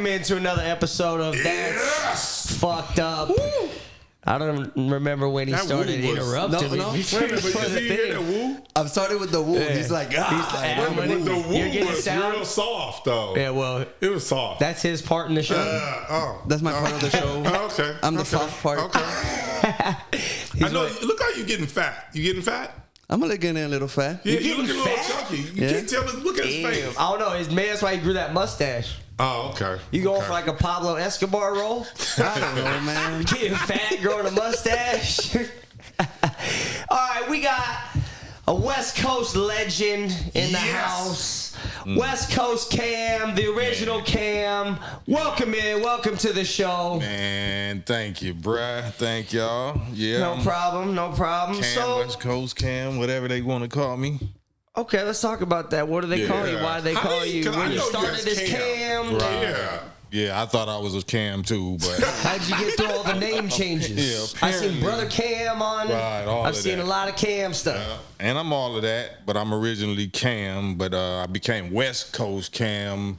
into another episode of That's Fucked Up. Woo! I don't remember when he started interrupting me. No. Wait a minute, but you hear that woo? I'm starting with the woo. Yeah. He's like, the woo was real soft, though. Yeah, well, it was soft. That's his part in the show. That's my part of the show. Okay. I'm the soft part. Okay. I know. Look how you getting fat. You getting fat? I'm getting a little fat. Yeah, you looking a little chunky. You can't tell. Look at his face. I don't know. That's why he grew that mustache. Oh, okay. You going for like a Pablo Escobar role? I don't know, man. Getting fat, growing a mustache. All right, we got a West Coast legend in the house. West Coast Kam, the original Kam. Welcome to the show. Man, thank you, bruh. Thank y'all. Yeah. No problem. Kam, West Coast Kam, whatever they want to call me. Okay, let's talk about that. What do they call you? Why do they call you? When you started as Kam. Right. Yeah, I thought I was a Kam too, but how'd you get through all the name changes? Yeah, I seen Brother Kam on it. Right, I've seen a lot of Kam stuff. And I'm all of that, but I'm originally Kam, but I became West Coast Kam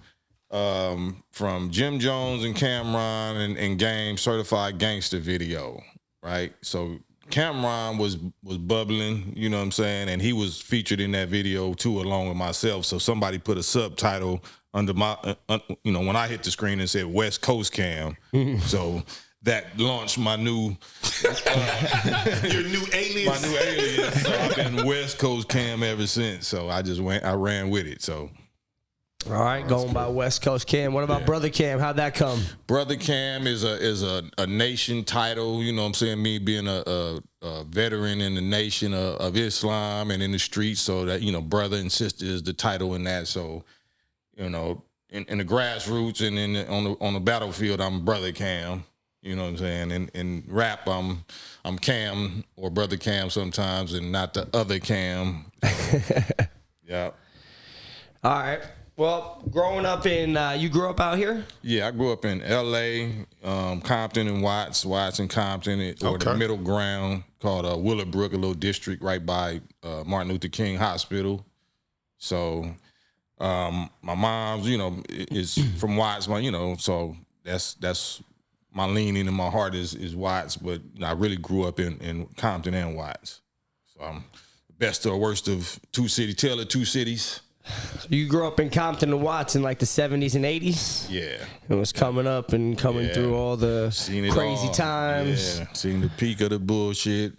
from Jim Jones and Cameron and Game Certified Gangster video, right? So Cameron was bubbling, you know what I'm saying, and he was featured in that video too, along with myself. So somebody put a subtitle under my, when I hit the screen and said West Coast Kam. So that launched my new, your new alias. My new alias. So I've been West Coast Kam ever since. So I ran with it. So. All right, going by West Coast Kam. What about Brother Kam? How'd that come? Brother Kam is a nation title. You know what I'm saying? Me being a veteran in the nation of Islam and in the streets, so that brother and sister is the title in that. So in the grassroots and on the battlefield, I'm Brother Kam. You know what I'm saying? In rap, I'm Kam or Brother Kam sometimes, and not the other Kam. Yeah. All right. Well, growing up you grew up out here? Yeah, I grew up in L.A., Compton and Watts and Compton, or the middle ground called Willowbrook, a little district right by Martin Luther King Hospital. So my mom's, is from Watts, so that's my leaning and my heart is Watts, but I really grew up in Compton and Watts. So I'm the best or worst of tale of two cities. You grew up in Compton and Watts in like the 70s and 80s? Yeah. It was coming up and coming through all the crazy times. Yeah, seen the peak of the bullshit,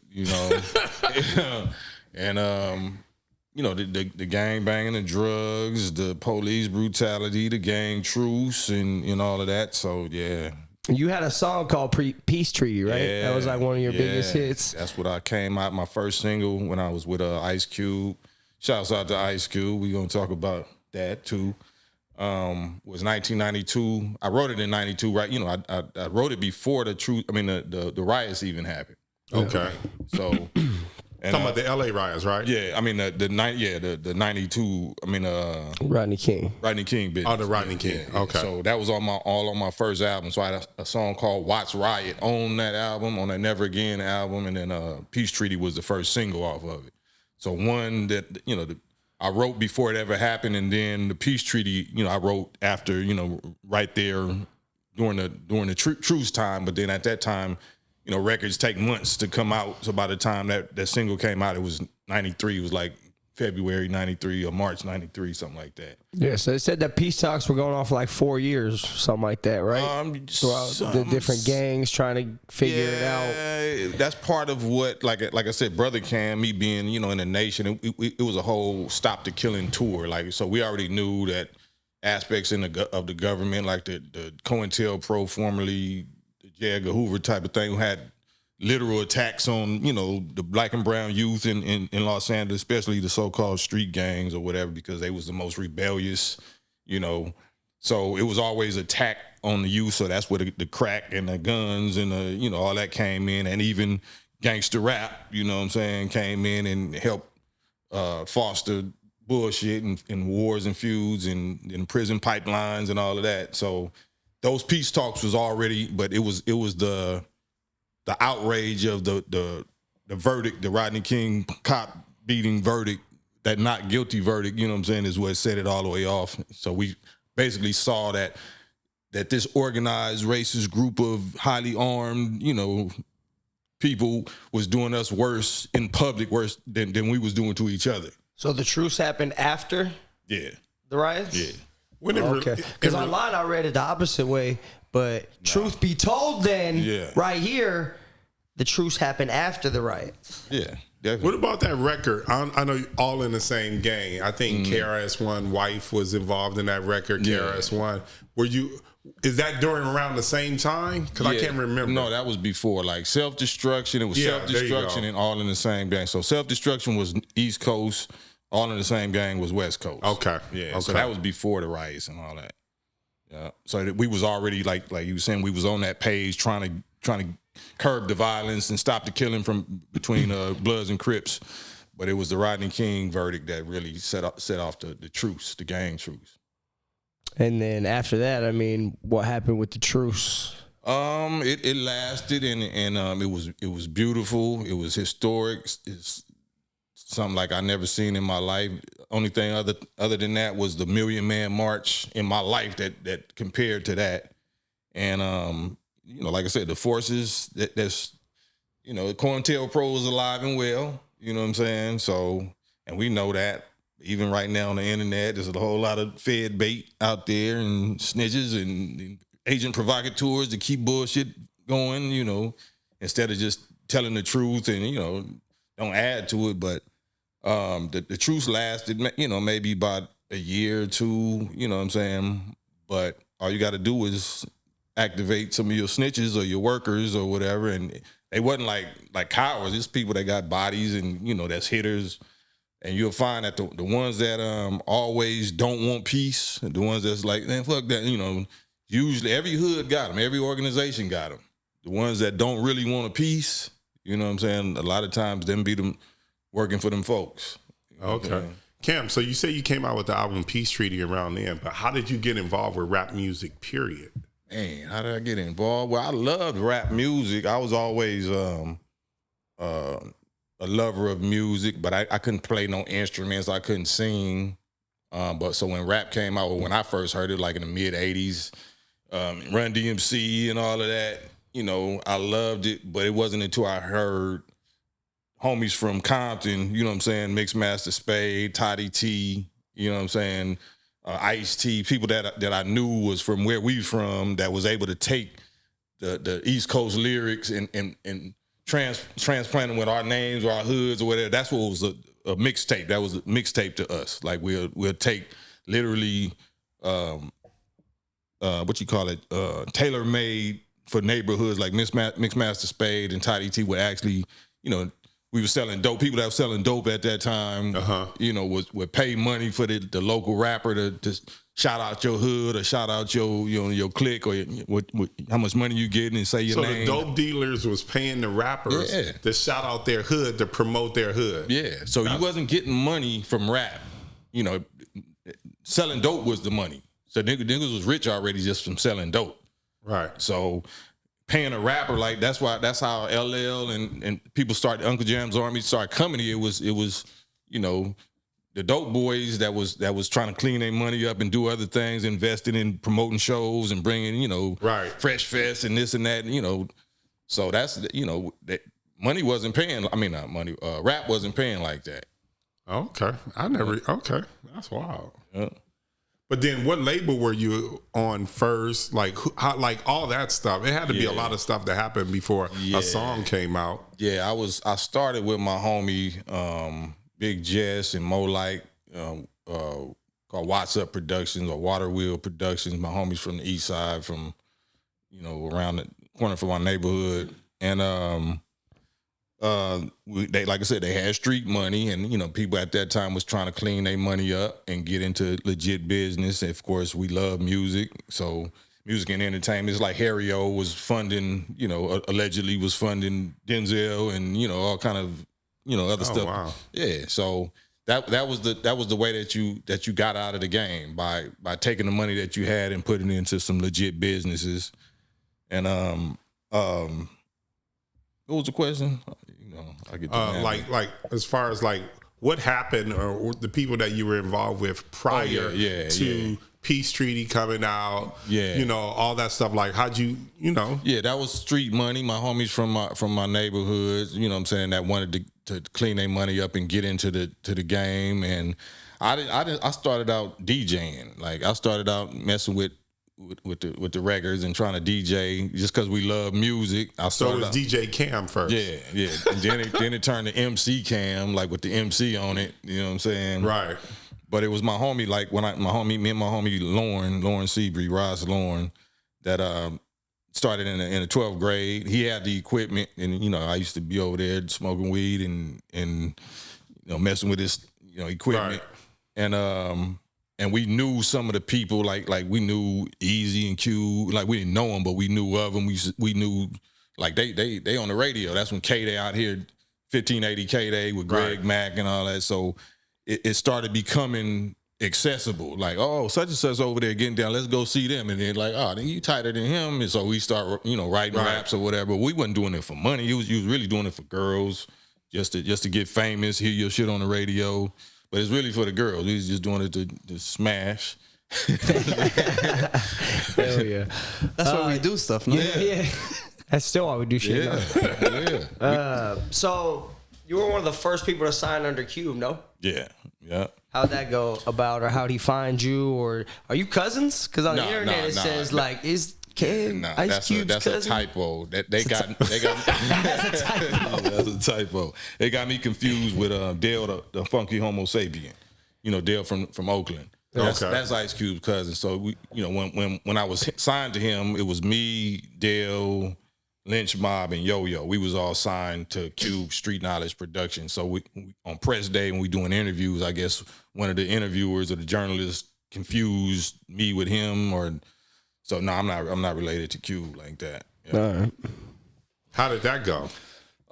and the gang banging, the drugs, the police brutality, the gang truce, and all of that. So yeah. You had a song called Peace Treaty, right? Yeah, that was like one of your biggest hits. That's what I came out, my first single when I was with Ice Cube. Shouts out to Ice Cube. We're going to talk about that too. Was 1992. I wrote it in 92, right? I wrote it before the riots even happened. Okay. So talking about the LA riots, right? Yeah, I mean the 92. I mean Rodney King business. Oh, the Rodney King. Yeah. Okay. So that was all on my first album. So I had a song called Watts Riot on that album, on that Never Again album, and then Peace Treaty was the first single off of it. So one that I wrote before it ever happened, and then the Peace Treaty, I wrote after, right there during the truce time. But then at that time, records take months to come out. So by the time that single came out, it was 93. It was like February 93 or March 93, something like that. Yeah, so it said that peace talks were going on for like 4 years, something like that, right? Throughout the different gangs trying to figure it out. That's part of what, like I said, Brother Kam, me being, in the nation, it was a whole Stop the Killing tour. Like, so we already knew that aspects of the government, like the COINTELPRO, formerly the J. Edgar Hoover type of thing, who had literal attacks on, the black and brown youth in Los Angeles, especially the so-called street gangs or whatever, because they was the most rebellious, So it was always attack on the youth. So that's where the crack and the guns and all that came in, and even gangster rap, came in and helped foster bullshit and wars and feuds and prison pipelines and all of that. So those peace talks was already, but it was the outrage of the verdict, the Rodney King cop beating verdict, that not guilty verdict, is what set it all the way off. So we basically saw that that this organized racist group of highly armed, people was doing us worse in public, worse than we was doing to each other. So the truce happened after the riots? Yeah. Okay. Because online I read it the opposite way, but truth be told then, right here, the truce happened after the riots. Yeah. Definitely. What about that record? I know All in the Same Gang. I think KRS-One wife was involved in that record. KRS-One. Is that during around the same time? Because I can't remember. No, that was before. Like Self-Destruction. It was Self-Destruction and All in the Same Gang. So Self-Destruction was East Coast. All in the Same Gang was West Coast. Okay. Yeah. Okay. So that was before the riots and all that. Yeah. So we was already like you were saying, we was on that page trying to curb the violence and stop the killing from between Bloods and Crips, but it was the Rodney King verdict that really set off the truce, the gang truce. And then after that, I mean, what happened with the truce? It lasted and it was beautiful. It was historic. It's something like I never seen in my life. Only thing other than that was the Million Man March in my life that compared to that, and like I said, the forces that's COINTELPRO is alive and well. You know what I'm saying? So, and we know that even right now on the internet, there's a whole lot of Fed bait out there and snitches and agent provocateurs to keep bullshit going. Instead of just telling the truth and don't add to it. But the truce lasted, maybe about a year or two. You know what I'm saying? But all you got to do is activate some of your snitches or your workers or whatever, and they wasn't like cowards. It's people that got bodies and that's hitters, and you'll find that the ones that always don't want peace, the ones that's like, man, fuck that, usually every hood got them, every organization got them. The ones that don't really want a peace, you know what I'm saying, a lot of times them be them working for them folks. Okay. Kam, so you say you came out with the album Peace Treaty around then, but how did you get involved with rap music, period? Man, how did I get involved? Well, I loved rap music. I was always a lover of music, but I couldn't play no instruments. I couldn't sing. But so when rap came out, when I first heard it, like in the mid '80s, Run DMC and all of that, I loved it. But it wasn't until I heard homies from Compton, you know what I'm saying, Mixmaster Spade, Toddy T, you know what I'm saying, Ice-T, people that I knew was from where we from, that was able to take the East Coast lyrics and transplant them with our names or our hoods or whatever. That's what was a mixtape. That was a mixtape to us. Like we'll take literally tailor-made for neighborhoods, like Mixmaster Spade and Toddy T would actually, we were selling dope. People that were selling dope at that time, would pay money for the local rapper to shout out your hood or shout out your clique or how much money you getting and say your name. So the dope dealers was paying the rappers to shout out their hood, to promote their hood. Yeah. So you wasn't getting money from rap. Selling dope was the money. So niggas was rich already just from selling dope. Right. So paying a rapper, like that's how LL and people started, Uncle Jam's Army started coming here. It was the dope boys that was trying to clean their money up and do other things, investing in promoting shows and bringing Fresh Fest and this and that, so that's that money wasn't paying. I mean, not money. Rap wasn't paying like that. Okay, okay, that's wild. Yeah. But then, what label were you on first? Like, all that stuff. It had to be a lot of stuff that happened before a song came out. Yeah, I started with my homie Big Jess and Mo Light, called What's Up Productions or Water Wheel Productions. My homies from the East Side, from around the corner from my neighborhood, and they, like I said, they had street money, and people at that time was trying to clean their money up and get into legit business. And of course, we love music, so music and entertainment. It's like Harry O was funding, allegedly was funding Denzel and all kind of other stuff. Wow. Yeah, so that was the way that you got out of the game, by taking the money that you had and putting it into some legit businesses. And what was the question? I get like as far as like what happened or the people that you were involved with prior to peace treaty coming out. Yeah. You know, all that stuff. Like, how'd you know? Yeah, that was street money. My homies from my neighborhoods, you know what I'm saying, that wanted to clean their money up and get into the game. And I started out DJing. Like, I started out messing with the records and trying to DJ just because we love music. So it was DJ Kam first. Yeah. And then it turned to MC Kam, like with the MC on it. You know what I'm saying? Right. But it was my homie, like me and my homie Lauren Seabury, Ross Lauren, that started in the 12th grade. He had the equipment, and you know, I used to be over there smoking weed and you know, messing with this, you know, equipment. Right. And we knew some of the people, like we knew Easy and Q. Like, we didn't know them, but we knew of them. We knew, like, they on the radio. That's when K-Day out here, 1580 K-Day with Greg Mack and all that. So it started becoming accessible. Like, oh, such and such over there getting down. Let's go see them. And then like, oh, then you tighter than him. And so we start, you know, writing raps or whatever. We wasn't doing it for money. You was really doing it for girls, just to get famous, hear your shit on the radio. But it's really for the girls. We was just doing it to smash. Hell yeah. That's why we do stuff. No? Yeah. That's still why we do shit. Yeah. So you were one of the first people to sign under Cube, no? Yeah. How'd that go about, or how'd he find you, or are you cousins? Because on the internet it says like, is Kam Ice Cube's cousin? That's a typo. They got that's a typo. That's a typo. They got me confused with Dale the Funky Homo Sapien. You know, Dale from Oakland. That's Ice Cube's cousin. So we, you know, when I was signed to him, it was me, Dale, Lynch Mob, and Yo-Yo. We was all signed to Cube Street Knowledge Production. So we on press day when we doing interviews, I guess one of the interviewers or the journalists confused me with him, or so. No, I'm not related to Cube like that. Yeah. All right. How did that go?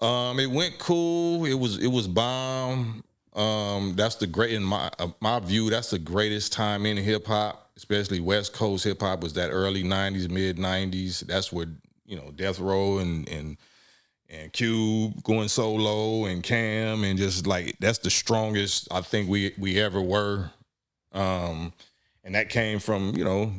It went cool. It was bomb. That's the great, in my view, that's the greatest time in hip hop, especially West Coast hip hop, was that early 90s, mid 90s. That's where, you know, Death Row and Cube going solo, and Kam, and just like, that's the strongest I think we ever were. And that came from, you know,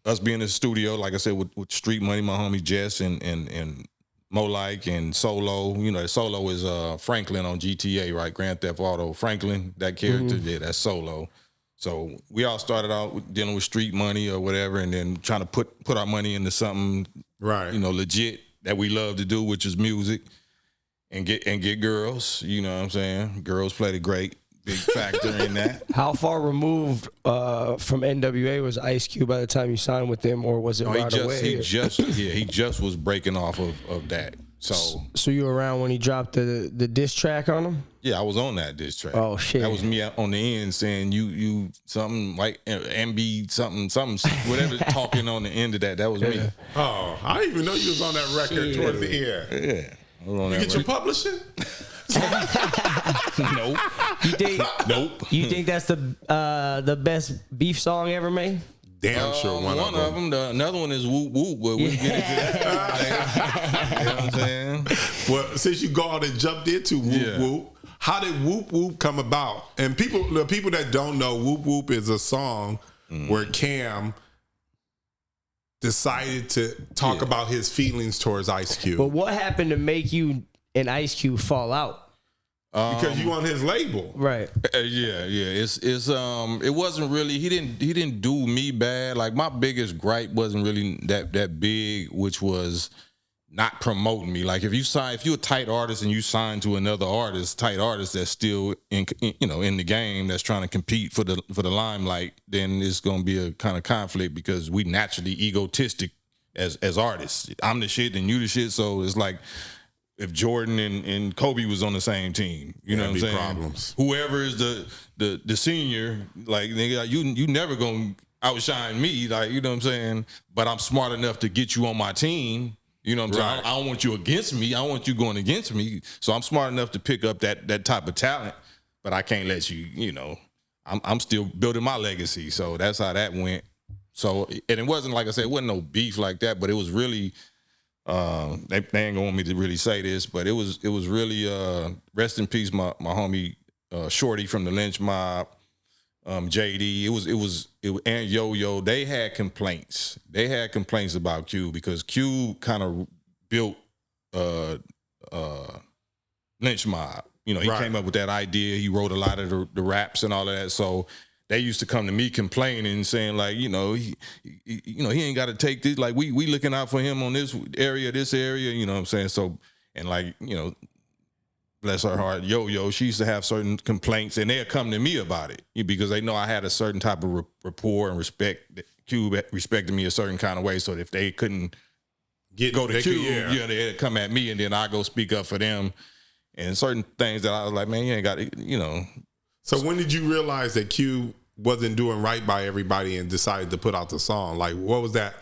us being in the studio, like I said, with Street Money, my homie Jess and Mo Like and Solo. You know, Solo is Franklin on GTA, right? Grand Theft Auto. Franklin, that character, that's Solo. So we all started out dealing with street money or whatever, and then trying to put our money into something, right, you know, legit that we love to do, which is music, and get girls. You know what I'm saying? Girls played a big factor in that. How far removed from NWA was Ice Cube by the time you signed with them, or was it right away? He just was breaking off of that. So you were around when he dropped the diss track on him? Yeah, I was on that diss track. Oh shit! That was me on the end saying you something like MB something whatever talking on the end of that. That was me. Oh, I didn't even know you was on that record towards the end. Yeah, I was on you that get your publishing? Nope. Nope. You think that's the best beef song ever made? Damn sure one of them. Another one is Whoop Whoop, but we get into that. You know what I'm saying? Well, since you gone and jumped into Whoop Whoop, how did Whoop Whoop come about? And the people that don't know, Whoop Whoop is a song where Kam decided to talk about his feelings towards Ice Cube. But what happened to make you and Ice Cube fall out? Because you on his label, right? Yeah. It wasn't really. He didn't do me bad. Like, my biggest gripe wasn't really that big, which was not promoting me. Like, if you're a tight artist and you sign to another tight artist that's still in the game, that's trying to compete for the limelight, then it's gonna be a kind of conflict, because we naturally egotistic as artists. I'm the shit and you the shit, so it's like, if Jordan and Kobe was on the same team, you know what I'm saying? Problems. Whoever is the senior, like, nigga, you never gonna outshine me, like, you know what I'm saying? But I'm smart enough to get you on my team. You know what I'm saying? I don't want you against me. I want you going against me. So I'm smart enough to pick up that type of talent, but I can't let you, you know, I'm still building my legacy. So that's how that went. So, and it wasn't, like I said, it wasn't no beef like that, but it was really, they ain't gonna want me to really say this, but it was really rest in peace, my homie Shorty from the Lynch Mob. JD. It was and Yo-Yo. They had complaints. They had complaints about Q because Q kind of built Lynch Mob. You know, he came up with that idea. He wrote a lot of the raps and all of that. So they used to come to me complaining and saying like, he ain't got to take this. Like we looking out for him on this area. You know what I'm saying? So and like bless her heart, Yo-Yo, she used to have certain complaints, and they'll come to me about it because they know I had a certain type of rapport and respect. Cube respected me a certain kind of way, so if they couldn't go to Cube, they'd come at me, and then I go speak up for them. And certain things that I was like, man, you ain't got to, So when did you realize that Cube wasn't doing right by everybody and decided to put out the song? Like, what was that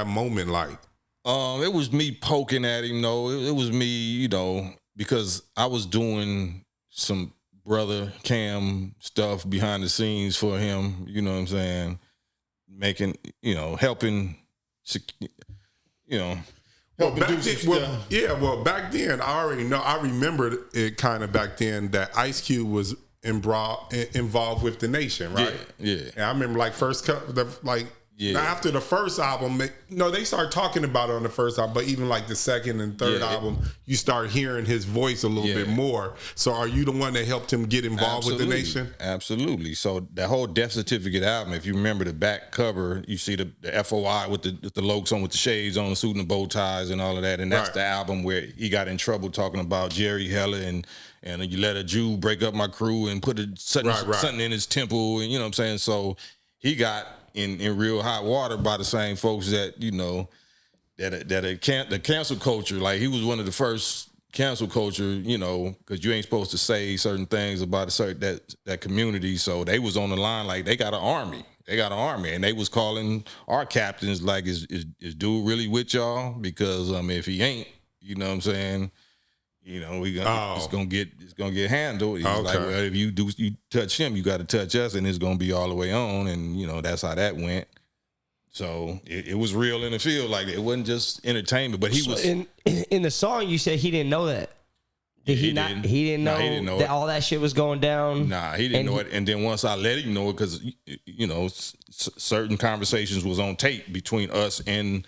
moment like? It was me poking at him, though. It was me, because I was doing some brother Kam stuff behind the scenes for him, you know what I'm saying? Making, helping, Well, back then, I already know. I remembered it kind of back then that Ice Cube was involved with the Nation, right? Yeah. And I remember after the first album, they started talking about it on the first album, but even like the second and third album, you start hearing his voice a little bit more. So are you the one that helped him get involved with the Nation? Absolutely. So that whole Death Certificate album, if you remember the back cover, you see the FOI with the Lokes on with the shades on, the suit and the bow ties and all of that. And that's the album where he got in trouble talking about Jerry Heller and you let a Jew break up my crew and put something in his temple. And you know what I'm saying? So he got in real hot water by the same folks that, the cancel culture, like he was one of the first cancel culture, because you ain't supposed to say certain things about that community. So they was on the line like they got an army. And they was calling our captains like, is dude really with y'all? Because if he ain't, you know what I'm saying? It's gonna get handled. He's like, well, if you touch him, you got to touch us, and it's gonna be all the way on. And that's how that went. So it was real in the field. Like it wasn't just entertainment, but he was in the song. You said he didn't know that. He didn't know that all that shit was going down. Nah, he didn't know it. And then once I let him know it, because certain conversations was on tape between us and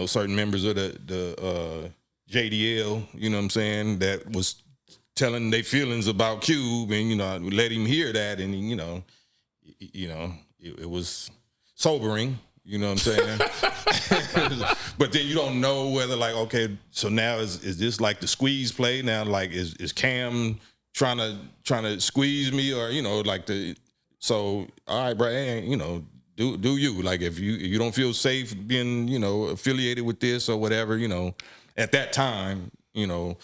certain members of the JDL, you know what I'm saying, that was telling their feelings about Cube, and I let him hear that, and it was sobering, you know what I'm saying. But then you don't know whether like, okay, so now is this like the squeeze play now? Like is Kam trying to squeeze me, or so all right, bro, do you like if you don't feel safe being affiliated with this or whatever, at that time, so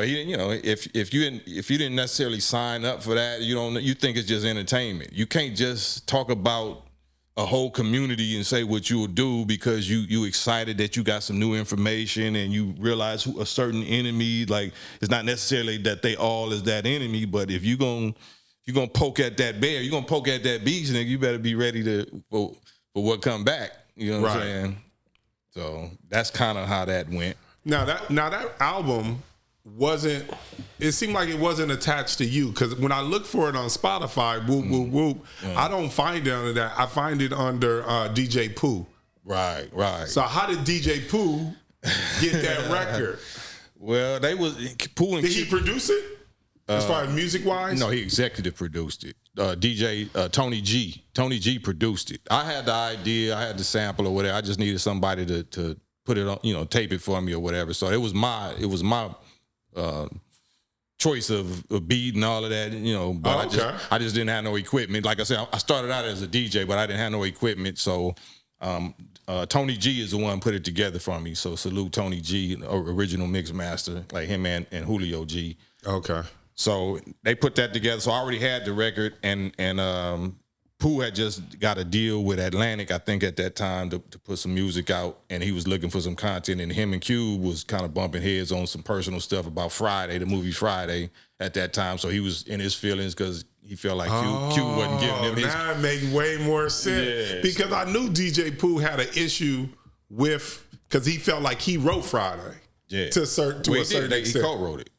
he, if you didn't necessarily sign up for that, you think it's just entertainment. You can't just talk about a whole community and say what you will do because you excited that you got some new information and you realize who a certain enemy, like it's not necessarily that they all is that enemy, but if you're gonna poke at that bear, you're gonna poke at that beast, nigga, you better be ready for what come back. You know what I'm saying? So that's kind of how that went. Now that album wasn't. It seemed like it wasn't attached to you, because when I look for it on Spotify, whoop whoop whoop, I don't find it under that. I find it under DJ Pooh. Right. So how did DJ Pooh get that record? Well, Pooh and did he produce it? As far as music wise? No, he executive produced it. DJ Tony G produced it. I had the idea, I had the sample or whatever. I just needed somebody to put it on, tape it for me or whatever. So it was my choice of beat and all of that, but I just didn't have no equipment. Like I said, I started out as a DJ, but I didn't have no equipment. So Tony G is the one put it together for me. So salute Tony G, original mix master, like him and Julio G. Okay. So they put that together. So I already had the record, and Pooh had just got a deal with Atlantic, I think, at that time to put some music out, and he was looking for some content, and him and Cube was kind of bumping heads on some personal stuff about Friday, the movie Friday, at that time. So he was in his feelings because he felt like Cube wasn't giving him his... Now it makes way more sense. Yes. Because I knew DJ Pooh had an issue with... Because he felt like he wrote Friday. Yeah. To a certain extent. He co-wrote it.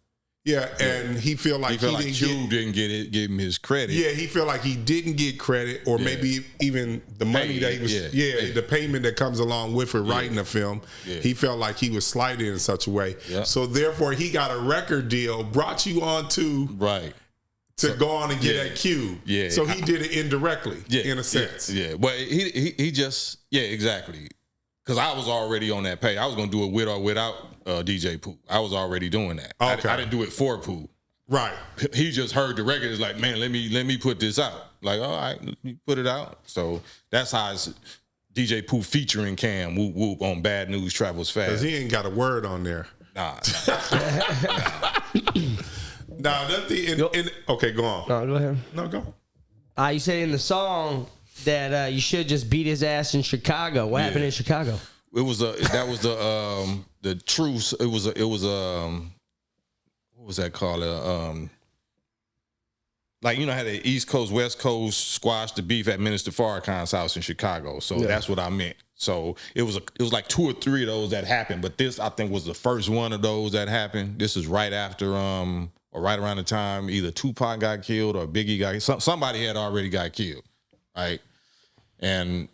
Yeah, and he feel like Cube didn't give him his credit. Yeah, he feel like he didn't get credit, or maybe even the money that he was. The payment that comes along with it, writing the film. Yeah. He felt like he was slighted in such a way. Yeah. So therefore, he got a record deal, brought you on to go on and get that Cube. Yeah. So he did it indirectly, in a sense. Yeah. But he just exactly. Because I was already on that page. I was gonna do it with or without DJ Pooh. I was already doing that. Okay. I didn't do it for Pooh. Right. He just heard the record. Is like, man, let me put this out. Like, all right, you put it out. So that's how it's DJ Pooh featuring Cam Whoop Whoop on Bad News Travels Fast. Because he ain't got a word on there. Nah. Nothing. Okay, go on. No, go ahead. No, go. You say in the song that you should just beat his ass in Chicago. What happened in Chicago? It was the truce. It was what was that called? Like, you know how the East Coast, West Coast squashed the beef at Minister Farrakhan's house in Chicago. So that's what I meant. So it was like 2 or 3 of those that happened, but this I think was the first one of those that happened. This is right after or right around the time either Tupac got killed or Biggie got killed. Somebody had already got killed, right? And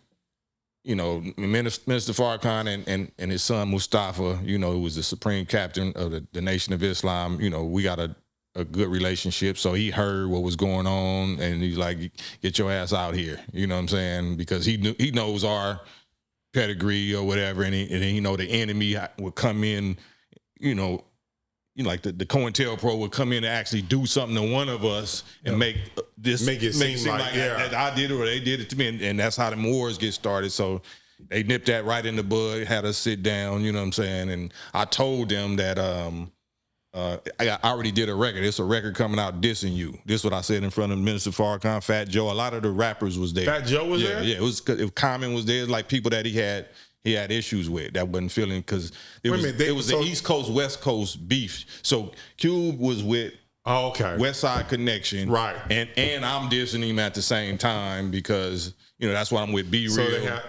you know, Minister Farrakhan and his son Mustafa, you know, who was the supreme captain of the Nation of Islam, you know, we got a good relationship. So he heard what was going on and he's like, get your ass out here. You know what I'm saying? Because he knows our pedigree or whatever. And he know the enemy would come in, you know, like the COINTELPRO would come in and actually do something to one of us and make it seem like that I did it or they did it to me. And that's how the wars get started. So they nipped that right in the bud, had us sit down, you know what I'm saying? And I told them that I already did a record. It's a record coming out dissing you. This is what I said in front of Minister Farrakhan, Fat Joe. A lot of the rappers was there. Fat Joe was there? Yeah, it was Common was there, like people that he had issues with that wasn't feeling, because it was the East Coast, West Coast beef. So Cube was with West Side Connection. Right. And I'm dissing him at the same time because, you know, that's why I'm with Be Real.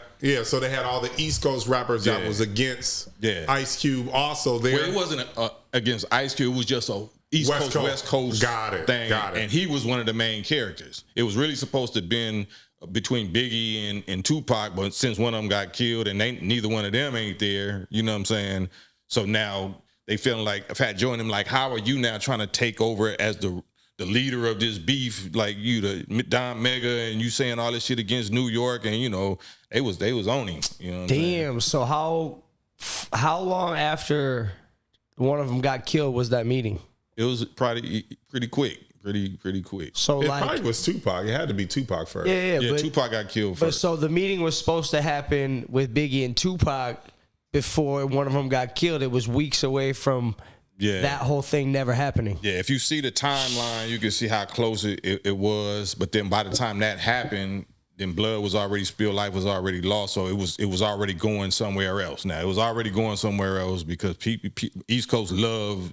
So they had all the East Coast rappers that was against Ice Cube also there. Well, it wasn't against Ice Cube. It was just a West Coast thing. Got it. And he was one of the main characters. It was really supposed to have been between Biggie and Tupac, but since one of them got killed and neither one of them ain't there, you know what I'm saying? So now they feeling like Fat Joe and them like, how are you now trying to take over as the leader of this beef? Like you the Don Mega and you saying all this shit against New York, and you know they was on him. You know what I'm saying? So how long after one of them got killed was that meeting? It was probably pretty quick. Pretty quick. So it probably was Tupac. It had to be Tupac first. Yeah, but Tupac got killed first. But so the meeting was supposed to happen with Biggie and Tupac before one of them got killed. It was weeks away from that whole thing never happening. Yeah, if you see the timeline, you can see how close it was. But then by the time that happened, then blood was already spilled, life was already lost. So it was already going somewhere else. Now it was already going somewhere else because East Coast loved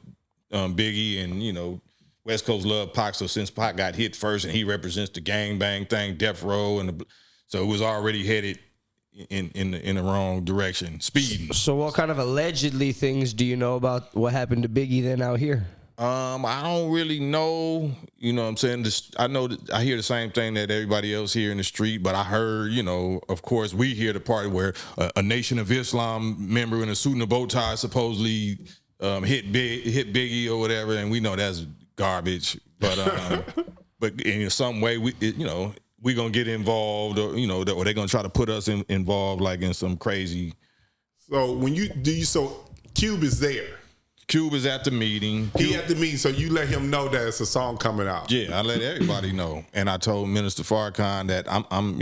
Biggie, and you know, West Coast love Pac. So since Pac got hit first and he represents the gangbang thing, Death Row, so it was already headed in the wrong direction, speeding. So what kind of allegedly things do you know about what happened to Biggie then out here? I don't really know. You know what I'm saying? I know that I hear the same thing that everybody else here in the street, but I heard, you know, of course, we hear the part where a Nation of Islam member in a suit and a bow tie supposedly hit Biggie or whatever, and we know that's garbage. But in some way, we gonna get involved, or or they gonna try to put us involved, like in some crazy. So when so Cube is there. Cube is at the meeting. He at the meeting, so you let him know that it's a song coming out. Yeah, I let everybody know, and I told Minister Farrakhan that I'm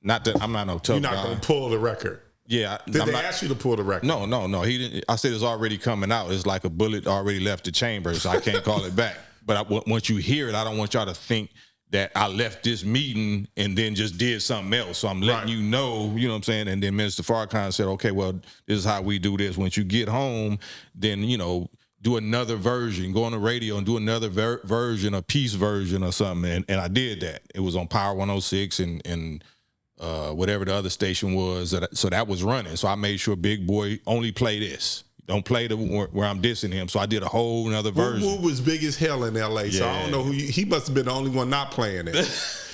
not that I'm not no tough guy. You're not gonna pull the record. Yeah. Did they ask you to pull the record? No. He didn't. I said it's already coming out. It's like a bullet already left the chamber, so I can't call it back. But once you hear it, I don't want y'all to think that I left this meeting and then just did something else. So I'm letting you know what I'm saying? And then Minister Farrakhan said, okay, well, this is how we do this. Once you get home, then, do another version. Go on the radio and do another version, a peace version or something. And I did that. It was on Power 106 and whatever the other station was. So that was running. So I made sure Big Boy only play this. Don't play the where I'm dissing him. So I did a whole nother version. Woo was big as hell in L.A., so I don't know who he must have been the only one not playing it.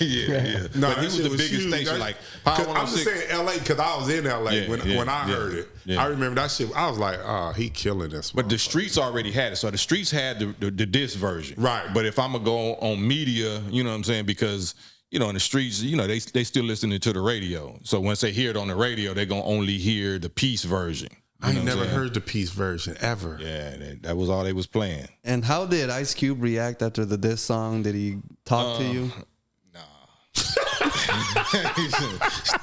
yeah. No, but he was the biggest huge. station. Like I'm just saying L.A. because I was in L.A. when I heard it. Yeah. I remember that shit. I was like, oh, he killing this. But the streets already had it. So the streets had the diss version. Right. But if I'm going to go on media, you know what I'm saying? Because, you know, in the streets, you know, they still listening to the radio. So once they hear it on the radio, they're going to only hear the peace version. I ain't never heard the peace version ever. Yeah, that was all they was playing. And how did Ice Cube react after the diss song? Did he talk to you? Nah.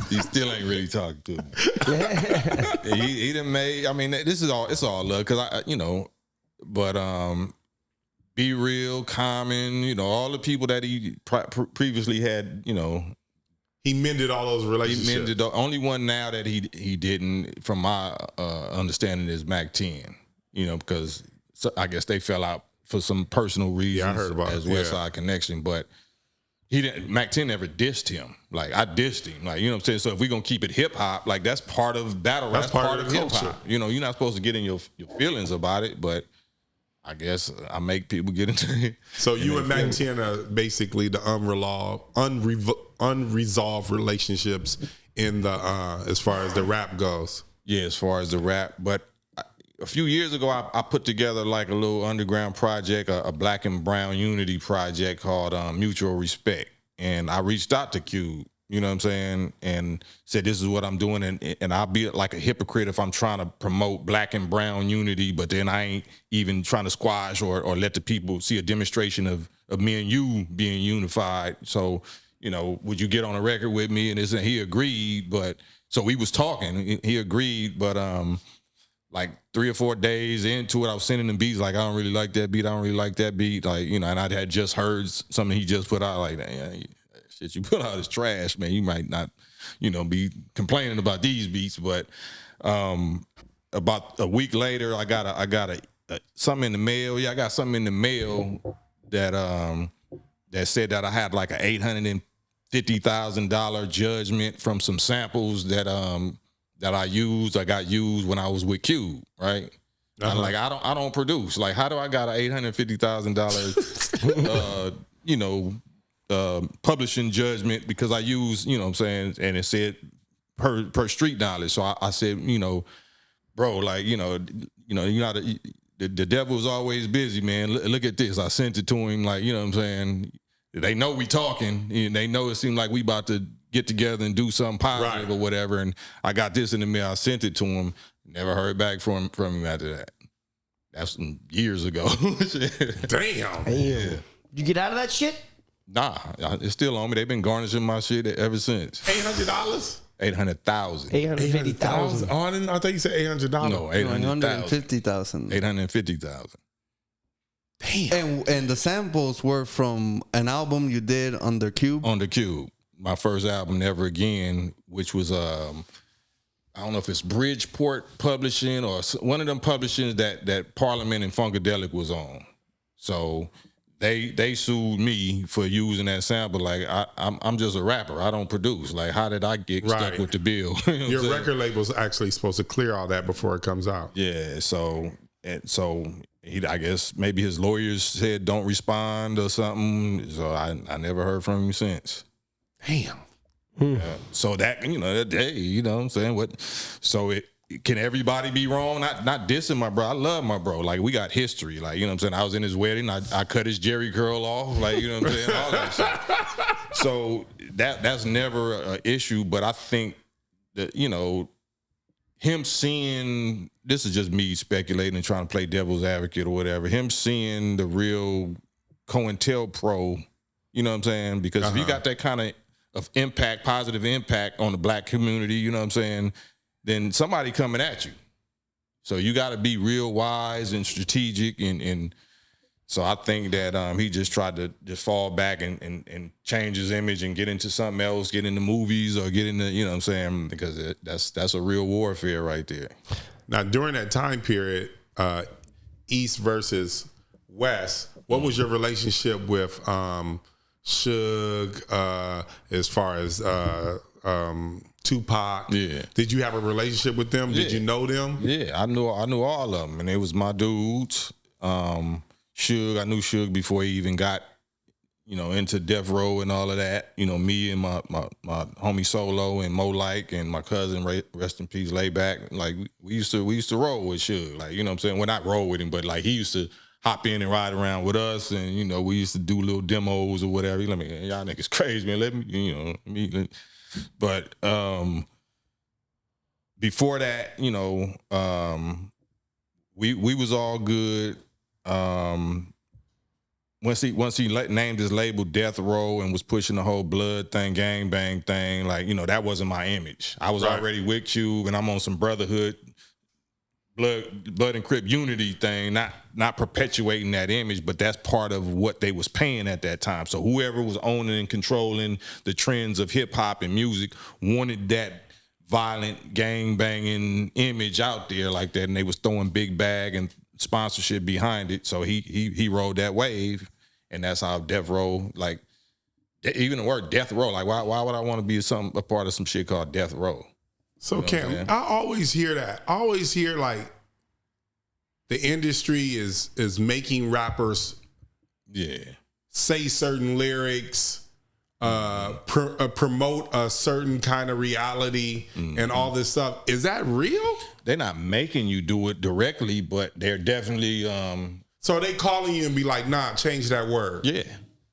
He still ain't really talking to me. He done made. I mean, it's all love because I, you know, but Be Real, Common, you know, all the people that he previously had, you know. He mended all those relationships. He mended the only one now that he didn't, from my understanding, is Mac 10. You know, because I guess they fell out for some personal reasons. Yeah, I heard about as it. West Side Connection, but he didn't. Mac 10 never dissed him. Like I dissed him. Like, you know what I'm saying. So if we're gonna keep it hip hop, like that's part of battle rap. That's part of hip hop. You know, you're not supposed to get in your feelings about it, but I guess I make people get into it. So you and Mac 10 are basically the unresolved relationships in the as far as the rap goes. Yeah, as far as the rap. But a few years ago, I put together like a little underground project, a black and brown unity project called Mutual Respect. And I reached out to Cube, you know what I'm saying, and said, this is what I'm doing. And I'll be like a hypocrite if I'm trying to promote black and brown unity, but then I ain't even trying to squash or let the people see a demonstration of me and you being unified. So, you know, would you get on a record with me? And he agreed, but so we was talking, he agreed, but like 3 or 4 days into it, I was sending him beats like, I don't really like that beat, like, you know, and I had just heard something he just put out, like, shit you put out is trash, man. You might not, you know, be complaining about these beats, but about a week later, I got something in the mail. Yeah, I got something in the mail that said that I had like a $850,000 judgment from some samples that I got used when I was with Cube, right? I'm like, I don't produce. Like, how do I got a $850,000 you know, publishing judgment because I use, you know what I'm saying, and it said per street knowledge. So I said, you know, bro, like, you know, the devil's always busy, man. Look at this. I sent it to him, like, you know what I'm saying. They know we talking, and they know it seemed like we about to get together and do something positive or whatever. And I got this in the mail. I sent it to him. Never heard back from him after that. That's some years ago. Damn. Yeah. You get out of that shit? Nah, it's still on me. They've been garnishing my shit ever since. $800? 800,000. 850,000. Oh, I thought you said $800. No, 850,000. 850,000. Damn. And the samples were from an album you did under Cube? Under Cube. My first album, Never Again, which was, I don't know if it's Bridgeport Publishing or one of them publishings that Parliament and Funkadelic was on. So they sued me for using that sample. Like, I'm just a rapper. I don't produce. Like, how did I get stuck with the bill? You know Your record label's actually supposed to clear all that before it comes out. Yeah, so I guess maybe his lawyers said don't respond or something. So I never heard from him since. Damn. So that, you know, hey, you know what I'm saying? Can everybody be wrong? Not dissing my bro. I love my bro. Like, we got history. Like, you know what I'm saying? I was in his wedding. I cut his Jerry curl off. Like, you know what I'm saying? All that shit. So that's never an issue. But I think that, you know, him seeing, this is just me speculating and trying to play devil's advocate or whatever, him seeing the real COINTELPRO, you know what I'm saying? Because if you got that kind of impact, positive impact on the black community, you know what I'm saying, then somebody coming at you. So you got to be real wise and strategic. And so I think that he just tried to just fall back and change his image and get into something else, get into movies or get into, you know what I'm saying, because that's a real warfare right there. Now, during that time period, East versus West, what was your relationship with Suge as far as Tupac. Yeah. Did you have a relationship with them? Did you know them? Yeah, I knew all of them, and it was my dudes. Suge, I knew Suge before he even got, into Death Row and all of that. Me and my homie Solo and Mo Like and my cousin, rest in peace, Layback. Like we used to roll with Suge. Like, you know what I'm saying? Well, not roll with him, but like he used to hop in and ride around with us, and we used to do little demos or whatever. Let me, y'all niggas crazy, man. Let me, but before that, we was all good. Once he named his label Death Row and was pushing the whole blood thing, gang bang thing, like, that wasn't my image. I was already with Cube, and I'm on some brotherhood, blood and Crip unity thing, not perpetuating that image, but that's part of what they was paying at that time. So whoever was owning and controlling the trends of hip hop and music wanted that violent gang banging image out there like that, and they was throwing big bag and sponsorship behind it. So he rode that wave, and that's how Death Row, like, even the word Death Row, like why would I want to be a part of some shit called Death Row? So Cam, I always hear that. I always hear like the industry is making rappers say certain lyrics, promote a certain kind of reality and all this stuff. Is that real? They're not making you do it directly, but they're definitely So are they calling you and be like, nah, change that word? Yeah.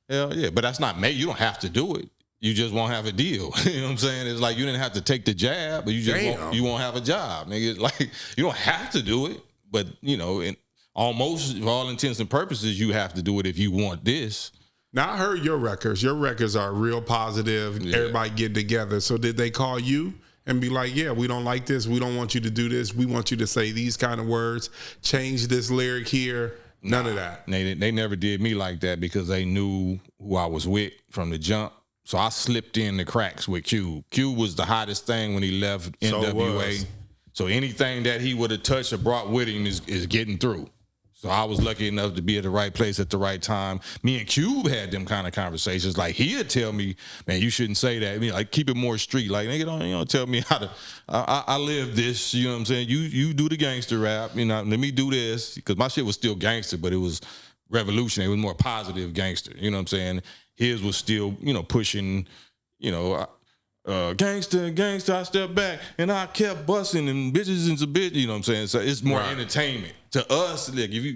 Hell yeah. But that's not made. You don't have to do it. You just won't have a deal. You know what I'm saying? It's like you didn't have to take the jab, but you won't have a job. Nigga, like, you don't have to do it, but in almost for all intents and purposes, you have to do it if you want this. Now I heard your records. Your records are real positive. Yeah. Everybody get together. So did they call you and be like, yeah, we don't like this. We don't want you to do this. We want you to say these kind of words. Change this lyric here. None of that. They never did me like that because they knew who I was with from the jump. So I slipped in the cracks with Cube. Cube was the hottest thing when he left NWA. So anything that he would have touched or brought with him is getting through. So I was lucky enough to be at the right place at the right time. Me and Cube had them kind of conversations. Like, he'd tell me, man, you shouldn't say that. I mean, like, keep it more street. Like, nigga, don't tell me how to. I live this. You know what I'm saying? You do the gangster rap. Let me do this, because my shit was still gangster, but it was revolutionary. It was more positive gangster. You know what I'm saying? His was still, pushing, gangster, I stepped back and I kept busting and bitches into bitch. You know what I'm saying? So it's more entertainment to us. Like, if we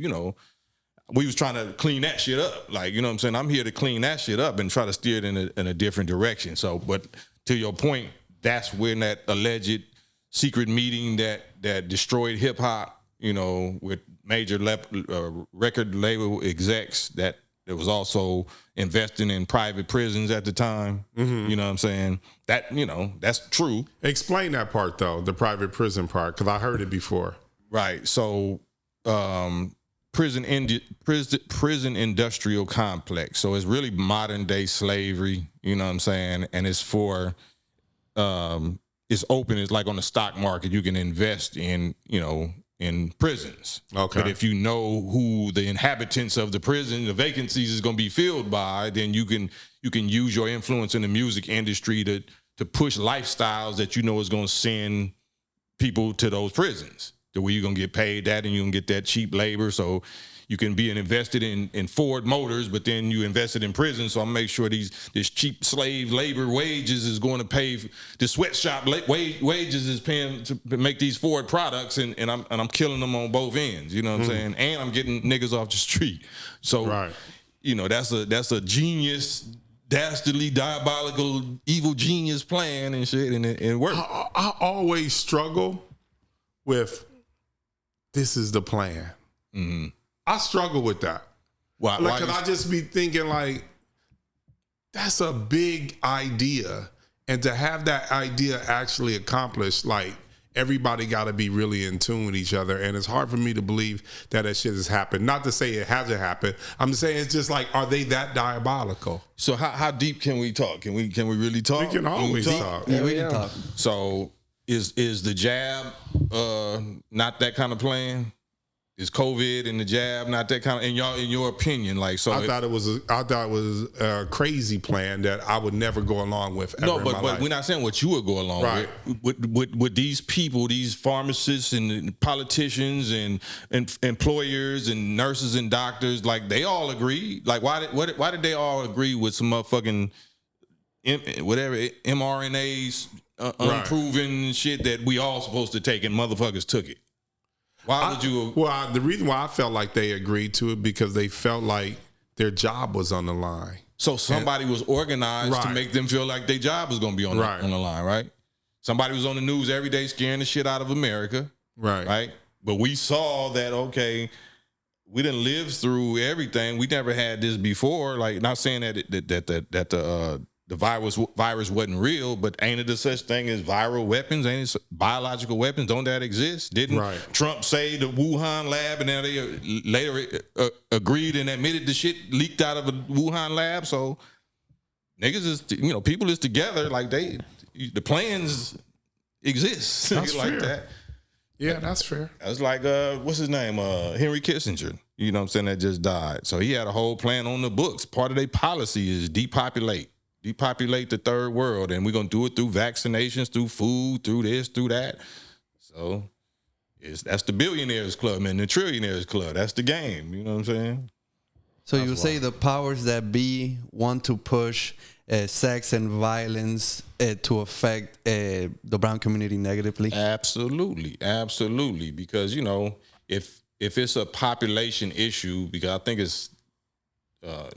was trying to clean that shit up. Like, you know what I'm saying? I'm here to clean that shit up and try to steer it in a different direction. So, but to your point, that's when that alleged secret meeting that destroyed hip hop, with major record label execs that was also investing in private prisons at the time. Mm-hmm. You know what I'm saying? That, that's true. Explain that part, though, the private prison part, because I heard it before. Right. So prison industrial complex. So it's really modern day slavery, you know what I'm saying? And it's for, it's open. It's like on the stock market. You can invest in, in prisons. Okay. But if you know who the inhabitants of the prison, the vacancies is going to be filled by, then you can use your influence in the music industry to push lifestyles that is going to send people to those prisons. The way you're going to get paid that, and you can get that cheap labor. So you can be invested in Ford Motors, but then you invested in prison. So I'm make sure this cheap slave labor wages is going to pay the sweatshop wages is paying to make these Ford products, and I'm killing them on both ends. You know what I'm saying? And I'm getting niggas off the street. So that's a genius, dastardly, diabolical, evil genius plan and shit, and it worked. I always struggle with this is the plan. Mm-hmm. I struggle with that. Why? Because I just be thinking like, that's a big idea. And to have that idea actually accomplished, like, everybody got to be really in tune with each other. And it's hard for me to believe that shit has happened. Not to say it hasn't happened. I'm saying it's just like, are they that diabolical? So how deep can we talk? Can we really talk? We can always talk. Yeah, we can talk. So is the jab not that kind of plan? Is COVID and the jab not that kind of, in your opinion, like, so? I thought it was a crazy plan that I would never go along with. Ever No, in my but life. we're not saying what you would go along Right. with these people, these pharmacists and politicians and employers and nurses and doctors. Like, they all agree. Like, why did they all agree with some motherfucking mRNAs unproven shit that we all supposed to take and motherfuckers took it? Why would you? Well, the reason why I felt like they agreed to it because they felt like their job was on the line. So somebody was organized to make them feel like their job was going to be on the line, right? Somebody was on the news every day scaring the shit out of America, right? But we saw that, okay, we didn't live through everything. We never had this before. Like, not saying that the virus wasn't real, but ain't it a such thing as viral weapons? Ain't it biological weapons? Don't that exist? Didn't Trump say the Wuhan lab, and then they later agreed and admitted the shit leaked out of a Wuhan lab? So niggas is, people is together. Like, the plans exist. That's like fair. that. Yeah, that's fair. That's like, what's his name? Henry Kissinger. You know what I'm saying? That just died. So he had a whole plan on the books. Part of their policy is depopulate the third world, and we're gonna do it through vaccinations, through food, through this, through that. So that's the billionaires club, man, the trillionaires club. That's the game. You know what I'm saying? So you say the powers that be want to push sex and violence to affect the brown community negatively? Absolutely. Because if it's a population issue, because I think it's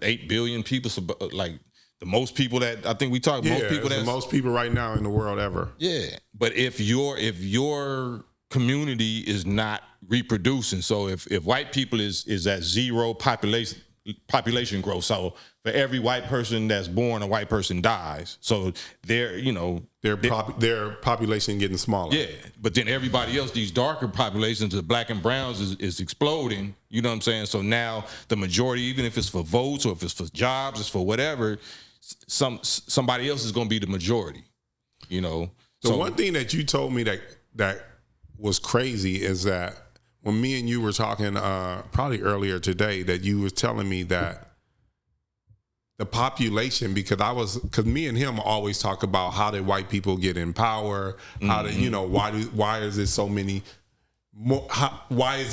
8 billion people, like. The most people that I think we talk, most people the most people right now in the world ever. Yeah, but if your community is not reproducing, so if white people is at zero population growth, so for every white person that's born, a white person dies. So their population getting smaller. Yeah, but then everybody else, these darker populations, the black and browns, is exploding. You know what I'm saying? So now the majority, even if it's for votes or if it's for jobs, it's for whatever. Somebody else is going to be the majority, So one thing that you told me that was crazy is that when me and you were talking probably earlier today, that you were telling me that the population, because me and him always talk about how did white people get in power, how did why is there so many more, why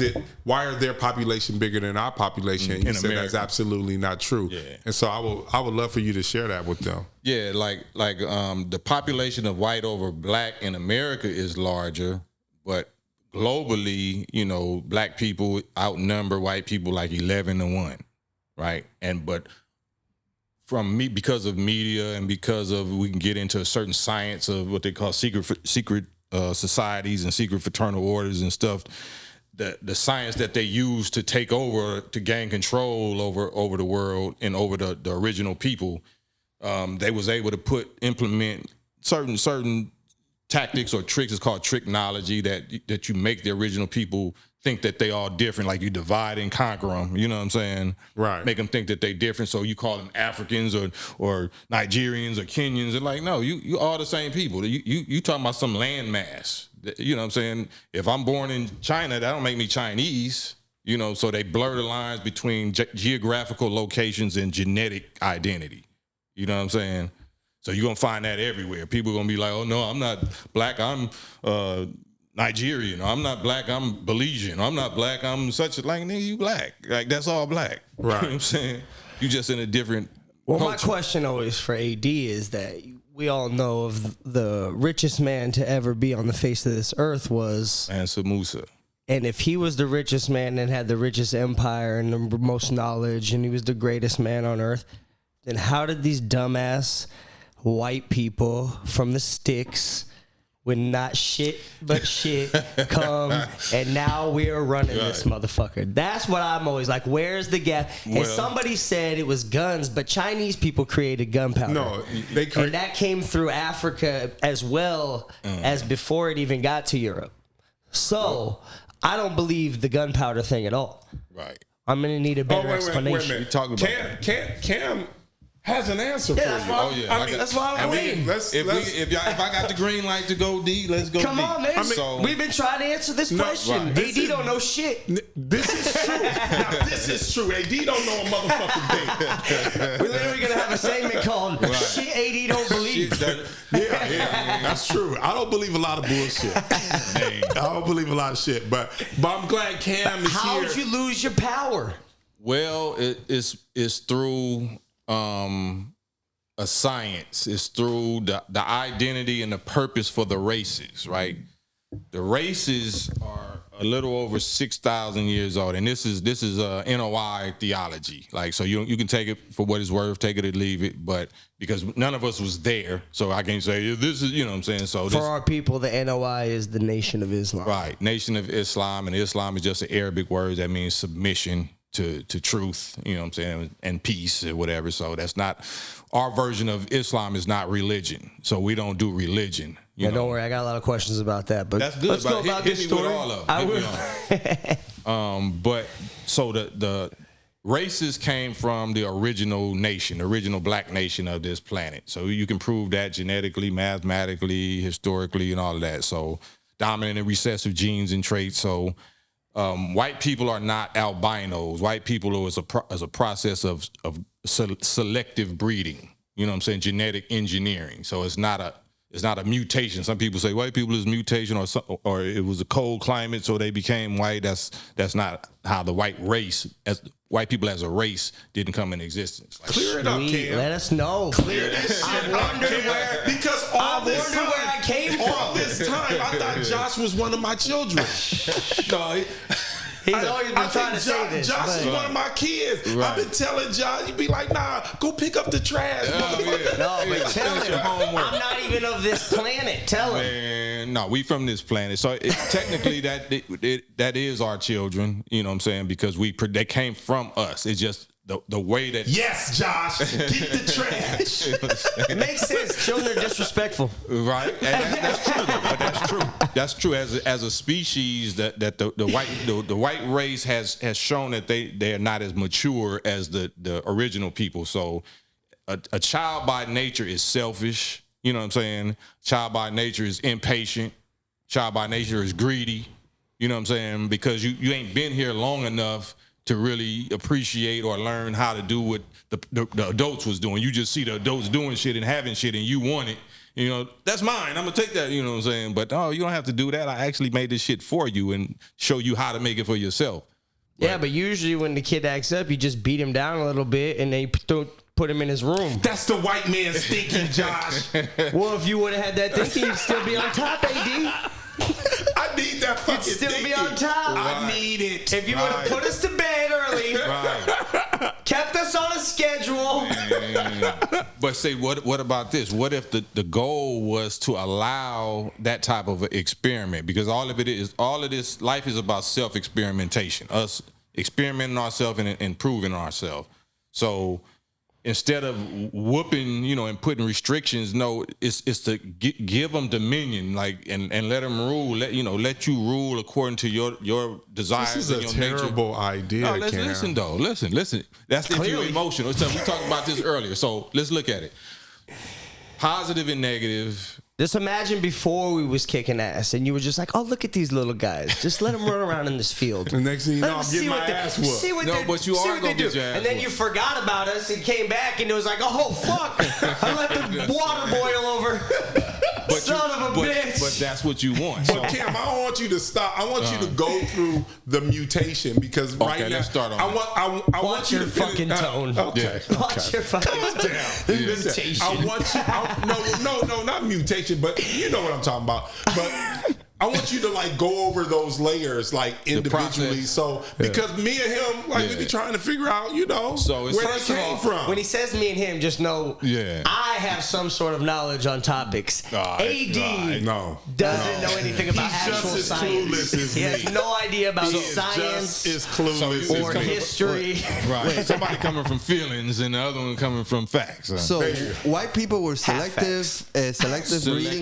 are their population bigger than our population? You said that's absolutely not true. Yeah. And so I would love for you to share that with them. Yeah, like the population of white over black in America is larger, but globally, black people outnumber white people like 11-1, right? But from me, because of media and because of we can get into a certain science of what they call secret societies and secret fraternal orders and stuff, the science that they use to take over, to gain control over the world and over the original people, they was able to implement certain tactics or tricks. It's called tricknology, that you make the original people think that they all different, like you divide and conquer them, you know what I'm saying? Right. Make them think that they different, so you call them Africans or Nigerians or Kenyans, and like, no, you all the same people. You talking about some land mass, you know what I'm saying? If I'm born in China, that don't make me Chinese, so they blur the lines between geographical locations and genetic identity, you know what I'm saying? So you're going to find that everywhere. People are going to be like, oh, no, I'm not black, I'm Nigerian. I'm not black, I'm Belizean. I'm not black, I'm such a, like, nigga, you black. Like, that's all black. Right. You know what I'm saying? You just in a different culture. My question always for AD is that we all know of the richest man to ever be on the face of this earth was Mansa Musa. And if he was the richest man and had the richest empire and the most knowledge and he was the greatest man on earth, then how did these dumbass white people from the sticks with not shit but shit come, and now we're running this motherfucker? That's what I'm always like, where's the gap? And somebody said it was guns, but Chinese people created gunpowder. No, and that came through Africa as well as before it even got to Europe. So I don't believe the gunpowder thing at all. Right. I'm gonna need a better explanation. Wait a minute. Cam has an answer for that's you. why- Oh yeah, I mean, that's why I'm waiting. If I got the green light to go D, let's go Come D. on, man. So We've been trying to answer this question. right. AD don't know shit. This is true. Now, this is true. AD don't know a motherfucking thing. We're literally gonna have a segment called "Shit AD Don't Believe." Yeah, that's true. I don't believe a lot of bullshit. I don't believe a lot of shit. But I'm glad Cam is How here. would you lose your power? Well, it's through a science. It's through the identity and the purpose for the races, right? The races are a little over 6,000 years old, and this is NOI theology. Like, so you can take it for what it's worth, take it or leave it, but because none of us was there, so I can't say this is, you know what I'm saying. So For our people, the NOI is the Nation of Islam. right, Nation of Islam, and Islam is just an Arabic word that means submission to truth, you know what I'm saying, and peace or whatever. So that's not our version of Islam. Is not religion, so we don't do religion. You know? Don't worry, I got a lot of questions about that. But That's good. let's go Hit about me this with story. all of them. I Hit me will. on. But so the races came from the original nation, the original black nation of this planet. So you can prove that genetically, mathematically, historically, and all of that. So dominant and recessive genes and traits. So white people are not albinos. White people is a process of selective breeding. You know what I'm saying? Genetic engineering. So it's not a mutation. Some people say white people is mutation, or it was a cold climate, so they became white. That's not how the white race, as white people as a race, didn't come in existence. Like, Clear it up, Cam. Let us know. Clear this shit up, Cam. Because all this time, where I came all from. this time, I thought Josh was one of my children. no, He's always been I trying to think say this. Josh but- is one of my kids. Right. I've been telling Josh, you'd be like, nah, go pick up the trash, motherfucker. No, but Yeah, tell finish your him. homework. I'm not even of this planet. Tell him. Man, no, we from this planet. So technically, that is our children. You know what I'm saying? Because they came from us. It's just the way that. Yes, Josh, get the trash. It makes sense. Children are disrespectful. Right, and that's true. Though, but that's true. That's true. As a species, that the white race has shown that they are not as mature as the original people. So, a child by nature is selfish. You know what I'm saying? Child by nature is impatient. Child by nature is greedy. You know what I'm saying? Because you ain't been here long enough to really appreciate or learn how to do what the adults was doing. You just see the adults doing shit and having shit, and you want it. You know, that's mine. I'm gonna take that. You know what I'm saying? But you don't have to do that. I actually made this shit for you and show you how to make it for yourself. Yeah, but usually when the kid acts up, you just beat him down a little bit and they put him in his room. That's the white man's thinking, Josh. Well, if you would have had that thinking, you'd still be on top, AD. I need that fucking You'd still thinking. be on top. I need it. If you would have put us to bed early, Right. kept us on a schedule. But say, what about this? What if the goal was to allow that type of experiment? Because all of this life is about self-experimentation, us experimenting ourselves and improving ourselves. So instead of whooping, and putting restrictions, no, it's to give them dominion, like and let them rule. Let you rule according to your desires. This is and a your terrible idea, No, Cam. listen though. Listen. That's if you're emotional. So we talked about this earlier. So let's look at it. Positive and negative. Just imagine before we was kicking ass and you were just like, oh, look at these little guys. Just let them run around in this field. The next thing you Let know, them I'm getting see my what they- ass whooped. see what No, they- but you see are what gonna they get do. your ass And then whooped. you forgot about us and came back and it was like, oh, fuck. I let the water boil over. Son of a bitch. But that's what you want. So But Cam, I don't want you to stop. I want you to go through the mutation because right now, let's start on I it. want Watch you your to finish- fucking tone. Okay. Watch your fucking Down. mutation. I want you. No, not mutation, but you know what I'm talking about. But I want you to go over those layers individually. process. So because me and him, we be trying to figure out, So it's where First they of came all, from. when he says me and him, just know I have some sort of knowledge on topics. AD No. doesn't know anything about He's just actual as science. clueless as He has me. no idea about He is science just as clueless or as me. history. right, somebody coming from feelings and the other one coming from facts. So white people were selective breeding.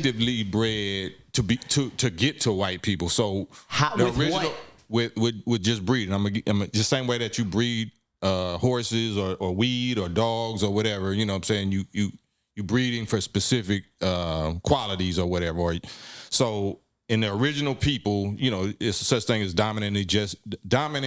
Selectively bred to get to white people. So How- the with original what? with just breeding. I'm just same way that you breed horses or weed or dogs or whatever. You know what I'm saying? You breeding for specific qualities or whatever. So in the original people, you know, it's such thing as dominant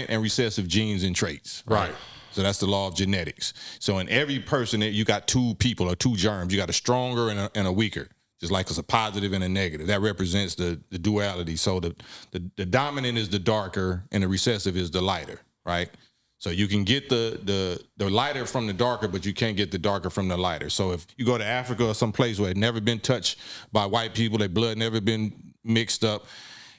and recessive genes and traits. Right. So that's the law of genetics. So in every person, you got two people or two germs. You got a stronger and a weaker, just like it's a positive and a negative. That represents the duality. So the dominant is the darker and the recessive is the lighter, right? So you can get the lighter from the darker, but you can't get the darker from the lighter. So if you go to Africa or some place where it never been touched by white people, their blood never been mixed up,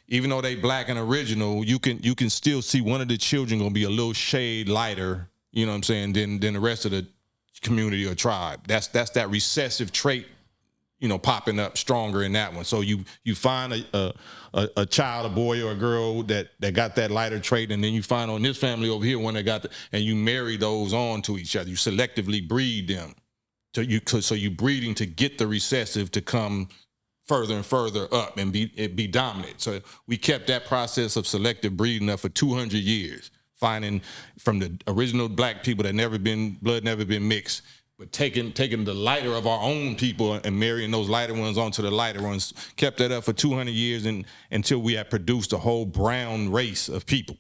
even though they black and original, you can still see one of the children gonna be a little shade lighter, you know what I'm saying, than the rest of the community or tribe. That's that recessive trait, you know, popping up stronger in that one. So you find a child, a boy or a girl that got that lighter trait, and then you find on this family over here one that got and you marry those on to each other. You selectively breed them. So you breeding to get the recessive to come further and further up and be dominant. So we kept that process of selective breeding up for 200 years, finding from the original black people that blood never been mixed, but taking the lighter of our own people and marrying those lighter ones onto the lighter ones, kept that up for 200 years until we had produced a whole brown race of people.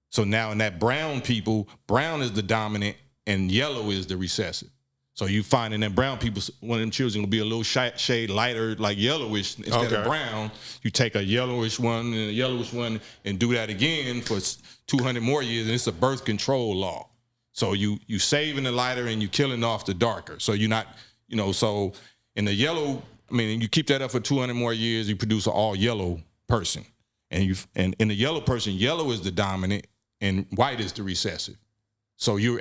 So now in that brown people, brown is the dominant and yellow is the recessive. So you find in them brown people, one of them children will be a little shade lighter, like yellowish instead of brown. You take a yellowish one and a yellowish one and do that again for 200 more years, and it's a birth control law. So you saving the lighter and you killing off the darker. So you're not, you know, so in the yellow, I mean, you keep that up for 200 more years, you produce an all yellow person. And in the yellow person, yellow is the dominant and white is the recessive. So you're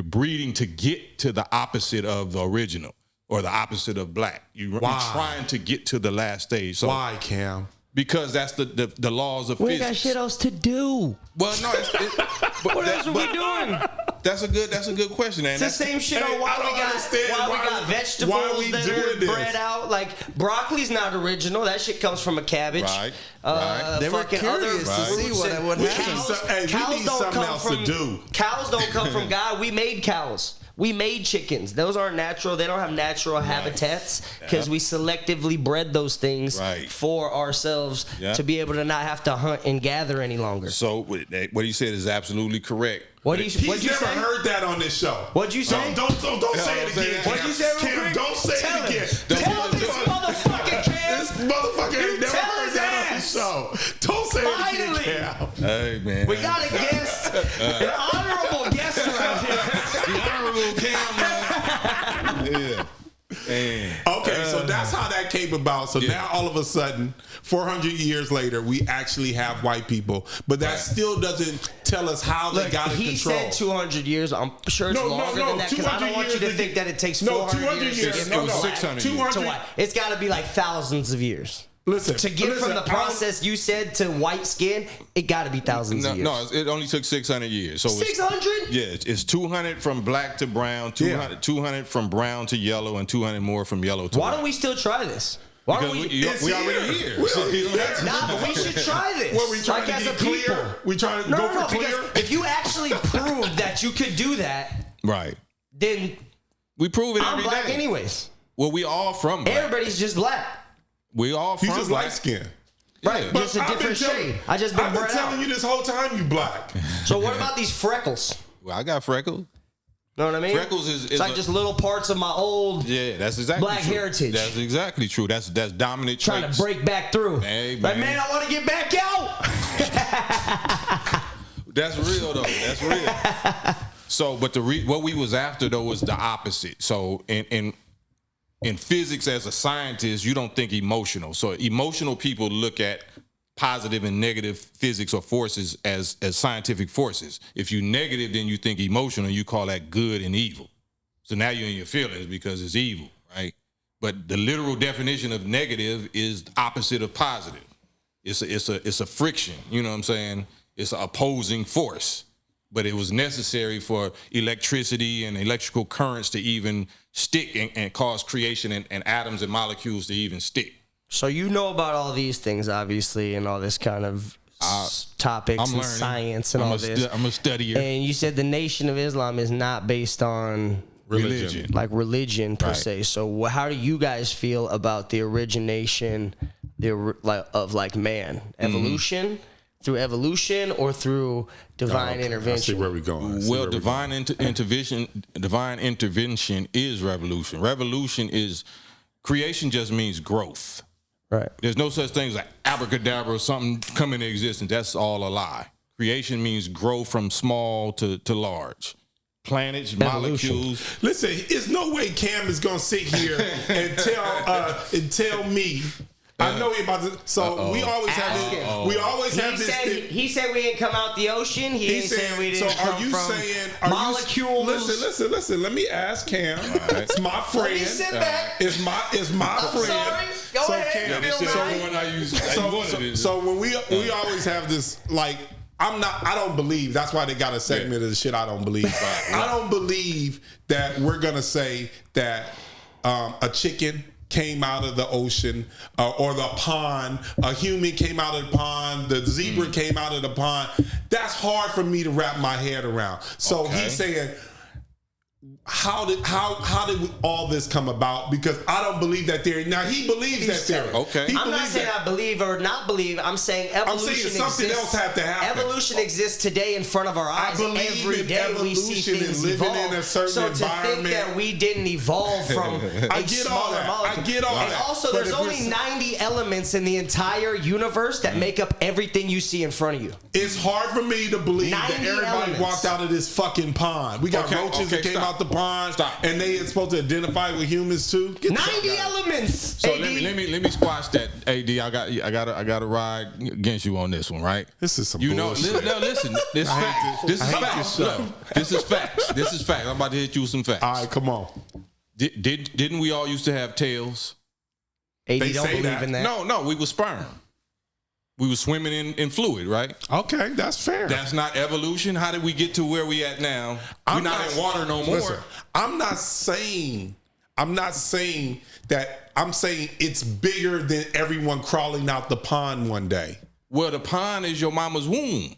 breeding to get to the opposite of the original or the opposite of black. You're trying to get to the last stage. So why, Cam? Because that's the laws of We physics. got shit else to do. Well, no, What else are we doing? That's a good question, man. It's the same shit on why we got vegetables that are bred out. Like broccoli's not original. That shit comes from a cabbage. Right. They were curious to see what happened. Cows don't come from Cows don't come from God. We made cows. We made chickens. Those aren't natural. They don't have natural habitats because we selectively bred those things for ourselves to be able to not have to hunt and gather any longer. So what he said is absolutely correct. He's never heard that on this show. What'd you say? Don't say it again. What'd you say, Cam, don't say it again. Tell this motherfucker, Cam. This motherfucker ain't never heard that on the show. Don't say it again, Cam. Hey, man. We got a guest, an honorable guest around here. The honorable Cam, man. Yeah. Okay, so that's how that came about. So now all of a sudden, 400 years later, we actually have white people, but that still doesn't tell us how they got in control. He said 200 years. I'm sure it's longer than that because I don't want you to think that it takes 400 years to get from 600 to white. It's got to be like thousands of years. Listen, to get from the process you said to white skin, it got to be thousands of years. No, it only took 600 years. So 600? Yeah, it's 200 from black to brown, 200 from brown to yellow, and 200 more from yellow to white. Why don't we still try this? Why don't we already here. Nah, but we should try this. What, we trying to get clear? We trying to go for clear? If you actually prove that you could do that, right, then we prove it every day. I'm black anyways. Well, we all from black. Everybody's just black. We all from You just black. light skin. Right, But just a different shade. I've been telling you this whole time you black. So what about these freckles? Well, I got freckles. Know what I mean? Freckles is like just little parts of my old that's exactly black true. heritage. That's exactly true. That's dominant trying traits. To break back through. Hey, like, man, I want to get back out. That's real though. That's real. So, but what we was after though was the opposite. So, in physics, as a scientist, you don't think emotional. So emotional people look at positive and negative physics or forces as scientific forces. If you negative, then you think emotional, you call that good and evil. So now you're in your feelings because it's evil, right? But the literal definition of negative is the opposite of positive. It's a friction, you know what I'm saying? It's an opposing force. But it was necessary for electricity and electrical currents to even stick and cause creation and atoms and molecules to even stick. So you know about all these things, obviously, and all this kind of topics I'm and learning. science and all this. I'm a studier. And you said the Nation of Islam is not based on Religion. like religion per Right. se. So how do you guys feel about the origination of man? Evolution? Through evolution or through divine I see intervention? where we're going. Well, divine intervention is revolution. Revolution is creation. Just means growth. Right. There's no such thing as like abracadabra or something come into existence. That's all a lie. Creation means grow from small to large. Planets, Evolution. molecules. Listen, there's no way Cam is gonna sit here and tell me. I know he about to. So we always have Ask this. him. We always have this. He said we didn't come out the ocean. He ain't saying we didn't so are come you from saying molecules. Listen. Let me ask Cam. It's my friend. Let me sit back. It's my I'm friend. sorry. Go So ahead. Cam, Bill Nye. one I use. So when we always have this like. I don't believe, that's why they got a segment of the shit I don't believe. I don't believe that we're going to say that a chicken came out of the ocean or the pond, a human came out of the pond, the zebra came out of the pond. That's hard for me to wrap my head around. So he's saying, how did all this come about? Because I don't believe that theory. Now he believes that theory. Okay. He I'm not believes saying that. I believe or not believe. I'm saying evolution something exists. else had to happen. Evolution exists today in front of our eyes. believe Every in day we see evolution and things living evolve. in a certain so to think environment. that we didn't evolve from I a get all smaller that. molecule. I get all and that. also, But there's if only we're- 90 elements in the entire universe that make up everything you see in front of you. It's hard for me to believe that 90 everybody elements. walked out of this fucking pond. We got roaches that came out the pond, and they are supposed to identify with humans too. Get the fuck 90 out. elements. So AD. let me squash that. AD, I got to ride against you on this one, right? This is some You know, bullshit. listen. This is facts. This is facts. This is facts. This is facts. I'm about to hit you with some facts. All right, come on. Didn't we all used to have tails? AD They don't say believe that. in that. No, we were sperm. We were swimming in fluid, right? Okay, that's fair. That's not evolution. How did we get to where we at now? We're not in water no more. Listen, I'm not saying that. I'm saying it's bigger than everyone crawling out the pond one day. Well, the pond is your mama's womb.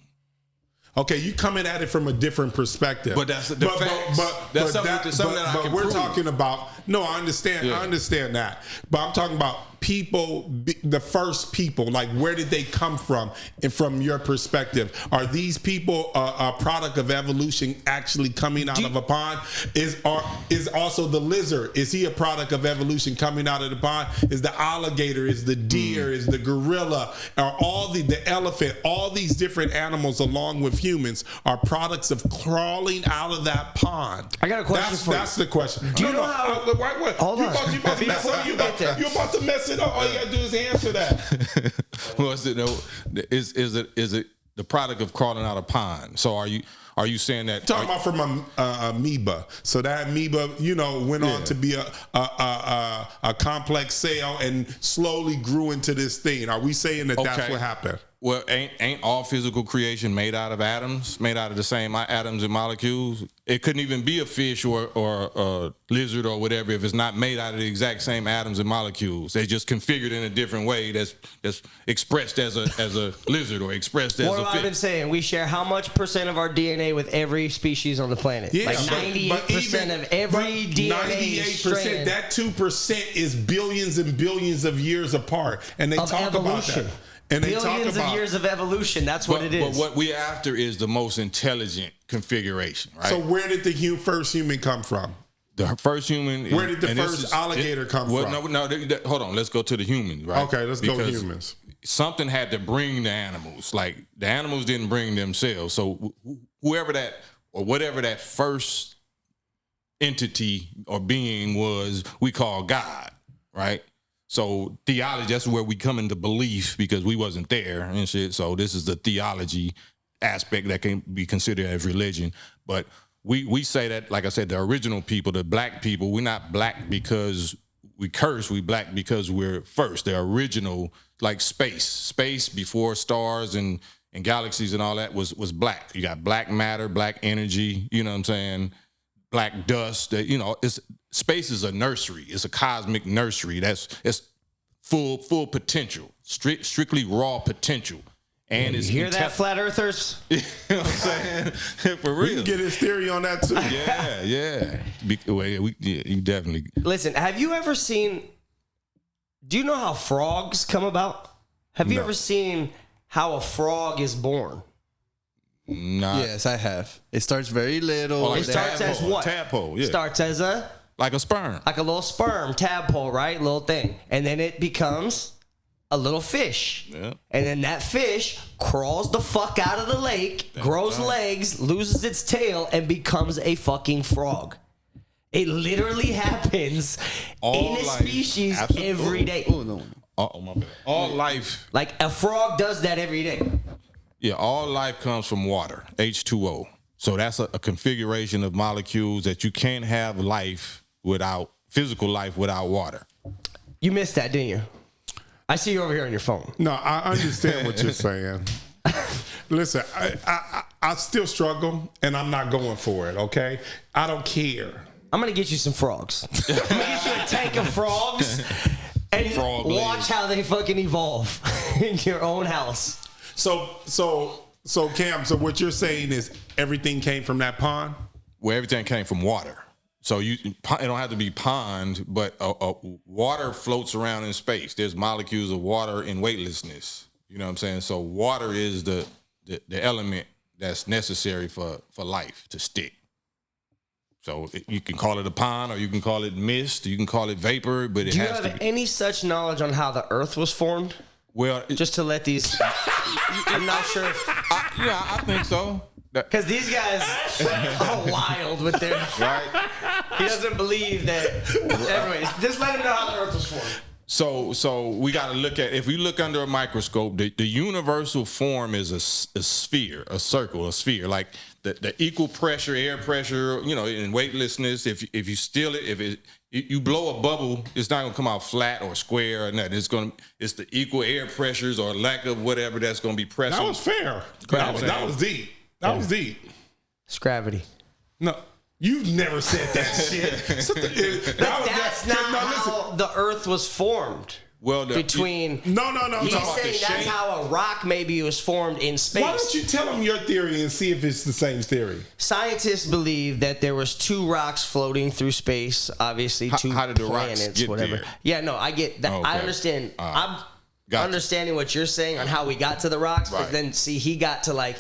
Okay, you coming at it from a different perspective. But that's the facts. That's something that I can we're prove. talking about. No, I understand. Yeah. I understand that. But I'm talking about people, the first people. Like, where did they come from? And from your perspective, are these people a product of evolution actually coming out of a pond? Is also the lizard? Is he a product of evolution coming out of the pond? Is the alligator? Is the deer? Is the gorilla? Are all the elephant? All these different animals, along with humans, are products of crawling out of that pond. I got a question for you. That's the question. Do you know how? What? Hold on. You about to mess up. You about to mess it up. All you gotta do is answer that. Well, is it the product of crawling out a pond? So are you saying that? Talking about from a amoeba. So that amoeba, went on to be a complex cell and slowly grew into this thing. Are we saying that that's what happened? Well, ain't all physical creation made out of atoms, made out of the same atoms and molecules? It couldn't even be a fish or a lizard or whatever if it's not made out of the exact same atoms and molecules. They just configured in a different way that's expressed as a lizard or expressed as What a have fish. I been saying? We share how much percent of our DNA with every species on the planet? Yeah, like but 98% of every DNA 98%, strand that 2% is billions and billions of years apart. And they of talk evolution. about that. And they talk Billions about of years of evolution. That's what it is. But what we're after is the most intelligent configuration, right? So where did the first human come from? The first human. Where did the first alligator come from? No, hold on. Let's go to the human, right? Okay, let's go Because humans. Something had to bring the animals. Like the animals didn't bring themselves. So whoever that or whatever that first entity or being was, we call God, right? So theology, that's where we come into belief because we wasn't there and shit. So this is the theology aspect that can be considered as religion. But we say that, like I said, the original people, the black people, we're not black because we curse. We black because we're first. The original, like space before stars and galaxies and all that was black. You got black matter, black energy. You know what I'm saying? Black dust. It's space is a nursery. It's a cosmic nursery. It's full potential, strictly raw potential. And it's You hear that, flat earthers? You know what I'm saying? For We real. can get his theory on that too. Yeah. You definitely. Listen, have you ever seen? Do you know how frogs come about? Have you ever seen how a frog is born? Not. Yes, I have. It starts very little. Like It starts as what? Tadpole, yeah. Starts as Like a sperm. like a little sperm tadpole, right? Little thing. And then it becomes a little fish. Yeah. And then that fish crawls the fuck out of the lake, grows legs, loses its tail, and becomes a fucking frog. It literally happens All in a life. species Absolutely. every day. Oh, no. Oh, my bad. All life. Like a frog does that every day. Yeah, all life comes from water, H2O. So that's a configuration of molecules that you can't have physical life without water. You missed that, didn't you? I see you over here on your phone. No, I understand what you're saying. Listen, I still struggle, and I'm not going for it. Okay, I don't care. I'm gonna get you some frogs. I'm gonna get you a tank of frogs and Frog watch legs. how they fucking evolve in your own house. So Cam, so what you're saying is everything came from that pond? Where everything came from water. So it don't have to be pond, but water floats around in space. There's molecules of water in weightlessness. You know what I'm saying? So water is the element that's necessary for life to stick. So you can call it a pond, or you can call it mist, you can call it vapor, but it Do you has to have be. any such knowledge on how the Earth was formed? Well, Just to let these, I'm not sure if, I think so. because these guys are wild with their. Right. He doesn't believe that. Anyways, just let him know how the Earth was formed. So we got to look at, if we look under a microscope, the universal form is a sphere, a circle, a sphere, like the equal pressure, air pressure, in weightlessness. If you steal it, if you blow a bubble, it's not gonna come out flat or square or nothing. It's the equal air pressures or lack of whatever that's gonna be pressing. That was fair. That was deep. That was deep. It's gravity. No, you've never said that shit. That's not how the Earth was formed. Well, between No. he's talking about saying the that's shape. how a rock maybe was formed in space. Why don't you tell them your theory and see if it's the same theory? Scientists believe that there was two rocks floating through space. Obviously, two how did the rocks planets, get whatever. there? Yeah, no, I get that. Okay. I understand. I'm Gotcha. understanding what you're saying on how we got to the rocks, but Right. then see, he got to like.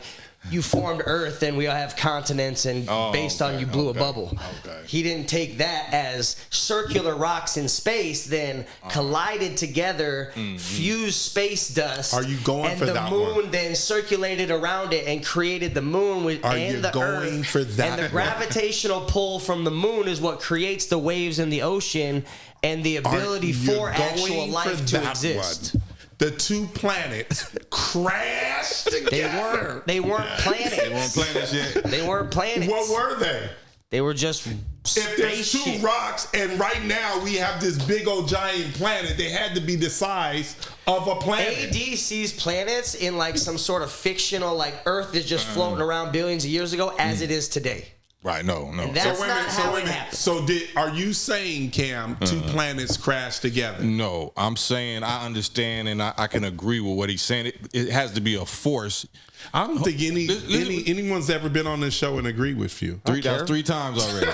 You formed Earth, and we all have continents, and based on you blew a bubble. Okay. He didn't take that as circular rocks in space, then collided together, fused space dust. Are you going and for the that moon one? then circulated around it and created the moon with Are and you the going Earth. for that and the one? gravitational pull from the moon is what creates the waves in the ocean and the ability You for actual going life for to that exist. one? The two planets crashed together. They weren't planets. They weren't planets yet. They weren't planets. What were they? They were just If there's two spaceship. rocks and right now we have this big old giant planet, they had to be the size of a planet. AD sees planets in like some sort of fictional, like Earth is just floating around billions of years ago as it is today. Right? No. And that's wait a not minute, how wait it a minute. happened. So are you saying, Cam, two planets crashed together? No, I'm saying I understand and I can agree with what he's saying. It has to be a force. I don't think Listen. anyone's ever been on this show and agree with you. That's 3 times already.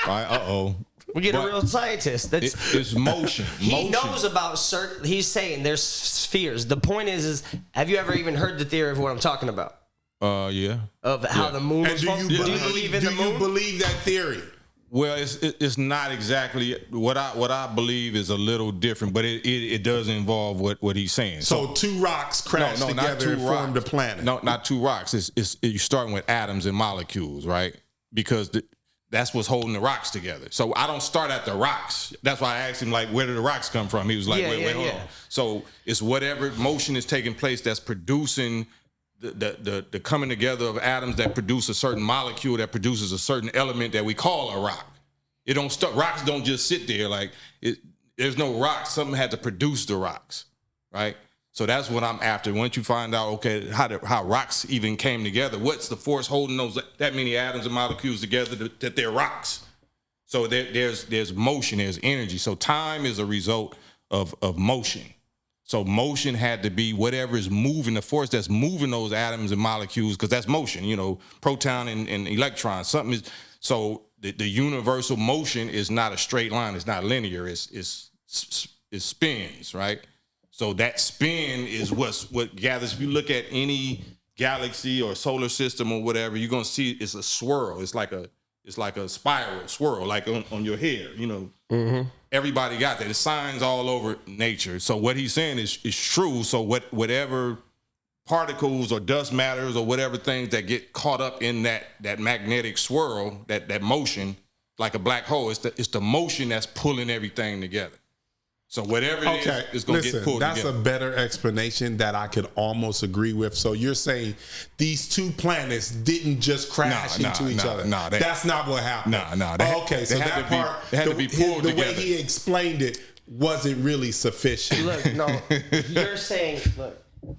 Right? We get a But real scientist. That's It's motion. he Motion. knows about certain. He's saying there's spheres. The point is have you ever even heard the theory of what I'm talking about? Yeah. Of how the moon And was do formed? you Do you believe in the you moon? believe that theory? Well, it's not exactly what I believe is a little different, but it does involve what he's saying. So two rocks crashed together and formed a planet. No, not two rocks. You're starting with atoms and molecules, right? Because that's what's holding the rocks together. So I don't start at the rocks. That's why I asked him, like, where did the rocks come from? He was like, wait, hold on. So it's whatever motion is taking place that's producing the coming together of atoms that produce a certain molecule that produces a certain element that we call a rock. It don't start. Rocks don't just sit there like it. There's no rocks. Something had to produce the rocks, right? So that's what I'm after. Once you find out, okay, how rocks even came together, what's the force holding that many atoms and molecules together that they're rocks? So there's motion, there's energy. So time is a result of motion. So motion had to be whatever is moving, the force that's moving those atoms and molecules, because that's motion, proton and electron. Something is, so the universal motion is not a straight line. It's not linear. It spins, right? So that spin is what gathers. If you look at any galaxy or solar system or whatever, you're gonna see it's a swirl. It's like a spiral swirl, like on your hair. Everybody got that. There's signs all over nature. So what he's saying is true. So whatever particles or dust matters or whatever things that get caught up in that magnetic swirl, that motion, like a black hole, it's the motion that's pulling everything together. So whatever it is going to get pulled together. That's a better explanation that I could almost agree with. So you're saying these two planets didn't just crash into each other. That's not what happened. Okay, so that part, they had to be pulled together. The way he explained it wasn't really sufficient. Look, no, you're saying, look,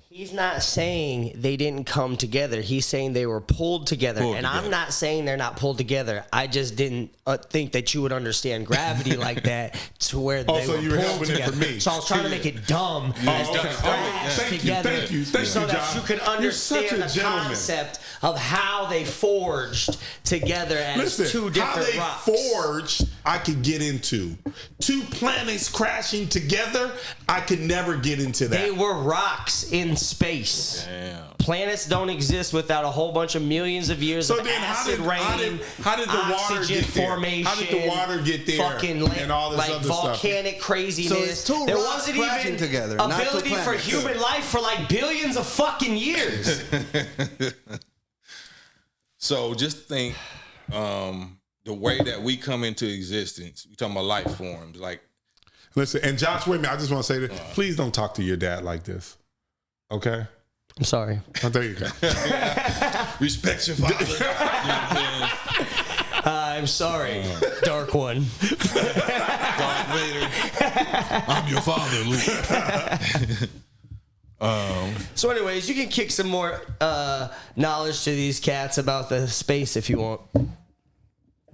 he's not saying they didn't come together. He's saying they were pulled together. I'm not saying they're not pulled together. I just didn't think that you would understand gravity like that to where they were pulled together. For me. So I was trying to make it dumb. Thank you, so that you could understand the concept of how they forged together as two different rocks. How they forged, I could get into. Two planets crashing together, I could never get into that. They were rocks in space. Damn. Planets don't exist without a whole bunch of millions of years of acid rain, how did the water get formation, there? How did the water get there? And all this other volcanic stuff. craziness. So there wasn't even together, ability for human life for like billions of fucking years. So just think the way that we come into existence. We're talking about life forms. Like, listen, and Josh, wait a minute. I just want to say this. Please don't talk to your dad like this. Okay? I'm sorry. Oh, there you go. Respect your father. I'm sorry, Dark One. Darth Vader. I'm your father, Luke. So anyways, you can kick some more knowledge to these cats about the space if you want.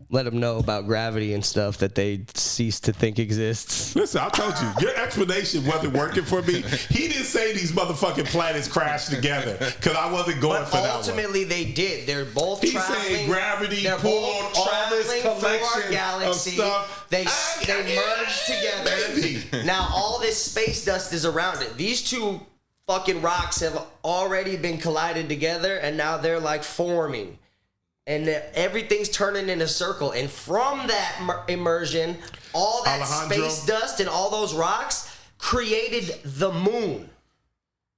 Let them know about gravity and stuff that they cease to think exists. Listen, I told you, your explanation wasn't working for me. He didn't say these motherfucking planets crashed together because I wasn't going for that one. Ultimately, they did. They're both traveling. He's saying gravity pulled all this collection of stuff. They merged together. Now, all this space dust is around it. These two fucking rocks have already been collided together, and now they're like forming. And everything's turning in a circle. And from that immersion, all that space dust and all those rocks created the moon.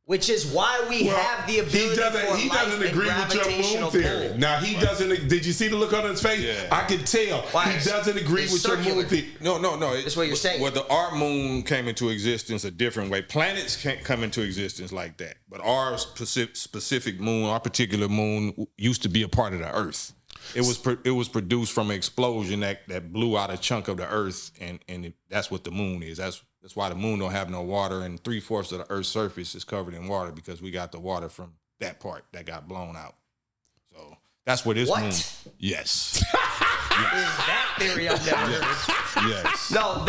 Which is why we have the ability he doesn't agree with your moon theory. Now, he doesn't. Did you see the look on his face? Yeah. I could tell. He doesn't agree with your moon theory. No. That's what you're saying. Well, our moon came into existence a different way. Planets can't come into existence like that. But our specific moon, our particular moon, used to be a part of the Earth. It was produced from an explosion that blew out a chunk of the Earth, and that's what the moon is. That's why the moon don't have no water, and 3/4 of the Earth's surface is covered in water because we got the water from that part that got blown out. So that's what this moon. Yes. Is that theory I've never heard? Yes. No,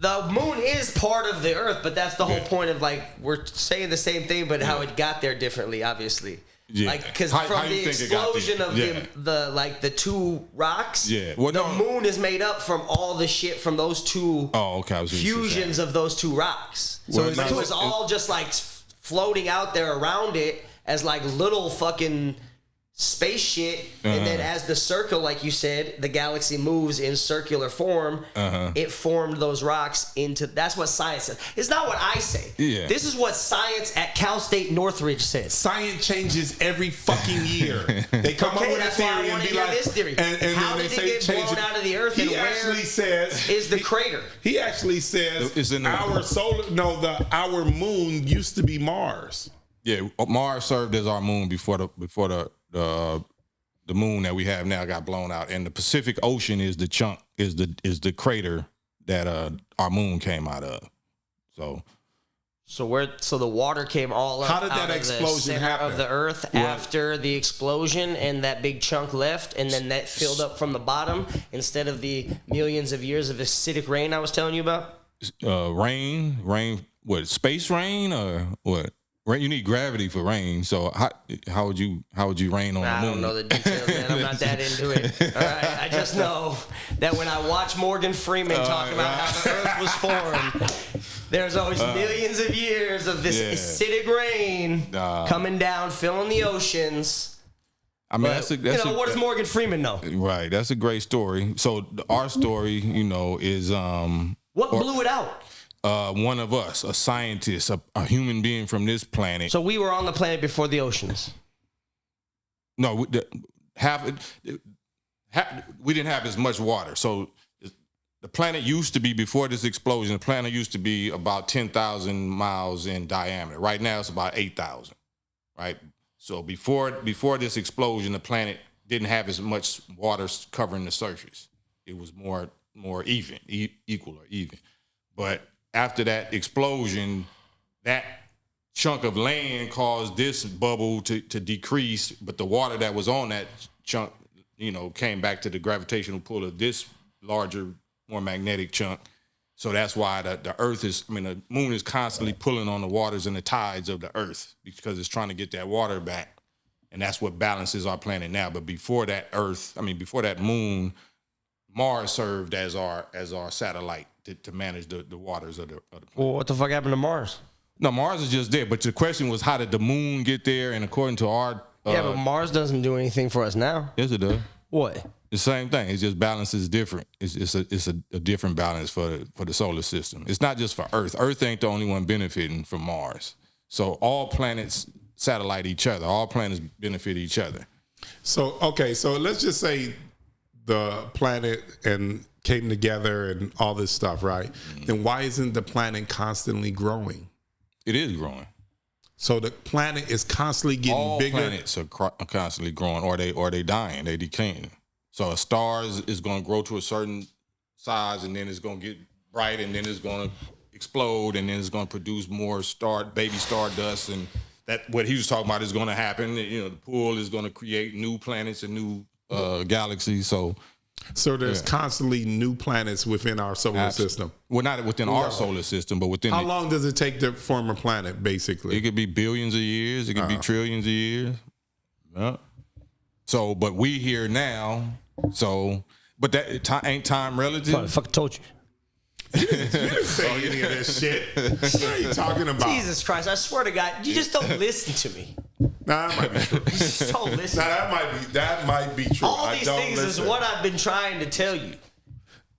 the moon is part of the Earth, but that's the whole point of we're saying the same thing, but how it got there differently, obviously. Yeah. Because from the explosion of the two rocks, the moon is made up from all the shit from those two fusions of those two rocks. So it was all just like floating out there around it as like little fucking space shit, and then as the circle, like you said, the galaxy moves in circular form, it formed those rocks into, that's what science says. It's not what I say. Yeah. This is what science at Cal State Northridge says. Science changes every fucking year. They come up with a theory and be like, this theory. And how did it get blown out of the Earth, and where is the crater? He actually says our moon used to be Mars. Yeah, Mars served as our moon before the moon that we have now got blown out, and the Pacific Ocean is the chunk, is the crater that our moon came out of. So the water came all up. How did that explosion happen? Of the Earth after the explosion, and that big chunk left, and then that filled up from the bottom instead of the millions of years of acidic rain I was telling you about. Rain what, space rain or what? Rain, you need gravity for rain. So how would you rain on the moon? I don't know the details, man. I'm not that into it. All right, I just know that when I watch Morgan Freeman talk about how the Earth was formed, there's always millions of years of this acidic rain coming down, filling the oceans. I mean, But, what does Morgan Freeman know? Right, that's a great story. So our story, is What blew it out? one of us, a scientist, a human being from this planet. So we were on the planet before the oceans. No, we didn't have as much water. So the planet used to be, before this explosion, the planet used to be about 10,000 miles in diameter. Right now it's about 8,000, right? So before this explosion, the planet didn't have as much water covering the surface. It was more even, equal or even. But after that explosion, that chunk of land caused this bubble to decrease, but the water that was on that chunk, came back to the gravitational pull of this larger, more magnetic chunk. So that's why the moon is constantly pulling on the waters and the tides of the Earth, because it's trying to get that water back. And that's what balances our planet now. But before that moon, Mars served as our satellite to manage the waters of the planet. Well, what the fuck happened to Mars? No, Mars is just there. But the question was, how did the moon get there? And according to our... but Mars doesn't do anything for us now. Yes, it does. What? The same thing. It just balances different. It's a different balance for the solar system. It's not just for Earth. Earth ain't the only one benefiting from Mars. So all planets satellite each other. All planets benefit each other. So let's just say the planet and came together and all this stuff, right? Then why isn't the planet constantly growing? It is growing. So the planet is constantly getting all bigger. All planets are constantly growing, or they dying, they decaying. So a star is going to grow to a certain size, and then it's going to get bright, and then it's going to explode, and then it's going to produce more baby stardust, and that what he was talking about is going to happen. The pool is going to create new planets and new galaxies. So there's constantly new planets within our solar system. Well, not within our solar system, but within. How long does it take to form a planet, basically? It could be billions of years. It could be trillions of years. Yeah. So, but we here now. So, but that ain't time relative. What the fuck told you? You didn't say any of this shit. What are you talking about? Jesus Christ, I swear to God, you just don't listen to me. Nah, that might be true. You just don't listen. That might be true. All these things is what I've been trying to tell you.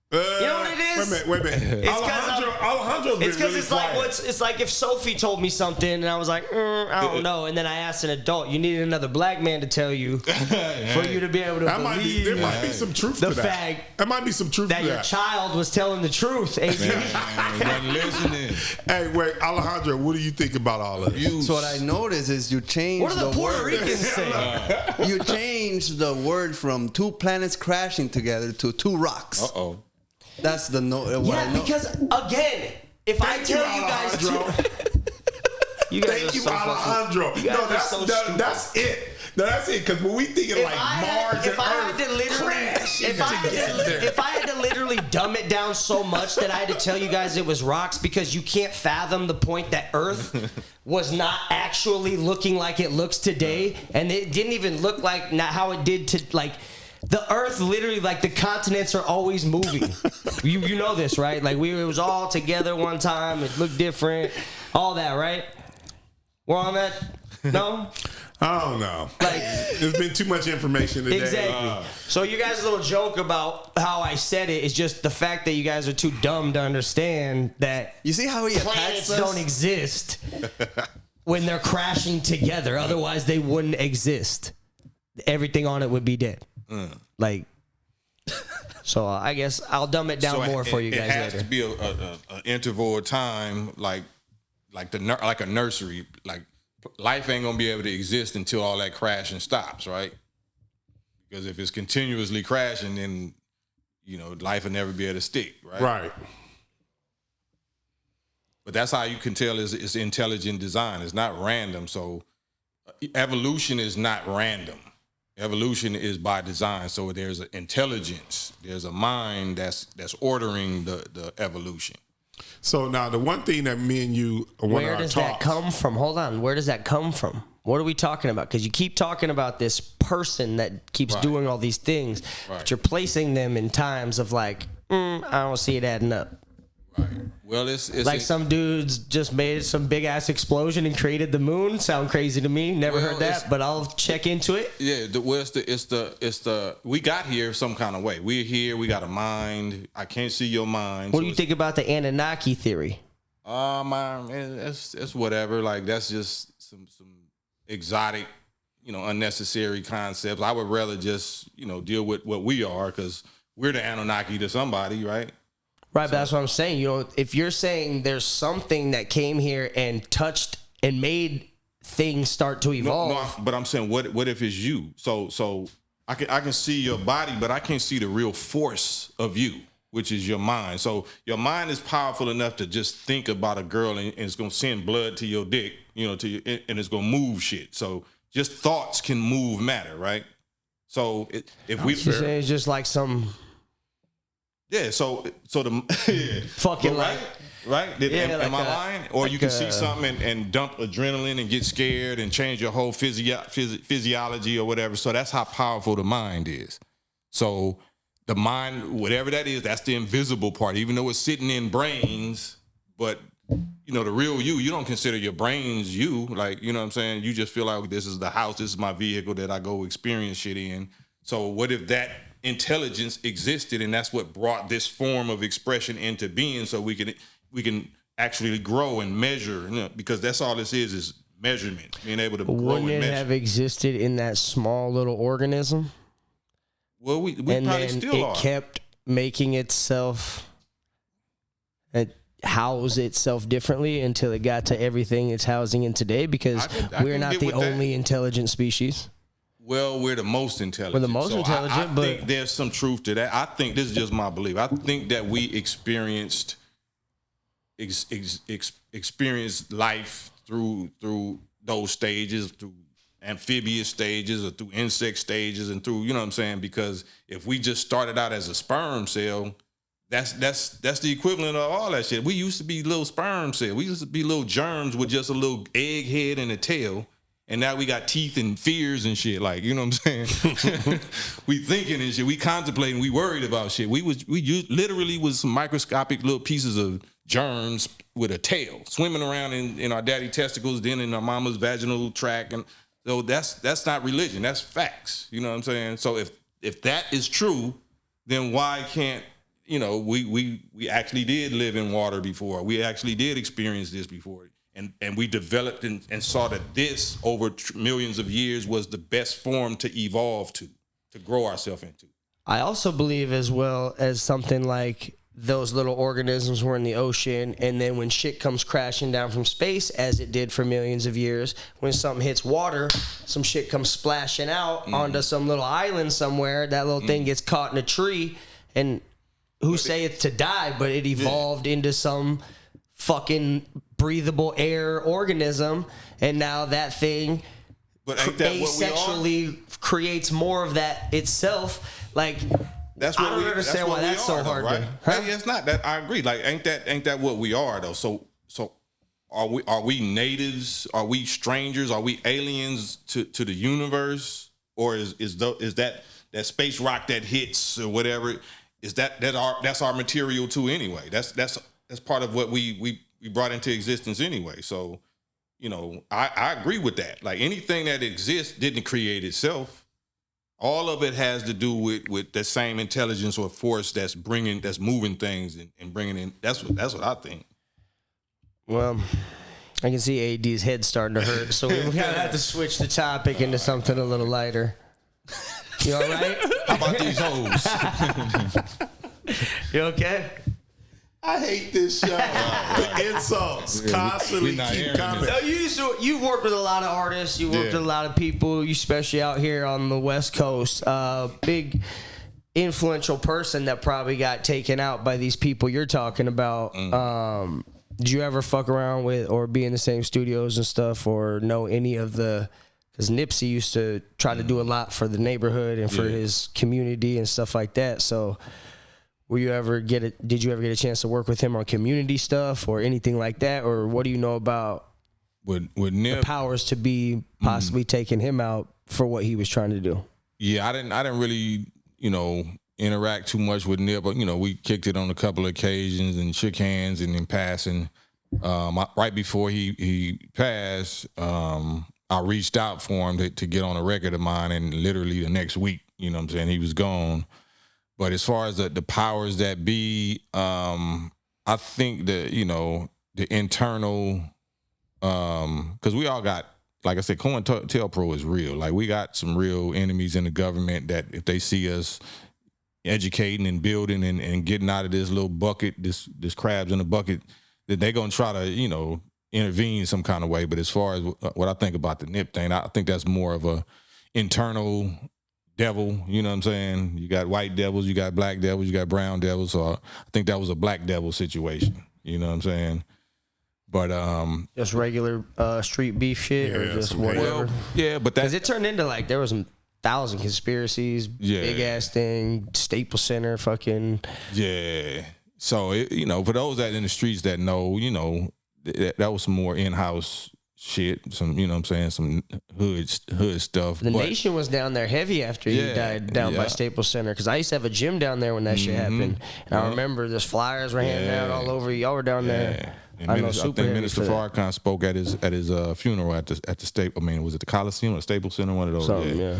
You know what it is? Wait a minute. Alejandro's been really quiet. It's like if Sophie told me something and I was like, I don't know, and then I asked an adult. You needed another black man to tell you for you to be able to believe. There might be some truth to that. The fact there might be some truth that to your that. child was telling the truth. AJ. Wasn't listening. Hey, wait, Alejandro, what do you think about all of this? So what I noticed is you changed What do the Puerto word. Ricans say? You changed the word from two planets crashing together to two rocks. Uh-oh. That's the what I know. Because again, if I tell you guys, you guys Thank are you, so Alejandro. fucking, No, that's so stupid. that's it. No, that's it. Because when we thinking like Mars and Earth, if I had to literally dumb it down so much that I had to tell you guys it was rocks, because you can't fathom the point that Earth was not actually looking like it looks today, and it didn't even look like how it did to like. The Earth literally, like, the continents are always moving. You know this, right? Like, it was all together one time. It looked different. All that, right? We're on that? No? I don't know. Like, there's been too much information today. Exactly. So you guys' little joke about how I said it is just the fact that you guys are too dumb to understand that You see how he attacks planets us? don't exist when they're crashing together. Otherwise, they wouldn't exist. Everything on it would be dead. Like, so I guess I'll dumb it down more for you guys later. It has later. to be a interval of time, like a nursery. Like, life ain't gonna be able to exist until all that crashing stops, right? Because if it's continuously crashing, then life will never be able to stick, right? Right. But that's how you can tell it's intelligent design. It's not random. So evolution is not random. Evolution is by design. So there's an intelligence. There's a mind that's ordering the evolution. So now the one thing that me and you, where does that come from? Hold on. Where does that come from? What are we talking about? Because you keep talking about this person that keeps doing all these things, but you're placing them in times of like, I don't see it adding up. Right. Well, it's like some dudes just made some big ass explosion and created the moon. Sound crazy to me. Never heard that, but I'll check into it. Yeah. It's the we got here some kind of way. We're here. We got a mind. I can't see your mind. What do you think about the Anunnaki theory? It's whatever. Like that's just some exotic, unnecessary concepts. I would rather just, deal with what we are because we're the Anunnaki to somebody, right? Right, but that's what I'm saying. If you're saying there's something that came here and touched and made things start to evolve. No, but I'm saying, what if it's you? So I can see your body, but I can't see the real force of you, which is your mind. So your mind is powerful enough to just think about a girl and it's gonna send blood to your dick, and it's gonna move shit. So just thoughts can move matter, right? So if we say it's just like some. Yeah, so the fucking right? Am I lying? Or like you can see something and dump adrenaline and get scared and change your whole physiology or whatever. So that's how powerful the mind is. So the mind, whatever that is, that's the invisible part. Even though it's sitting in brains, but the real you don't consider your brains you. Like, you know what I'm saying? You just feel like this is the house, this is my vehicle that I go experience shit in. So what if that intelligence existed and that's what brought this form of expression into being so we can actually grow and measure, because that's all this is measurement, being able to grow and measure. Wouldn't it have existed in that small little organism? Well, we and probably then still are. It kept making itself house itself differently until it got to everything it's housing in today, because we're not the only intelligent species. Well, we're the most intelligent. We're the most intelligent, I think there's some truth to that. I think this is just my belief. I think that we experienced life through those stages, through amphibious stages or through insect stages and through, because if we just started out as a sperm cell, that's the equivalent of all that shit. We used to be little sperm cells. We used to be little germs with just a little egg head and a tail. And now we got teeth and fears and shit. Like, you know what I'm saying? We thinking and shit. We contemplating. We worried about shit. We literally was some microscopic little pieces of germs with a tail swimming around in our daddy testicles, then in our mama's vaginal tract. And so that's not religion. That's facts. You know what I'm saying? So if that is true, then why can't, we actually did live in water before. We actually did experience this before. And we developed and saw that this, over millions of years, was the best form to evolve to grow ourselves into. I also believe, as well, as something like those little organisms were in the ocean, and then when shit comes crashing down from space, as it did for millions of years, when something hits water, some shit comes splashing out onto some little island somewhere, that little thing gets caught in a tree, and say it's to die, but it evolved into some fucking breathable air organism, and now that thing asexually creates more of that itself. Like, that's what I don't understand why that's so hard, right? It's not that. I agree. Like, ain't that what we are though? So are we natives? Are we strangers? Are we aliens to the universe? Or is that space rock that hits or whatever? Is that's our material too anyway? That's part of what we brought into existence anyway. So, I agree with that. Like, anything that exists didn't create itself. All of it has to do with that same intelligence or force that's moving things and bringing in. That's what I think. Well, I can see AD's head starting to hurt, so we gotta have to switch the topic into something a little lighter. You all right? How about these hoes? You okay? I hate this show. The insults constantly keep coming. So you've worked with a lot of artists. You've worked with a lot of people, especially out here on the West Coast. Big influential person that probably got taken out by these people you're talking about. Did you ever fuck around with or be in the same studios and stuff, or know any of the... Because Nipsey used to try to do a lot for the neighborhood and for his community and stuff like that. So... Did you ever get a chance to work with him on community stuff or anything like that? Or what do you know about with Nip, the powers to be possibly taking him out for what he was trying to do? Yeah, I didn't really, interact too much with Nip, but we kicked it on a couple of occasions and shook hands and in passing. Right before he passed, I reached out for him to get on a record of mine, and literally the next week, he was gone. But as far as the powers that be, I think that, the internal, because we all got, like I said, COINTELPRO is real. Like, we got some real enemies in the government that if they see us educating and building and getting out of this little bucket, this crabs in a bucket, that they're going to try to, intervene some kind of way. But as far as what I think about the Nip thing, I think that's more of a internal devil, you know what I'm saying? You got white devils, you got black devils, you got brown devils. So I think that was a black devil situation, you know what I'm saying? But just regular street beef shit, or just whatever. Well, yeah, but because it turned into like there was some 1,000 conspiracies, big ass thing, Staples Center, fucking So for those that in the streets that know, that was some more in-house shit, some some hood stuff. The nation was down there heavy after he died down by Staples Center, because I used to have a gym down there when that shit happened, and I remember there's flyers were handing out all over. Y'all were down there. And I think Minister Farrakhan spoke at his funeral at the Staples. I mean, was it the Coliseum or Staples Center? One of those. Something, yeah.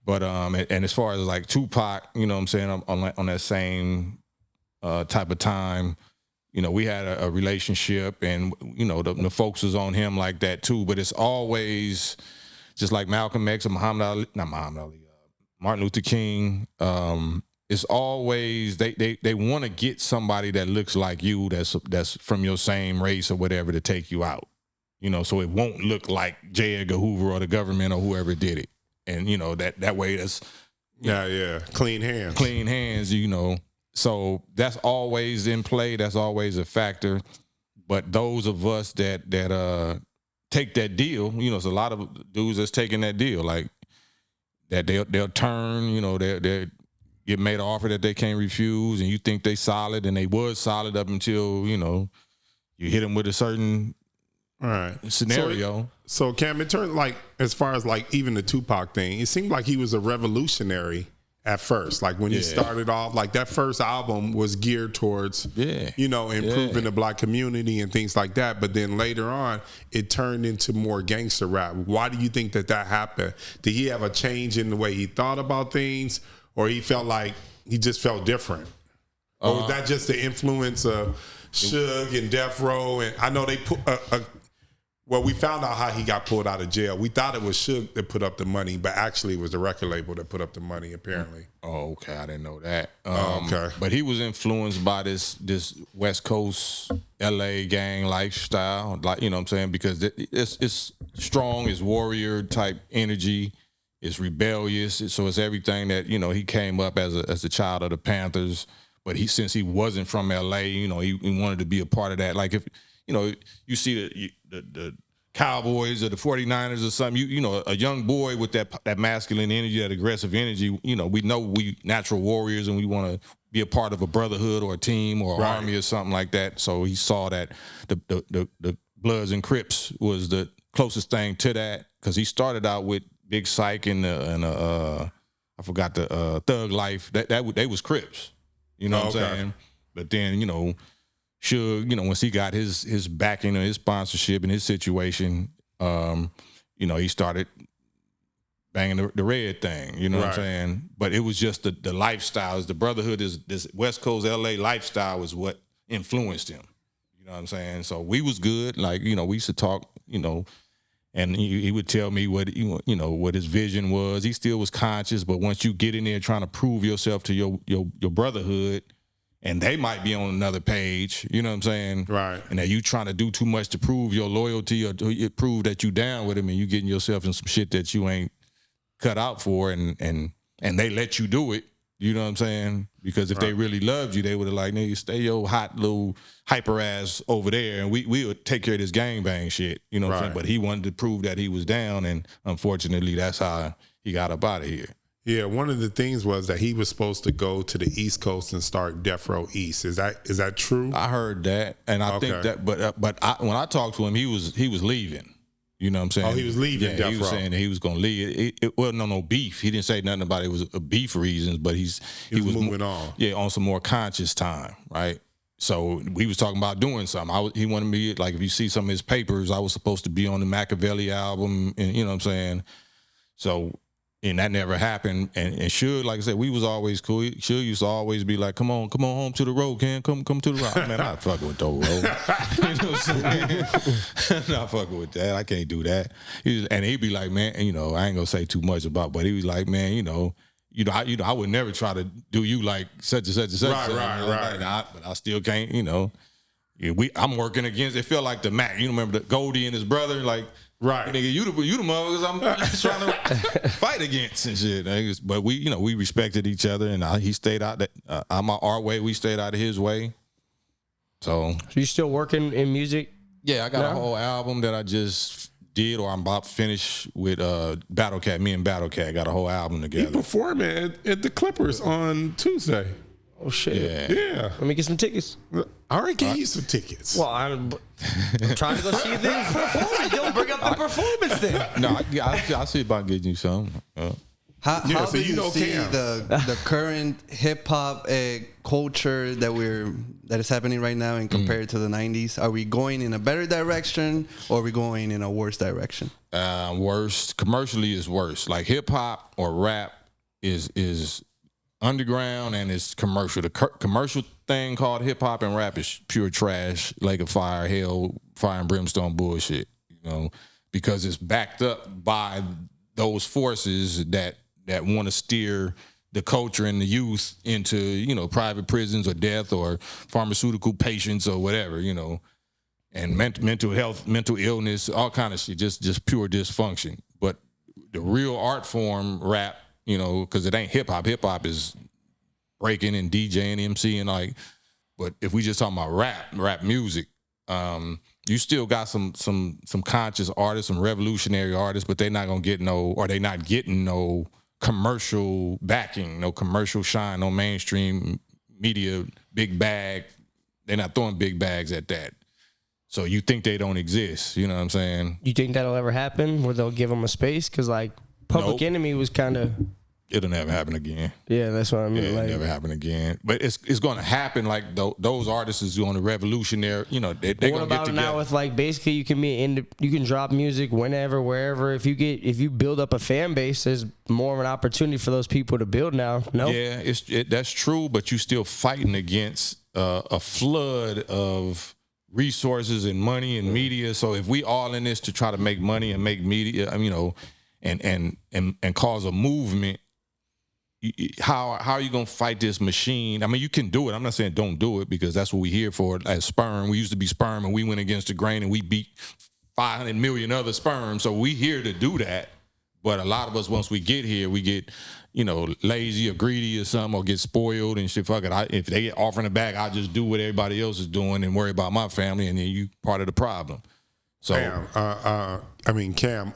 But and as far as like Tupac, on that same type of time, we had a relationship, and the folks was on him like that too. But it's always just like Malcolm X or Martin Luther King. It's always they want to get somebody that looks like you, that's from your same race or whatever, to take you out. So it won't look like J. Edgar Hoover or the government or whoever did it. And that way that's clean hands. Clean hands, So that's always in play. That's always a factor. But those of us that take that deal, it's a lot of dudes that's taking that deal, like that they'll turn, they'll get made an offer that they can't refuse, and you think they solid, and they was solid up until you hit them with a certain scenario. So Cam, it turned like, as far as like even the Tupac thing, it seemed like he was a revolutionary at first. Like when he started off, like that first album was geared towards improving the black community and things like that. But then later on, it turned into more gangster rap. Why do you think that happened? Did he have a change in the way he thought about things, or he felt like he just felt different? Or was that just the influence of Suge and Death Row? And I know they put well, we found out how he got pulled out of jail. We thought it was Suge that put up the money, but actually it was the record label that put up the money, apparently. Oh, okay. I didn't know that. Okay. But he was influenced by this West Coast LA gang lifestyle, like, you know what I'm saying? Because it's strong, it's warrior type energy, it's rebellious. So it's everything that, he came up as a child of the Panthers, but since he wasn't from LA, he wanted to be a part of that. Like if, you see the Cowboys or the 49ers or something, a young boy with that masculine energy, that aggressive energy, we know we natural warriors and we want to be a part of a brotherhood or a team or an army or something like that. So he saw that the Bloods and Crips was the closest thing to that, because he started out with Big Syke and I forgot the Thug Life. They was Crips, what I'm saying? But then, Suge, once he got his backing and his sponsorship and his situation, he started banging the red thing, what I'm saying? But it was just the lifestyles, the brotherhood, this West Coast LA lifestyle is what influenced him. You know what I'm saying? So we was good. Like, we used to talk, and he would tell me what his vision was. He still was conscious, but once you get in there trying to prove yourself to your brotherhood, and they might be on another page, you know what I'm saying? Right. And that you trying to do too much to prove your loyalty or to prove that you down with him, and you getting yourself in some shit that you ain't cut out for, and they let you do it, you know what I'm saying? Because if they really loved you, they would have like, nigga, stay your hot little hyper ass over there, and we would take care of this gangbang shit, you know what I'm saying? But he wanted to prove that he was down, and unfortunately that's how he got up out of here. Yeah, one of the things was that he was supposed to go to the East Coast and start Death Row East. Is that true? I heard that, and I think that, but when I talked to him, he was leaving. You know what I'm saying? Oh, he was leaving. Yeah, Death he was Row. saying that he was going to leave. It wasn't no beef. He didn't say nothing about it was a beef reasons, but he was moving on. Yeah, on some more conscious time, right? So we was talking about doing something. He wanted me, like, if you see some of his papers, I was supposed to be on the Machiavelli album, and you know what I'm saying? So, and that never happened. And Suge, like I said, we was always cool. Suge used to always be like, come on home to the road, Cam. Come to the road. Man, I'm not fucking with the road. You know what I'm saying? I'm not fucking with that. I can't do that. And he'd be like, man, and, I ain't gonna say too much about, but he was like, man, I would never try to do you like such and such and such. Right. But I still can't, I'm working against. It felt like the Mac. You remember the Goldie and his brother, like, right, nigga, you the motherfuckers I'm trying to fight against and shit. But we respected each other, and he stayed out. I'm our way. We stayed out of his way. So you still working in music? Yeah, I got a whole album that I just did, or I'm about to finish with Battle Cat. Me and Battle Cat got a whole album together. He performing at the Clippers on Tuesday. Oh shit! Yeah. Let me get some tickets. I already gave you some tickets. Well, I'm trying to go see the performance. Don't bring up the performance thing. No, I'll see about getting you some. How so do you you see Cam. the current hip hop culture that is happening right now and compared to the 90s? Are we going in a better direction or are we going in a worse direction? Worse. Commercially is worse. Like hip hop or rap is underground and it's commercial. The commercial thing called hip hop and rap is pure trash, lake of fire, hell, fire and brimstone bullshit. Because it's backed up by those forces that want to steer the culture and the youth into, private prisons or death or pharmaceutical patients or whatever, and mental health, mental illness, all kind of shit, just pure dysfunction. But the real art form, rap, because it ain't hip hop. Hip hop is breaking and DJing, MCing, but if we just talking about rap music, you still got some conscious artists, some revolutionary artists, but they're not gonna get they're not getting no commercial backing, no commercial shine, no mainstream media, big bag. They're not throwing big bags at that. So you think they don't exist, you know what I'm saying? You think that'll ever happen where they'll give them a space? Because Public Enemy was kind of... It'll never happen again. Yeah, that's what I mean. Yeah, it'll never happen again. But it's going to happen. Like those artists is going to revolutionary. They're going to get together. What about now with basically you can drop music whenever, wherever. If you build up a fan base, there's more of an opportunity for those people to build now. No. Yeah, that's true. But you're still fighting against a flood of resources and money and media. So if we all in this to try to make money and make media, and cause a movement. How are you going to fight this machine? I mean, you can do it. I'm not saying don't do it because that's what we're here for as sperm. We used to be sperm and we went against the grain and we beat 500 million other sperm. So we here to do that. But a lot of us, once we get here, we get, lazy or greedy or something or get spoiled and shit. Fuck it. If they get offering it back, I'll just do what everybody else is doing and worry about my family and then you part of the problem. So, Cam,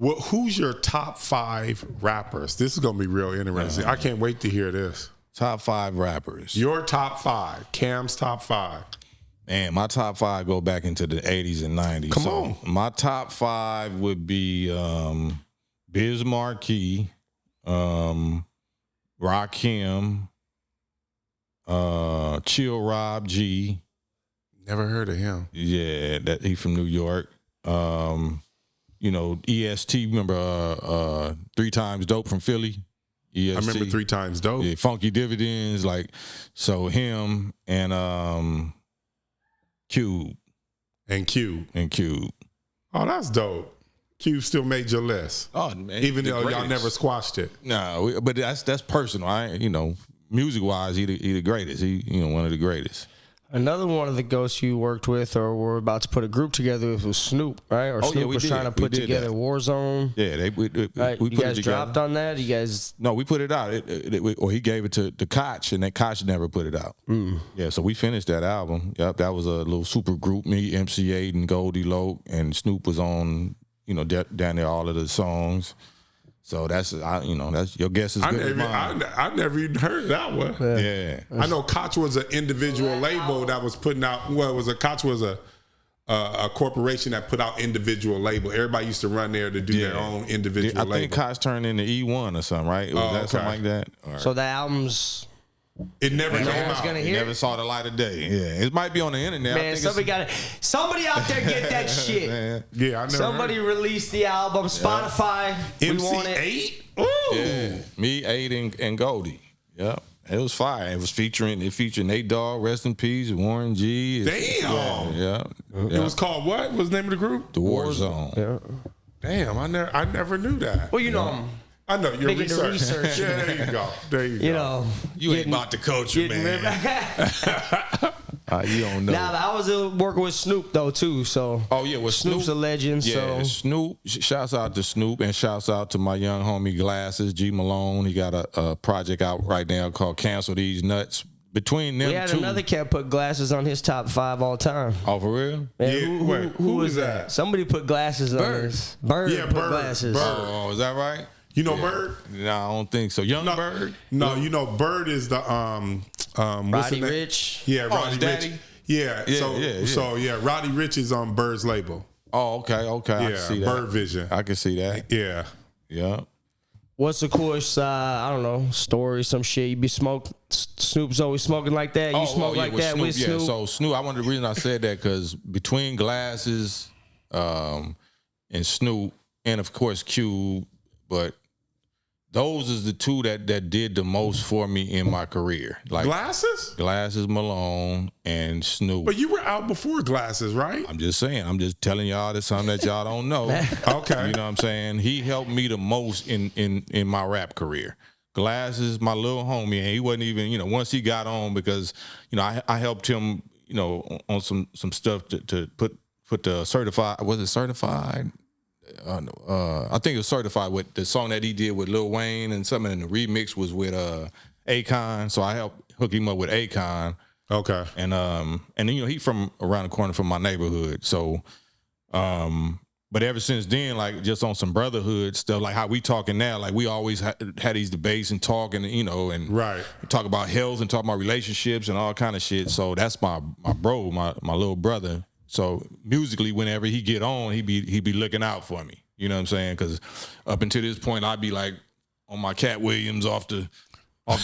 who's your top 5 rappers? This is going to be real interesting. I can't wait to hear this. Top 5 rappers. Your top 5. Cam's top 5. Man, my top 5 go back into the 80s and 90s. Come on. My top 5 would be Biz Markie, Rakim, Chill Rob G. Never heard of him. Yeah, that he from New York. EST, remember 3 Times Dope from Philly? EST. I remember 3 Times Dope. Yeah, Funky Dividends, so him and Cube. And Cube. Oh, that's dope. Cube still made your list. Oh, man. Even though y'all never squashed it. No, but that's personal. Music-wise, he the greatest. He, one of the greatest. Another one of the ghosts you worked with or were about to put a group together with was Snoop, right? Or Snoop was trying to put together Warzone. Yeah, we you guys dropped on that? You guys? No, we put it out. Or he gave it to Koch, and then Koch never put it out. Yeah, so we finished that album. Yep, that was a little super group. Me, MC8, and Goldie Loc, and Snoop was on, down there all of the songs. So that's your guess is good as mine. I never even heard that one. Yeah. I know Koch was an individual label that was putting out. Well, Koch was a corporation that put out individual label. Everybody used to run there to do their own individual label. I think Koch turned into E1 or something, right? Was that something like that? Right. So the album's. It never came one's out. gonna It hear never saw the light of day. Yeah, it might be on the internet. Man, somebody out there get that shit. Man. Yeah, I never. Somebody heard. released the album. Spotify. We want it. MC8. Ooh. Yeah, me, 8, and Goldie. Yep. It was fire. It featured Nate Dogg, rest in peace, Warren G. Damn. Yeah. It was called what? What's the name of the group? The War Zone. Yeah. Damn, I never knew that. Well, you know, I know your making the research. research. Yeah, there you go. There you go. you know, You ain't about the culture, man. You don't know. Nah, but I was working with Snoop though too. So Oh yeah, well Snoop's a legend. Yeah, So Snoop. Shouts out to Snoop and shouts out to my young homie Glasses G Malone. He got a project out right now called "Cancel These Nuts." Between them we had two, another cat put Glasses on his top 5 all time. oh for real? Man, Yeah, who was that? Somebody put Glasses on his. Bird Yeah, put Bird. Glasses. Bird. Oh, is that right? You know Bird? No, I don't think so. Young Bird. No, you know Bird is the what's Roddy his name? Rich. Yeah, his Roddy Rich. daddy? Yeah, Yeah, so Roddy Rich is on Bird's label. Oh, okay. I can Yeah, see that. Bird Vision. I can see that. Yeah. Yeah. What's the coolest, I don't know, story, some shit? You be Snoop's always smoking like that? You smoke like that with Snoop? Yeah, so Snoop, the reason I said that because between Glasses and Snoop, and of course Cube, but those is the two that did the most for me in my career. Like Glasses, Malone, and Snoop. but you were out before Glasses, right? I'm just saying. I'm just telling y'all that's something that y'all don't know. Okay. You know what I'm saying? He helped me the most in my rap career. Glasses, my little homie, and he wasn't even, once he got on, because, I helped him, on some stuff to put the certified, was it certified? I think it was certified with the song that he did with Lil Wayne and something, and the remix was with Akon. So I helped hook him up with Akon. Okay. And then he from around the corner from my neighborhood. So but ever since then, like just on some brotherhood stuff, like how we talking now, like we always had these debates and talk and and Right. talk about health and talk about relationships and all kind of shit. So that's my bro, my little brother. So musically, whenever he get on, he be looking out for me. You know what I'm saying? Because up until this point, I'd be like on my Cat Williams off the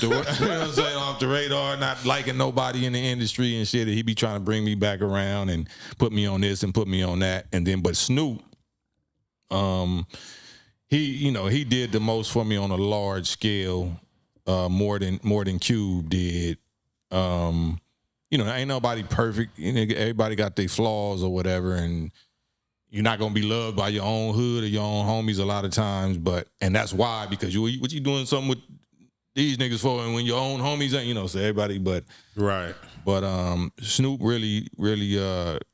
you know what I'm saying, off the radar, not liking nobody in the industry and shit. He be trying to bring me back around and put me on this and put me on that. And then, but Snoop, he did the most for me on a large scale, more than Cube did. Ain't nobody perfect. Everybody got their flaws or whatever, and you're not gonna be loved by your own hood or your own homies a lot of times. And that's why, because what you doing something with these niggas for, and when your own homies ain't, so everybody. But Snoop really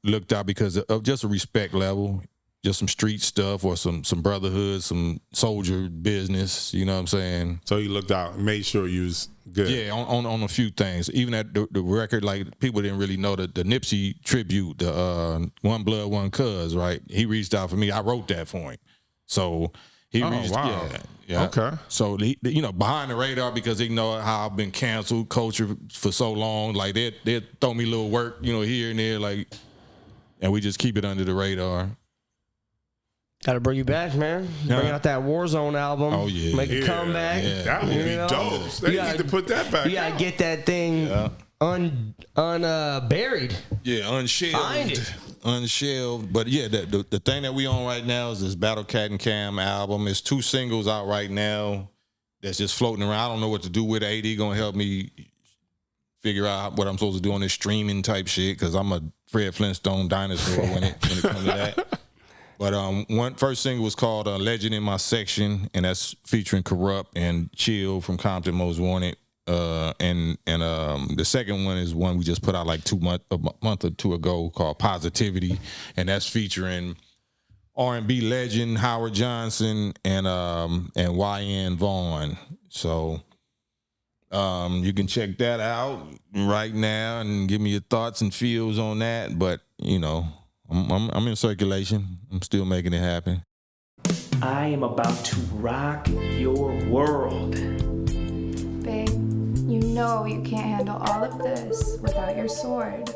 looked out because of just a respect level, just some street stuff or some brotherhood, some soldier business. You know what I'm saying? So you looked out, made sure you was good. Yeah, on a few things. Even at the record, like people didn't really know the Nipsey tribute, the One Blood, One Cuz, right? He reached out for me. I wrote that for him. So he reached wow. Yeah. Okay. So behind the radar, because they know how I've been canceled culture for so long. Like they throw me a little work, here and there, like, and we just keep it under the radar. Gotta bring you back, man. Bring out that Warzone album. Oh, yeah. Make a comeback. Yeah. That would be dope. They need to put that back. You gotta get that thing buried. Yeah, unshelved. Find it. Unshelved. But yeah, the thing that we on right now is this Battle Cat and Kam album. It's 2 singles out right now that's just floating around. I don't know what to do with it. AD gonna help me figure out what I'm supposed to do on this streaming type shit, because I'm a Fred Flintstone dinosaur when it comes to that. But first single was called Legend in My Section, and that's featuring Corrupt and Chill from Compton Most Wanted. And the second one is one we just put out like a month or two ago called Positivity, and that's featuring R&B legend Howard Johnson and YN Vaughn. So you can check that out right now and give me your thoughts and feels on that. But I'm in circulation. I'm still making it happen. I am about to rock your world. Babe, you know you can't handle all of this without your sword.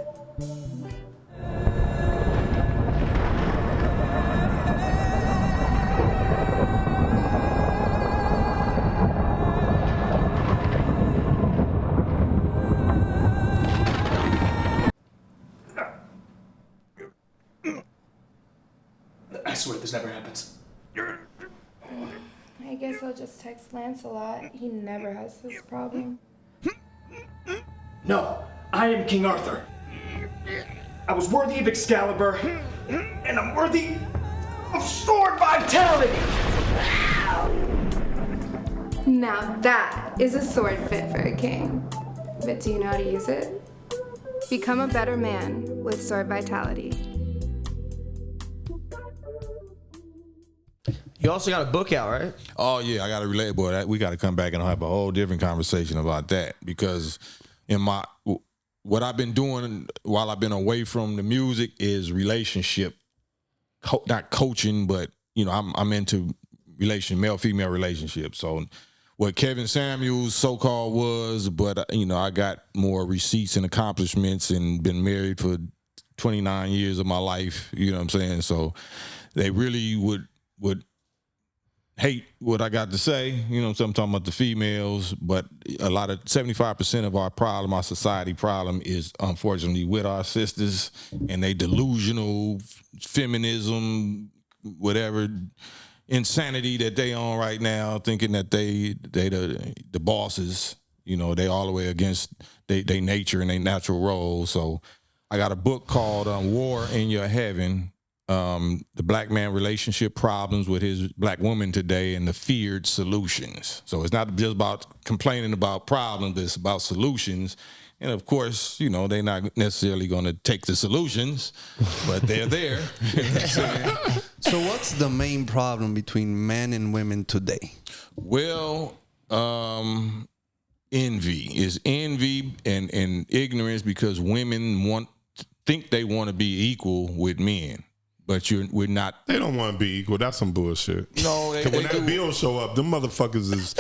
I swear this never happens. I guess I'll just text Lancelot. He never has this problem. No, I am King Arthur. I was worthy of Excalibur, and I'm worthy of sword vitality. Now that is a sword fit for a king. But do you know how to use it? Become a better man with sword vitality. You also got a book out, right? Oh yeah, I got to relate, boy. We got to come back and have a whole different conversation about that, because in what I've been doing while I've been away from the music is relationship, not coaching, but I'm into male-female relationships. So what Kevin Samuels so-called was, but I got more receipts and accomplishments and been married for 29 years of my life. You know what I'm saying? So they really would hate what I got to say, so I'm talking about the females, but a lot of 75% of our society problem is unfortunately with our sisters and they delusional feminism, whatever insanity that they on right now, thinking that they the bosses, they all the way against they nature and their natural role. So I got a book called War in Your Heaven, the black man relationship problems with his black woman today and the feared solutions. So it's not just about complaining about problems, it's about solutions. And of course, they're not necessarily going to take the solutions, but they're there. So what's the main problem between men and women today? Well, envy and ignorance, because women think they want to be equal with men. But we're not. They don't want to be equal. That's some bullshit. No, when that bill show up, them motherfuckers is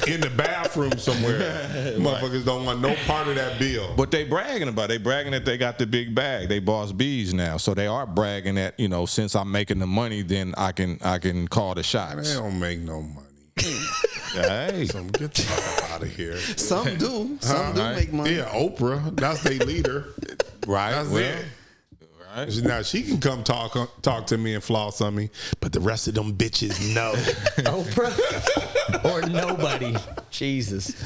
in the bathroom somewhere. Right. Motherfuckers don't want no part of that bill. But they bragging about it. They bragging that they got the big bag. They boss bees now, so they are bragging that since I'm making the money, then I can call the shots. They don't make no money. Hey, get the fuck out of here. Some do. Some do make money. Yeah, Oprah. That's their leader. Right. That's it. Right. Now she can come talk to me and floss on me, but the rest of them bitches no. Oprah or nobody. Jesus,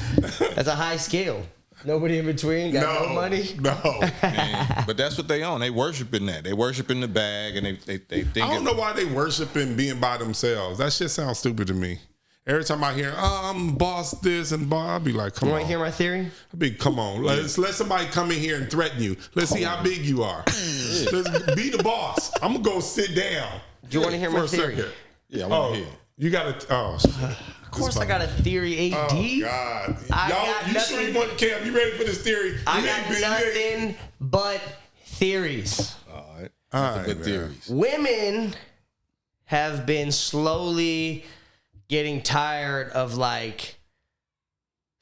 that's a high scale. Nobody in between. Got no money. No. Man, but that's what they own. They worshiping that. They worshiping the bag, and they think. I don't know why they worshiping being by themselves. That shit sounds stupid to me. Every time I hear, I'm boss this and boss, I'll be like, come on. You want to hear my theory? Come on. Let's let somebody come in here and threaten you. Let's see how big you are. Let's be the boss. I'm going to go sit down. Do you want to hear my theory? Second. Yeah, I want to hear. You got to, of course I got a theory, AD. Oh, God. You sure you want to camp? You ready for this theory? I got nothing but theories. All right. Good theories. Women have been slowly getting tired of like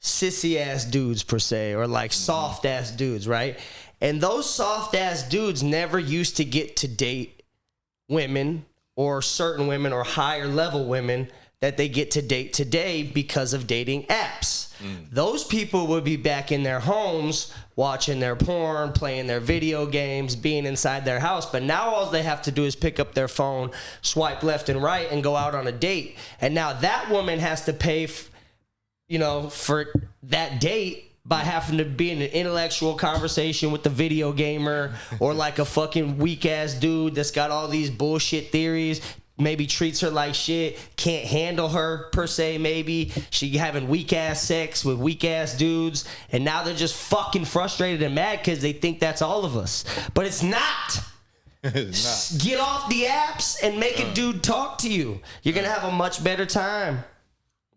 sissy ass dudes per se, or like soft ass dudes, right? And those soft ass dudes never used to get to date women or certain women or higher level women that they get to date today because of dating apps. Those people would be back in their homes watching their porn, playing their video games, being inside their house. But now all they have to do is pick up their phone, swipe left and right, and go out on a date. And now that woman has to pay, for that date by having to be in an intellectual conversation with the video gamer or like a fucking weak ass dude that's got all these bullshit theories. Maybe treats her like shit, can't handle her per se, maybe. She having weak ass sex with weak ass dudes, and now they're just fucking frustrated and mad because they think that's all of us. But it's not. It's not. Get off the apps and make a dude talk to you. You're going to have a much better time.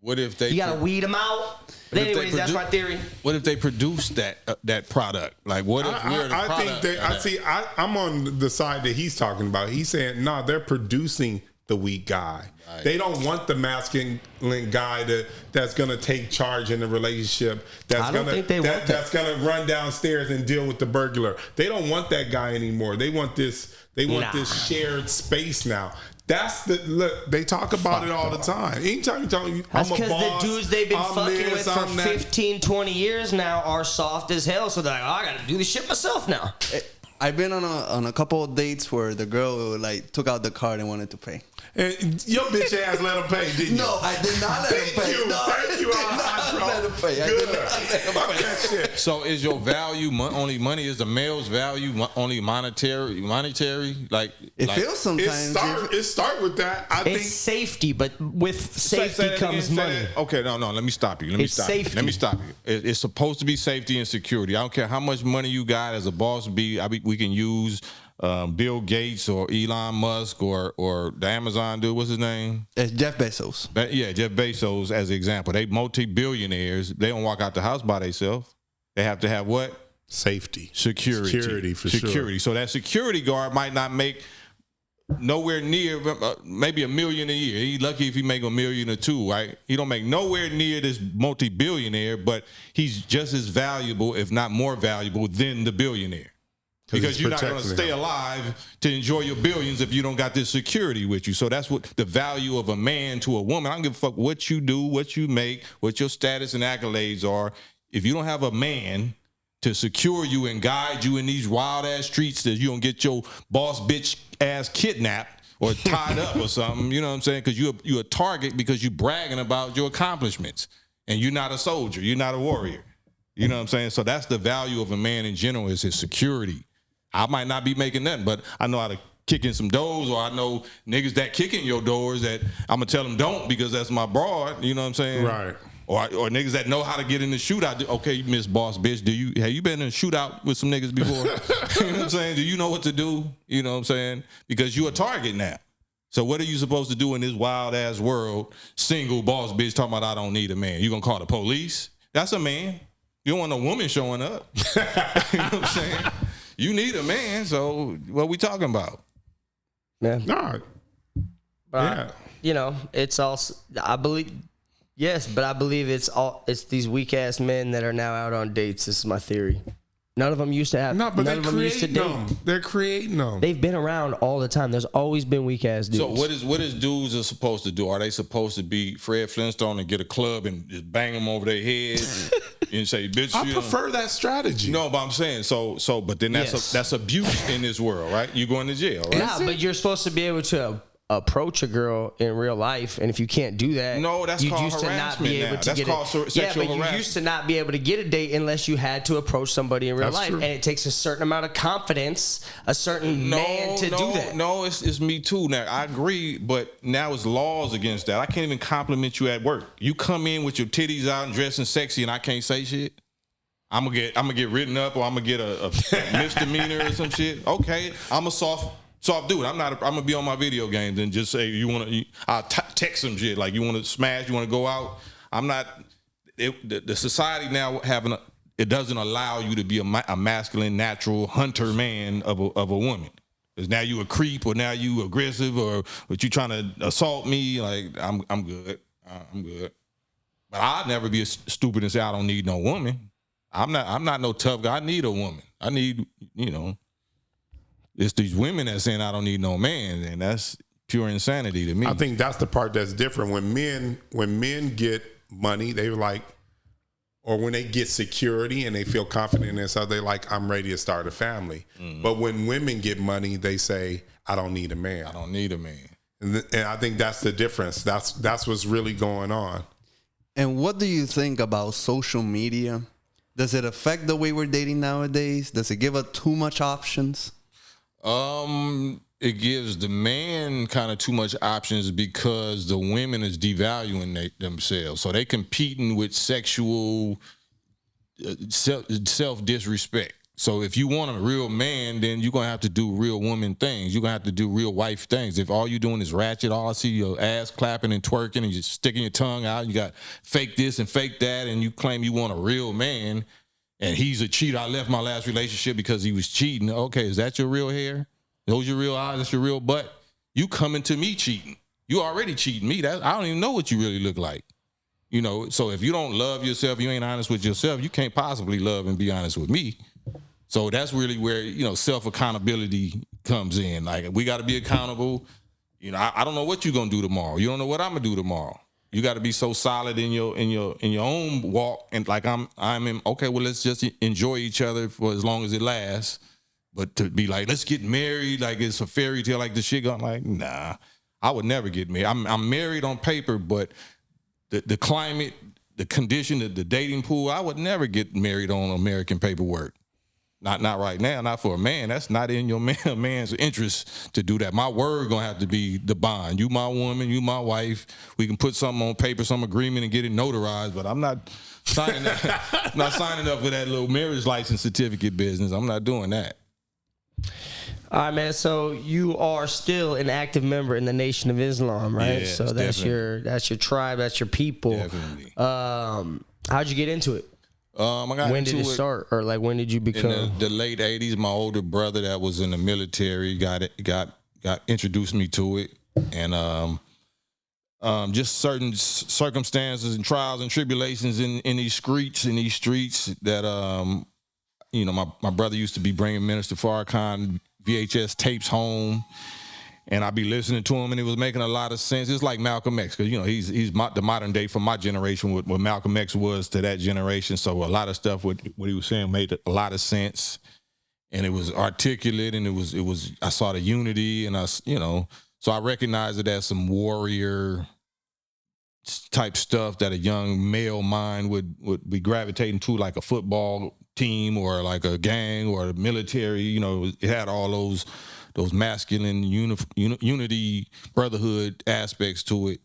What if they... You got to weed them out. But anyways, that's my theory. What if they produce that product? Like, what if we're the product? I'm on the side that he's talking about. He's saying, they're producing the weak guy. Right. They don't want the masculine guy that's going to take charge in the relationship. That's going to run downstairs and deal with the burglar. They don't want that guy anymore. They want this. They want this shared space now. That's the look. They talk about it all the time. Anytime you tell me, that's because the dudes they've been fucking with for 15, 20 years now are soft as hell. So they're like, I got to do this shit myself now. I've been on a couple of dates where the girl like took out the card and wanted to pay. And your bitch ass let him pay, didn't you? No, I did not let him pay. Thank you, Alejandro. Let him pay. Good. Fuck that shit. So is your value only money? Is the male's value only monetary? Like it feels sometimes. It start with that. I think safety, but with safety comes money. Okay, no. Let me stop you. Let me stop you. It's supposed to be safety and security. I don't care how much money you got as a boss. We can use Bill Gates or Elon Musk or the Amazon dude. What's his name? It's Jeff Bezos. Jeff Bezos as an example. They multi-billionaires. They don't walk out the house by themselves. They have to have what? Safety. Security for sure. So that security guard might not make nowhere near maybe $1 million a year. He's lucky if he make $1 million or $2 million, right? He don't make nowhere near this multi-billionaire, but he's just as valuable, if not more valuable, than the billionaire. Because you're not going to stay alive to enjoy your billions if you don't got this security with you. So that's what the value of a man to a woman. I don't give a fuck what you do, what you make, what your status and accolades are. If you don't have a man to secure you and guide you in these wild ass streets, that you don't get your boss bitch ass kidnapped or tied up or something. You know what I'm saying? Because you're a target because you're bragging about your accomplishments, and you're not a soldier. You're not a warrior. You know what I'm saying? So that's the value of a man in general, is his security. I might not be making nothing, but I know how to kick in some doors, or I know niggas that kick in your doors that I'm going to tell them don't, because that's my broad. You know what I'm saying? Right. Or niggas that know how to get in the shootout. Okay, you Miss Boss Bitch, have you been in a shootout with some niggas before? You know what I'm saying? Do you know what to do? You know what I'm saying? Because you a target now. So what are you supposed to do in this wild ass world? Single boss bitch talking about I don't need a man. You gonna call the police? That's a man. You don't want no woman showing up. You know what I'm saying? You need a man, so what we talking about? Yeah. Nah. But it's also, I believe, yes, but I believe it's these weak ass men that are now out on dates. This is my theory. None of them used to have. No, but none of them used to date. They're creating them. They've been around all the time. There's always been weak ass dudes. So what is dudes are supposed to do? Are they supposed to be Fred Flintstone and get a club and just bang them over their head and say, "Bitch"? I prefer that strategy. No, but I'm saying but then that's abuse in this world, right? You going to jail, right? Yeah, but you're supposed to be able to approach a girl in real life, and if you can't do that, that's called harassment now. That's called sexual harassment. You used to not be able to get a date unless you had to approach somebody in real life, and it takes a certain amount of confidence, a certain man to do that. No, it's me too. Now I agree, but now it's laws against that. I can't even compliment you at work. You come in with your titties out and dressing sexy, and I can't say shit. I'm gonna get written up, or I'm gonna get a misdemeanor or some shit. Okay, I'm a soft dude. I'm gonna be on my video games and just say I'll text some shit like you want to smash, you want to go out. I'm not. The society now it doesn't allow you to be a masculine, natural hunter man of a woman. Because now you a creep, or now you aggressive, or you trying to assault me. Like I'm good. I'm good. But I'd never be stupid and say I don't need no woman. I'm not no tough guy. I need a woman. I need It's these women that saying I don't need no man, and that's pure insanity to me. I think that's the part that's different. When men get money, they like, or when they get security and they feel confident in themselves, they like, I'm ready to start a family. Mm-hmm. But when women get money, they say, I don't need a man. I don't need a man. And I think that's the difference. That's what's really going on. And what do you think about social media? Does it affect the way we're dating nowadays? Does it give us too much options? It gives the man kind of too much options because the women is devaluing themselves. So they competing with sexual self-disrespect. So if you want a real man, then you're going to have to do real woman things. You're going to have to do real wife things. If all you're doing is ratchet, all I see your ass clapping and twerking and you're sticking your tongue out, you got fake this and fake that, and you claim you want a real man, and he's a cheater. I left my last relationship because he was cheating. Okay, is that your real hair? Those your real eyes? That's your real butt? You coming to me cheating. you already cheating me. I don't even know what you really look like. You know, so if you don't love yourself, you ain't honest with yourself, you can't possibly love and be honest with me. So that's really where, you know, self-accountability comes in. Like, we got to be accountable. You know, I don't know what you're going to do tomorrow. You don't know what I'm going to do tomorrow. You got to be so solid in your own walk, and like I'm in, okay, well, let's just enjoy each other for as long as it lasts. But to be like, let's get married, like it's a fairy tale, like the shit going, like, nah, I would never get married. I'm married on paper, but the climate, the condition, the dating pool, I would never get married on American paperwork. Not right now, not for a man. That's not in your man's interest to do that. My word gonna have to be the bond. You my woman, you my wife. We can put something on paper, some agreement, and get it notarized. But I'm not signing up. Not signing up for that little marriage license certificate business. I'm not doing that. All right, man. So you are still an active member in the Nation of Islam, right? Yes, so that's your tribe, that's your people. Definitely. How'd you get into it? When did it start, or like when did you become? In the late '80s, my older brother that was in the military got introduced me to it, and just certain circumstances and trials and tribulations in these streets that you know, my brother used to be bringing Minister Farrakhan VHS tapes home, and I'd be listening to him, and it was making a lot of sense. It's like Malcolm X, because, you know, he's the modern day for my generation, what Malcolm X was to that generation. So a lot of stuff, what he was saying made a lot of sense, and it was articulate, and it was I saw the unity, and so I recognized it as some warrior type stuff that a young male mind would be gravitating to, like a football team or like a gang or a military. You know, it had all those masculine unity, brotherhood aspects to it.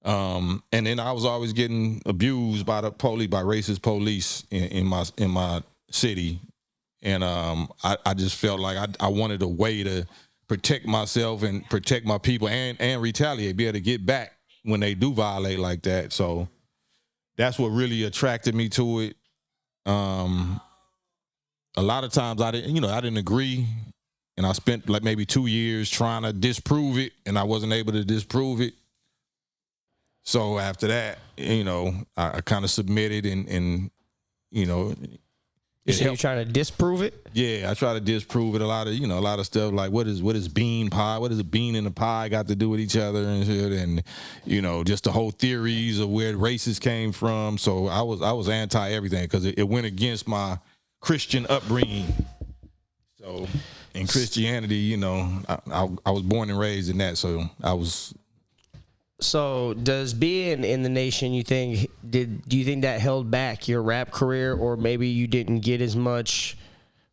And then I was always getting abused by the police, by racist police in my city. And I just felt like I wanted a way to protect myself and protect my people and retaliate, be able to get back when they do violate like that. So that's what really attracted me to it. A lot of times I didn't agree, and I spent like maybe 2 years trying to disprove it, and I wasn't able to disprove it. So after that, you know, I kind of submitted, and you know, you're trying to disprove it? Yeah, I try to disprove it. A lot of stuff like what is bean pie? What does a bean and a pie got to do with each other and shit? And you know, just the whole theories of where races came from. So I was anti everything because it went against my Christian upbringing. So in Christianity, you know, I was born and raised in that. So I was. So does being in the Nation, do you think that held back your rap career, or maybe you didn't get as much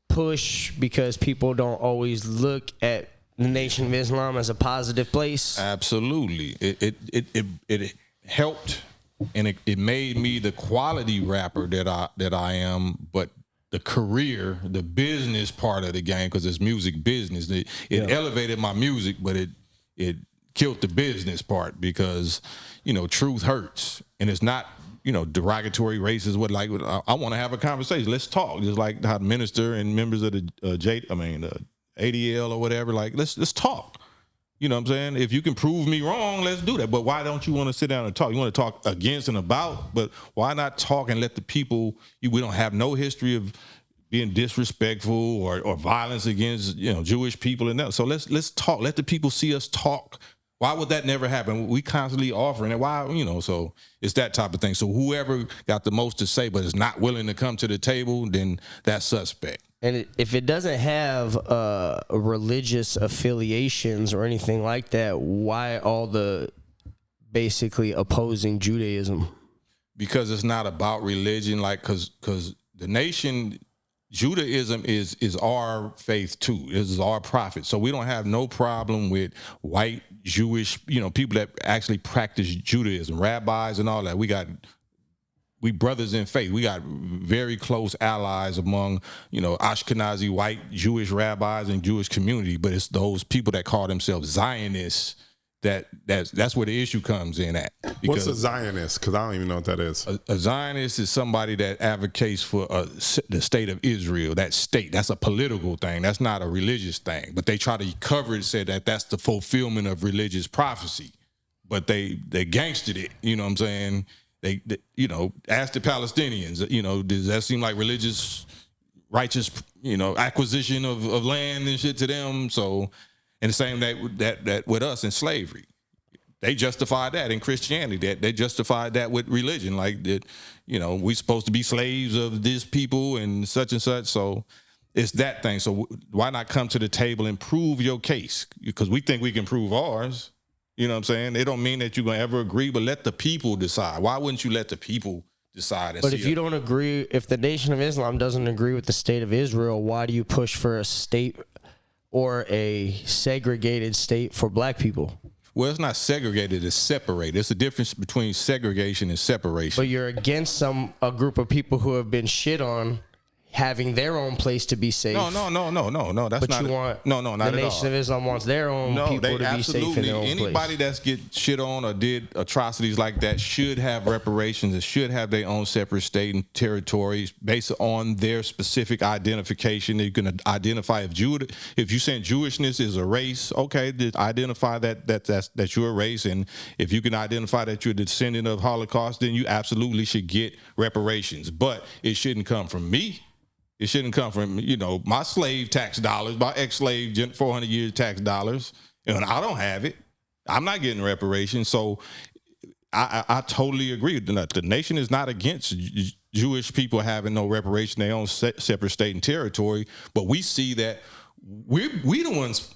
push because people don't always look at the Nation of Islam as a positive place? Absolutely. It helped, and it made me the quality rapper that I am, but the career, the business part of the game, because it's music business. It elevated my music, but it killed the business part, because, you know, truth hurts, and it's not, you know, derogatory, racist. What, like, I want to have a conversation. Let's talk. Just like how the minister and members of the ADL or whatever, like, let's talk. You know what I'm saying? If you can prove me wrong, let's do that. But why don't you want to sit down and talk? You want to talk against and about, but why not talk and let the people? We don't have no history of being disrespectful or violence against, you know, Jewish people and that. So let's talk. Let the people see us talk. Why would that never happen? We constantly offering it. Why, you know, so it's that type of thing. So whoever got the most to say but is not willing to come to the table, then that's suspect. And if it doesn't have religious affiliations or anything like that, why all the basically opposing Judaism? Because it's not about religion, like, because the Nation, Judaism is our faith too. This is our prophet. So we don't have no problem with white Jewish, you know, people that actually practice Judaism, rabbis and all that. We brothers in faith. We got very close allies among, you know, Ashkenazi white Jewish rabbis and Jewish community. But it's those people that call themselves Zionists that's where the issue comes in at. What's a Zionist? Because I don't even know what that is. A Zionist is somebody that advocates for the state of Israel. That state, that's a political thing. That's not a religious thing. But they try to cover it, say that that's the fulfillment of religious prophecy. but they gangstered it. You know what I'm saying? They you know, ask the Palestinians. You know, does that seem like religious, righteous, you know, acquisition of land and shit to them? So, and the same that with us in slavery. They justified that in Christianity. That they justified that with religion, like that. You know, we supposed to be slaves of this people and such. So it's that thing. So why not come to the table and prove your case? Because we think we can prove ours. You know what I'm saying? It don't mean that you're gonna ever agree, but let the people decide. Why wouldn't you let the people decide? But if you don't agree, if the Nation of Islam doesn't agree with the state of Israel, why do you push for a state or a segregated state for black people? Well, it's not segregated, it's separated. There's a difference between segregation and separation. But you're against a group of people who have been shit on having their own place to be safe. No. That's but not. You want not at all. The Nation of Islam wants their own people to be safe in their own Anybody place. that's get shit on or did atrocities like that should have reparations and should have their own separate state and territories based on their specific identification. You can identify if you saying Jewishness is a race, okay, identify that you're a race, and if you can identify that you're a descendant of Holocaust, then you absolutely should get reparations. But it shouldn't come from me. It shouldn't come from, you know, my slave tax dollars, my ex-slave 400 years tax dollars, and I don't have it. I'm not getting reparations. So I totally agree. The nation is not against Jewish people having no reparation, their own separate state and territory, but we see that we the ones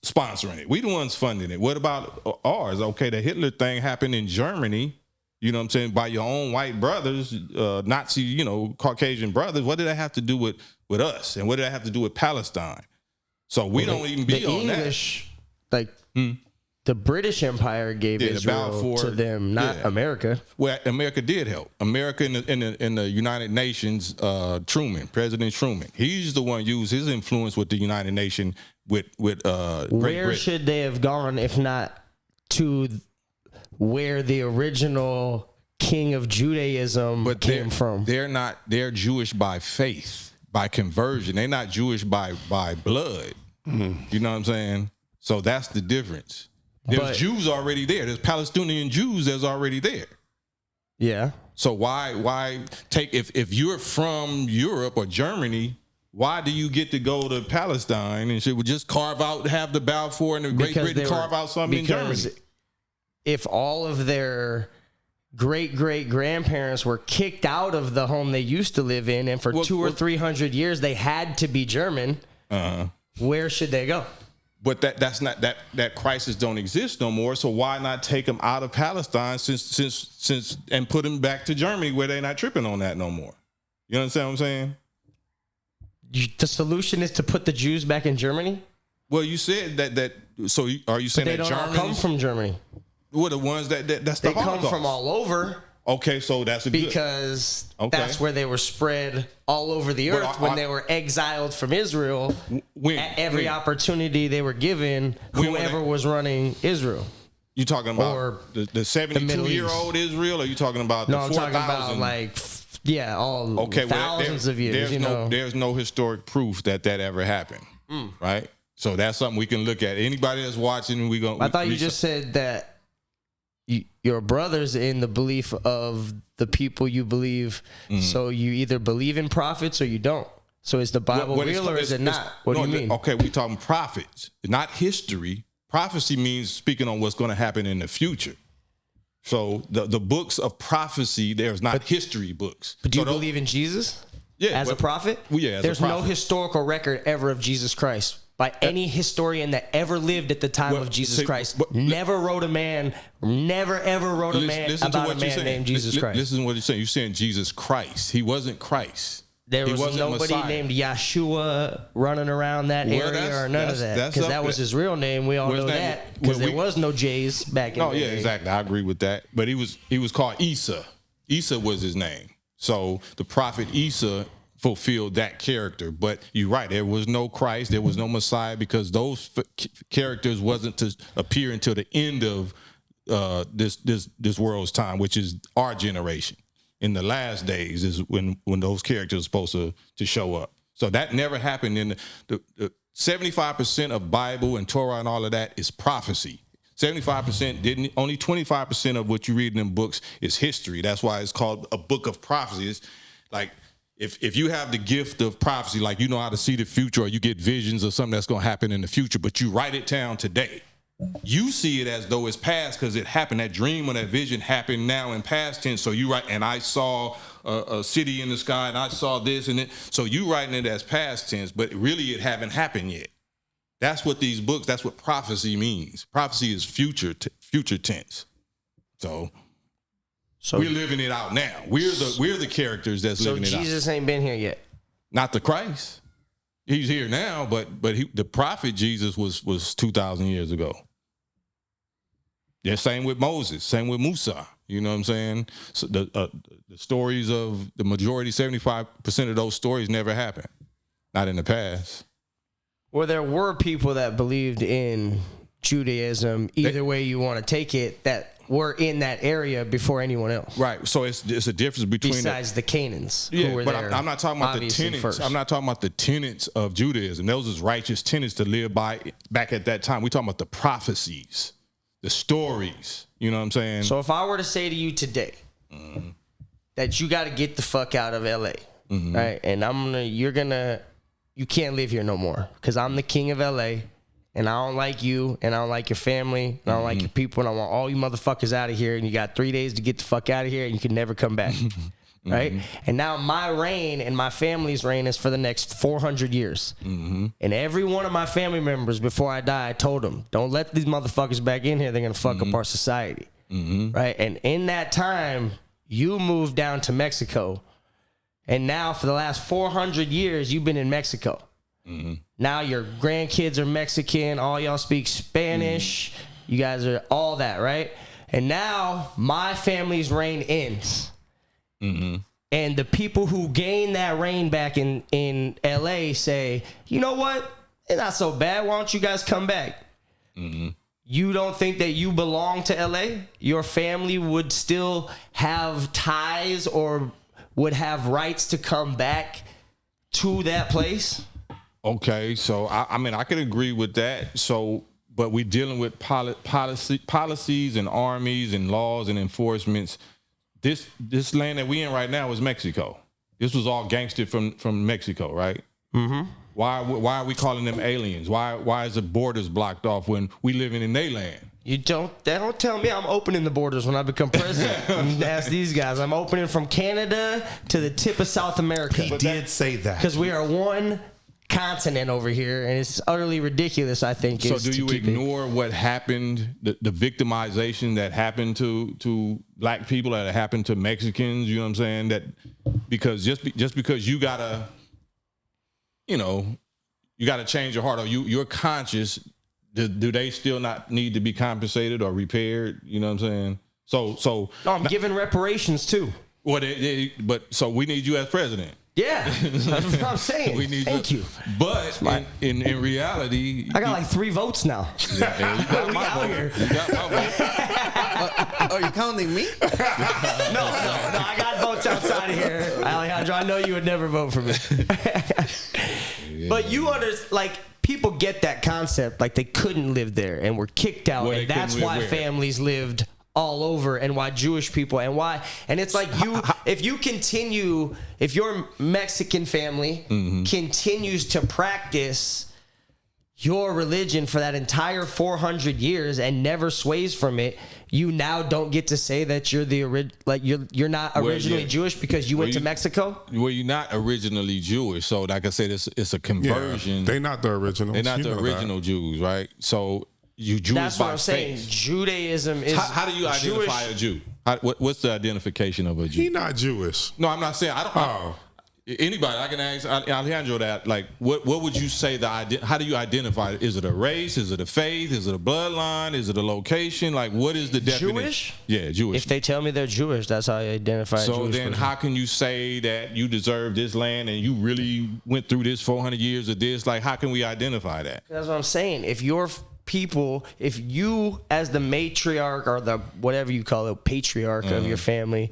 sponsoring it. We the ones funding it. What about ours? Okay, the Hitler thing happened in Germany. You know what I'm saying? By your own white brothers, Nazi, you know, Caucasian brothers. What did that have to do with us? And what did that have to do with Palestine? So we don't even be on English, that. Like the British Empire gave Israel to them, not America. Well, America did help. America in the United Nations, President Truman, he's the one used his influence with the United Nations with Great Britain. Should they have gone if not to where the original king of Judaism came from? They're Jewish by faith, by conversion. They're not Jewish by blood. You know what I'm saying? So that's the difference. There's Jews already there. There's Palestinian Jews that's already there. Yeah. So why take, if you're from Europe or Germany, why do you get to go to Palestine and shit? Would just have the Balfour and the Great Britain carve out something in Germany? If all of their great-great-grandparents were kicked out of the home they used to live in, and for 200 or 300 years they had to be German, where should they go? But that's not that crisis don't exist no more. So why not take them out of Palestine since and put them back to Germany where they're not tripping on that no more? You understand what I'm saying? The solution is to put the Jews back in Germany? Well, you said that. So are you saying that Germans all come from Germany? Well, the ones that's the Holocaust. They come from all over. Okay, so that's because that's where they were spread all over the earth when they were exiled from Israel. At every opportunity they were given, whoever was running Israel. You talking about the 72-year-old Israel, or you talking about the 4,000? I'm talking about thousands of years. There's no historic proof that ever happened, right? So that's something we can look at. Anybody that's watching, I thought you just said that your brother's in the belief of the people you believe, so you either believe in prophets or you don't. So is the Bible real or is it not? What do you mean? Okay, we're talking prophets, not history. Prophecy means speaking on what's going to happen in the future. So the books of prophecy, there's not history books. But do you believe in Jesus? Yeah, as a prophet? Well, yeah, there's no historical record ever of Jesus Christ by any historian that ever lived at the time of Jesus Christ. Never ever wrote a man about a man named Jesus Christ. Listen to what you're saying. You're saying Jesus Christ. He wasn't Christ. There was nobody named Yeshua running around that area or none of that. Because that was his real name. We all know that. Because there was no J's back in the day. Exactly. I agree with that. But he was called Isa. Isa was his name. So the prophet Isa fulfilled that character. But you're right, there was no Christ, there was no Messiah, because those characters wasn't to appear until the end of this world's time, which is our generation. In the last days is when those characters are supposed to show up. So that never happened. In the 75% of Bible and Torah and all of that is prophecy. 75% didn't. Only 25% of what you read in them books is history. That's why it's called a book of prophecies. Like, if you have the gift of prophecy, like you know how to see the future, or you get visions of something that's going to happen in the future, but you write it down today, you see it as though it's past because it happened. That dream or that vision happened now in past tense. So you write, and I saw a city in the sky, and I saw this, and it. So you writing it as past tense, but really it haven't happened yet. That's what these books. That's what prophecy means. Prophecy is future tense. So we're living it out now. We're the characters that's living it out. So Jesus ain't been here yet. Not the Christ. He's here now, but the prophet Jesus was 2,000 years ago. Yeah, same with Moses, same with Musa. You know what I'm saying? So the stories of the majority, 75% of those stories never happened. Not in the past. Well, there were people that believed in Judaism, either way you want to take it, that were in that area before anyone else. Right. So it's a difference between besides the Canaans. Yeah, who were but there I'm not talking about the tenets. first. I'm not talking about the tenets of Judaism. Those is righteous tenets to live by back at that time. We're talking about the prophecies, the stories. You know what I'm saying? So if I were to say to you today that you got to get the fuck out of LA, right? And you can't live here no more because I'm the king of LA. And I don't like you, and I don't like your family, and I don't like your people, and I want all you motherfuckers out of here, and you got 3 days to get the fuck out of here, and you can never come back, right? And now my reign and my family's reign is for the next 400 years. And every one of my family members, before I die, I told them, don't let these motherfuckers back in here. They're going to fuck up our society, right? And in that time, you moved down to Mexico, and now for the last 400 years, you've been in Mexico. Now your grandkids are Mexican. All y'all speak Spanish. You guys are all that, right? And now my family's reign ends. And the people who gain that reign back in LA say, you know what? It's not so bad. Why don't you guys come back? You don't think that you belong to LA? Your family would still have ties or would have rights to come back to that place? Okay, so I mean I can agree with that. So, but we're dealing with policies and armies and laws and enforcements. This land that we in right now is Mexico. This was all gangster from Mexico, right? Why are we calling them aliens? Why is the borders blocked off when we living in their land? Don't tell me I'm opening the borders when I become president. Ask these guys. I'm opening from Canada to the tip of South America. He did say that. Because we are one continent over here, and it's utterly ridiculous, I think. So do you ignore what happened, the victimization that happened to black people, that happened to Mexicans? You know what I'm saying? That because just because you gotta, you gotta change your heart, or you're conscious, do they still not need to be compensated or repaired? You know what I'm saying? So no, I'm giving reparations too. Well, but so we need you as president. Yeah, that's what I'm saying. Thank you. But in reality, I got like 3 votes now. Yeah, you got my vote. You got my vote. Are you counting me? No, I got votes outside of here. Alejandro, I know you would never vote for me. But you understand, people get that concept, they couldn't live there and were kicked out, and that's why families lived all over, and why Jewish people, and it's like if your Mexican family continues to practice your religion for that entire 400 years and never sways from it, you now don't get to say that you're you're not originally Jewish because you went to Mexico. Well, you're not originally Jewish, so like I said, it's a conversion. Yeah, they're not the originals. They're not the original Jews, right? So you Jewish. That's what I'm saying. Judaism is. How do you identify a Jew? What's the identification of a Jew? He's not Jewish. No, I'm not saying. Anybody, I can ask Alejandro that. What would you say how do you identify it? Is it a race? Is it a faith? Is it a bloodline? Is it a location? What is the definition? Jewish? Yeah, Jewish. If they tell me they're Jewish, that's how I identify. So then, how can you say that you deserve this land and you really went through this 400 years of this? How can we identify that? That's what I'm saying. If you're people, if you as the matriarch or the whatever you call it, patriarch of your family,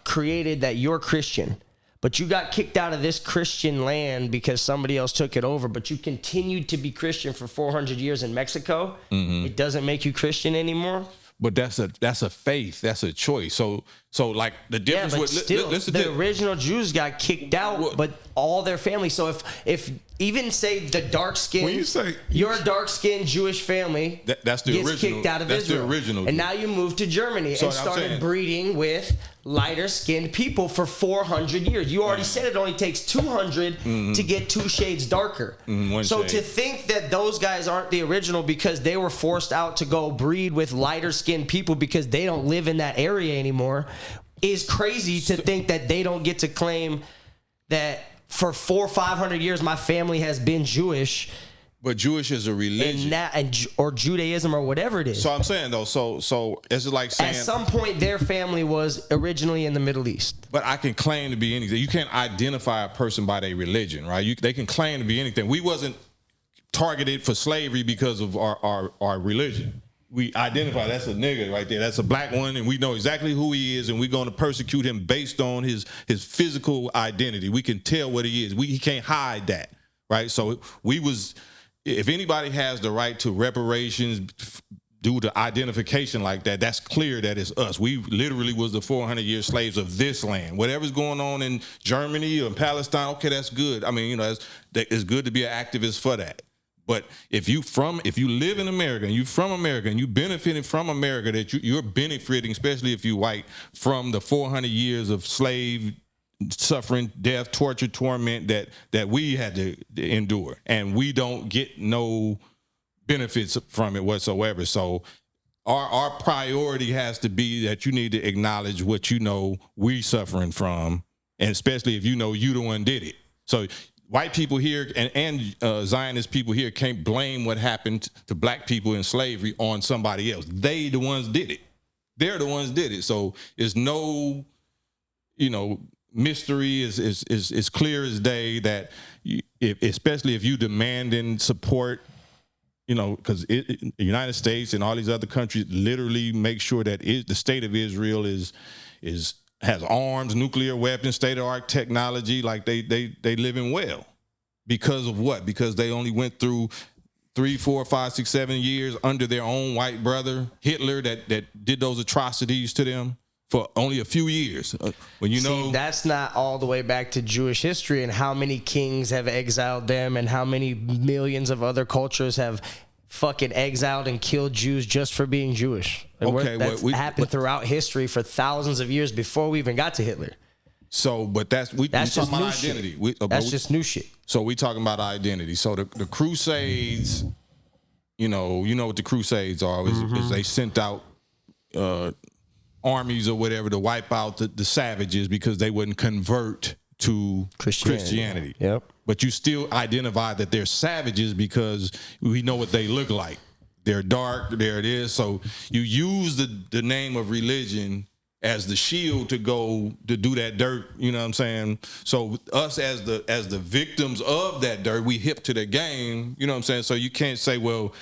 created that you're Christian, but you got kicked out of this Christian land because somebody else took it over, but you continued to be Christian for 400 years in Mexico, it doesn't make you Christian anymore. But that's a faith. That's a choice. So like the difference but with still, the original Jews got kicked out, but all their family. So if even say the dark skin, when you say your dark skinned Jewish family that's the gets original, kicked out of that's Israel, the original, and now you move to Germany and started breeding with lighter skinned people for 400 years. You already said it only takes 200 to get 2 shades darker. So to think that those guys aren't the original because they were forced out to go breed with lighter skinned people because they don't live in that area anymore is crazy. To think that they don't get to claim that for 400 or 500 years my family has been Jewish. But Jewish is a religion, or Judaism or whatever it is. So I'm saying though, so it's like saying at some point their family was originally in the Middle East. But I can claim to be anything. You can't identify a person by their religion, right? They can claim to be anything. We wasn't targeted for slavery because of our religion. We identify that's a nigga right there. That's a black one, and we know exactly who he is, and we're going to persecute him based on his physical identity. We can tell what he is. He can't hide that, right? So we was. If anybody has the right to reparations due to identification like that, that's clear that it's us. We literally was the 400-year slaves of this land. Whatever's going on in Germany or in Palestine, okay, that's good. I mean, it's good to be an activist for that. But if you live in America and you're from America and you benefiting from America, that you're benefiting, especially if you're white, from the 400 years of slave suffering, death, torture, torment that we had to endure, and we don't get no benefits from it whatsoever. So our priority has to be that you need to acknowledge what you know we suffering from, and especially if you know you the one did it. So white people here and Zionist people here can't blame what happened to black people in slavery on somebody else. They the ones did it. They're the ones did it. So it's no, mystery is clear as day that especially if you demanding support, because the United States and all these other countries literally make sure that the state of Israel has arms, nuclear weapons, state-of-the-art technology, like they living well. Because of what? Because they only went through 3, 4, 5, 6, 7 years under their own white brother, Hitler, that did those atrocities to them for only a few years. See, that's not all the way back to Jewish history and how many kings have exiled them and how many millions of other cultures have fucking exiled and killed Jews just for being Jewish. That's happened throughout history for thousands of years before we even got to Hitler. So, but that's just new identity. Shit. That's just new shit. So we talking about identity. So the Crusades, you know what the Crusades are, is they sent out armies or whatever to wipe out the savages because they wouldn't convert to Christianity. Yep. But you still identify that they're savages because we know what they look like. They're dark, there it is. So you use the name of religion as the shield to go to do that dirt, you know what I'm saying? So us as the victims of that dirt, we hip to the game, you know what I'm saying? So you can't say, well,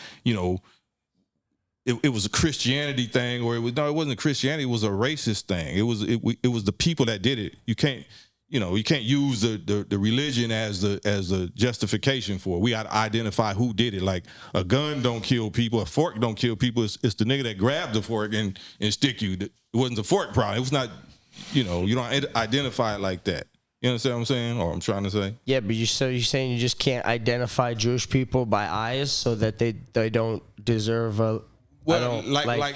it was a Christianity thing, or it wasn't a Christianity, it was a racist thing. It was the people that did it. You can't use the religion as the justification for it. We got to identify who did it. Like a gun don't kill people, a fork don't kill people. It's the nigga that grabbed the fork and stick you. It wasn't the fork problem. It was not, you don't identify it like that. You understand what I'm saying, or I'm trying to say? Yeah, but you're saying you just can't identify Jewish people by eyes so that they don't deserve a. Well,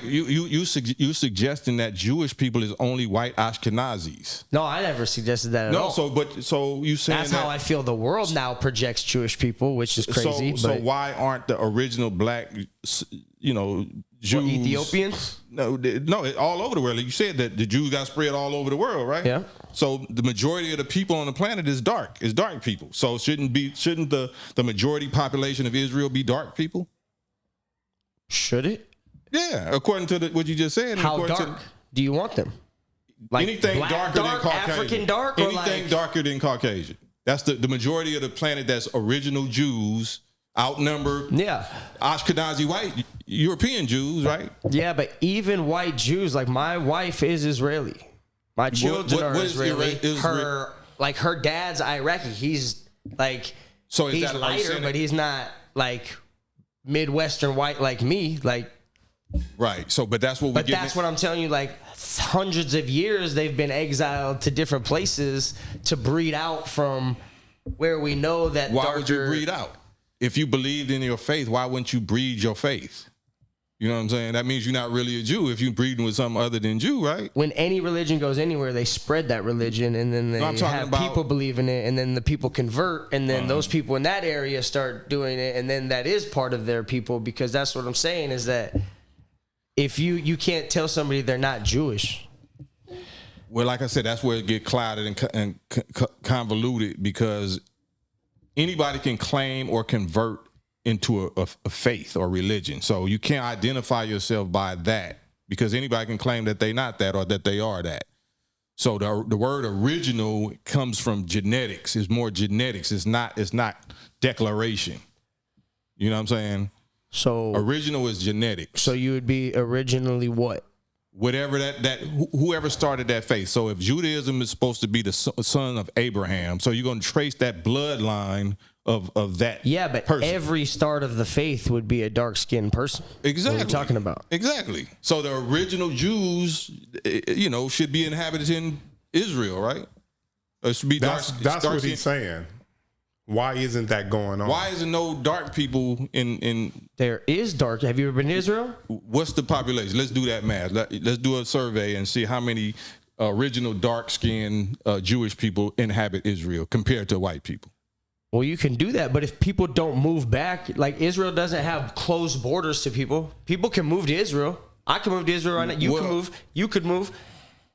you suggesting that Jewish people is only white Ashkenazis. No, I never suggested that at all. So you saying that's how I feel the world now projects Jewish people, which is crazy. So why aren't the original black, Jews, Ethiopians? No, all over the world. Like you said that the Jews got spread all over the world, right? Yeah. So the majority of the people on the planet is dark people. So shouldn't the majority population of Israel be dark people? Should it? Yeah, according to what you just said. How dark do you want them? Like anything darker than Caucasian. African dark, or anything darker than Caucasian. That's the majority of the planet. That's original Jews outnumber. Yeah, Ashkenazi white European Jews, right? Yeah, but even white Jews, like my wife is Israeli. My children are Israeli. like her dad's Iraqi. He's like, So is he's that, are you lighter, saying but he's not like Midwestern white like me. Like, right. So, but that's what we but get. that's what I'm telling you. Like, hundreds of years they've been exiled to different places to breed out from where we know that. Why would you breed out? If you believed in your faith, why wouldn't you breed your faith? You know what I'm saying? That means you're not really a Jew if you're breeding with something other than Jew, right? When any religion goes anywhere, they spread that religion, and then they have people believe in it, and then the people convert, and then those people in that area start doing it, and then that is part of their people, because that's what I'm saying is that if you can't tell somebody they're not Jewish. Well, like I said, that's where it get clouded and convoluted, because anybody can claim or convert into a faith or religion. So you can't identify yourself by that, because anybody can claim that they're not that or that they are that. So the word original comes from genetics. It's more genetics. It's not declaration. You know what I'm saying? So original is genetics. So you would be originally what? Whatever whoever started that faith. So if Judaism is supposed to be the son of Abraham, so you're going to trace that bloodline of that. Yeah, but person. Every start of the faith would be a dark-skinned person. Exactly. What are you talking about? Exactly. So the original Jews, should be inhabited in Israel, right? It should be that's what he's saying. Why isn't that going on? Why isn't no dark people in? There is dark. Have you ever been to Israel? What's the population? Let's do that math. Let's do a survey and see how many original dark-skinned Jewish people inhabit Israel compared to white people. Well, you can do that, but if people don't move back, like Israel doesn't have closed borders to people. People can move to Israel. I can move to Israel right now. You can move. You could move.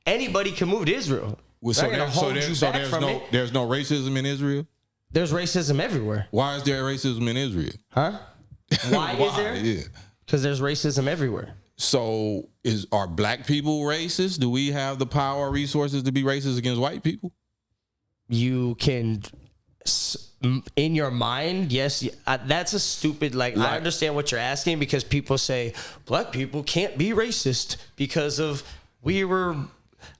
Anybody can move to Israel. Well, there's no racism in Israel? There's racism everywhere. Why is there racism in Israel? Huh? Why is there? Yeah. Because there's racism everywhere. So are black people racist? Do we have the power or resources to be racist against white people? You can, in your mind, yes. That's a stupid, I understand what you're asking, because people say black people can't be racist because of we were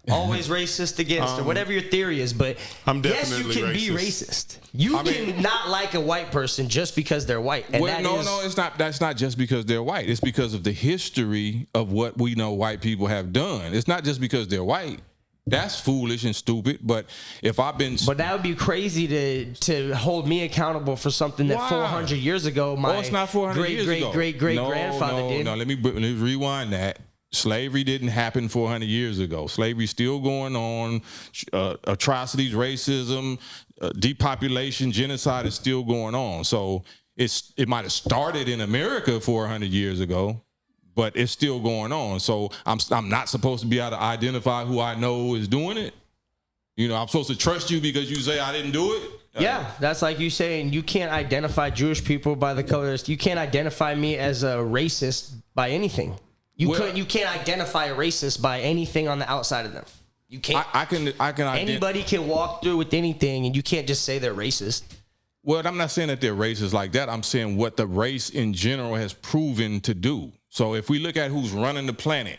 always racist against, or whatever your theory is. But yes, you can be racist. You can not like a white person just because they're white. And it's not. That's not just because they're white. It's because of the history of what we know white people have done. It's not just because they're white. That's foolish and stupid. But if I've been, but that would be crazy to hold me accountable for something that 400 years ago my it's not 400 years ago. great grandfather did. No, let me rewind that. Slavery didn't happen 400 years ago. Slavery's still going on. Atrocities, racism, depopulation, genocide is still going on. So it might have started in America 400 years ago, but it's still going on. So I'm not supposed to be able to identify who I know is doing it. I'm supposed to trust you because you say I didn't do it. Yeah, that's like you saying you can't identify Jewish people by the colors. You can't identify me as a racist by anything. You can't identify a racist by anything on the outside of them. You can't. I can. Anybody can walk through with anything, and you can't just say they're racist. Well, I'm not saying that they're racist like that. I'm saying what the race in general has proven to do. So if we look at who's running the planet,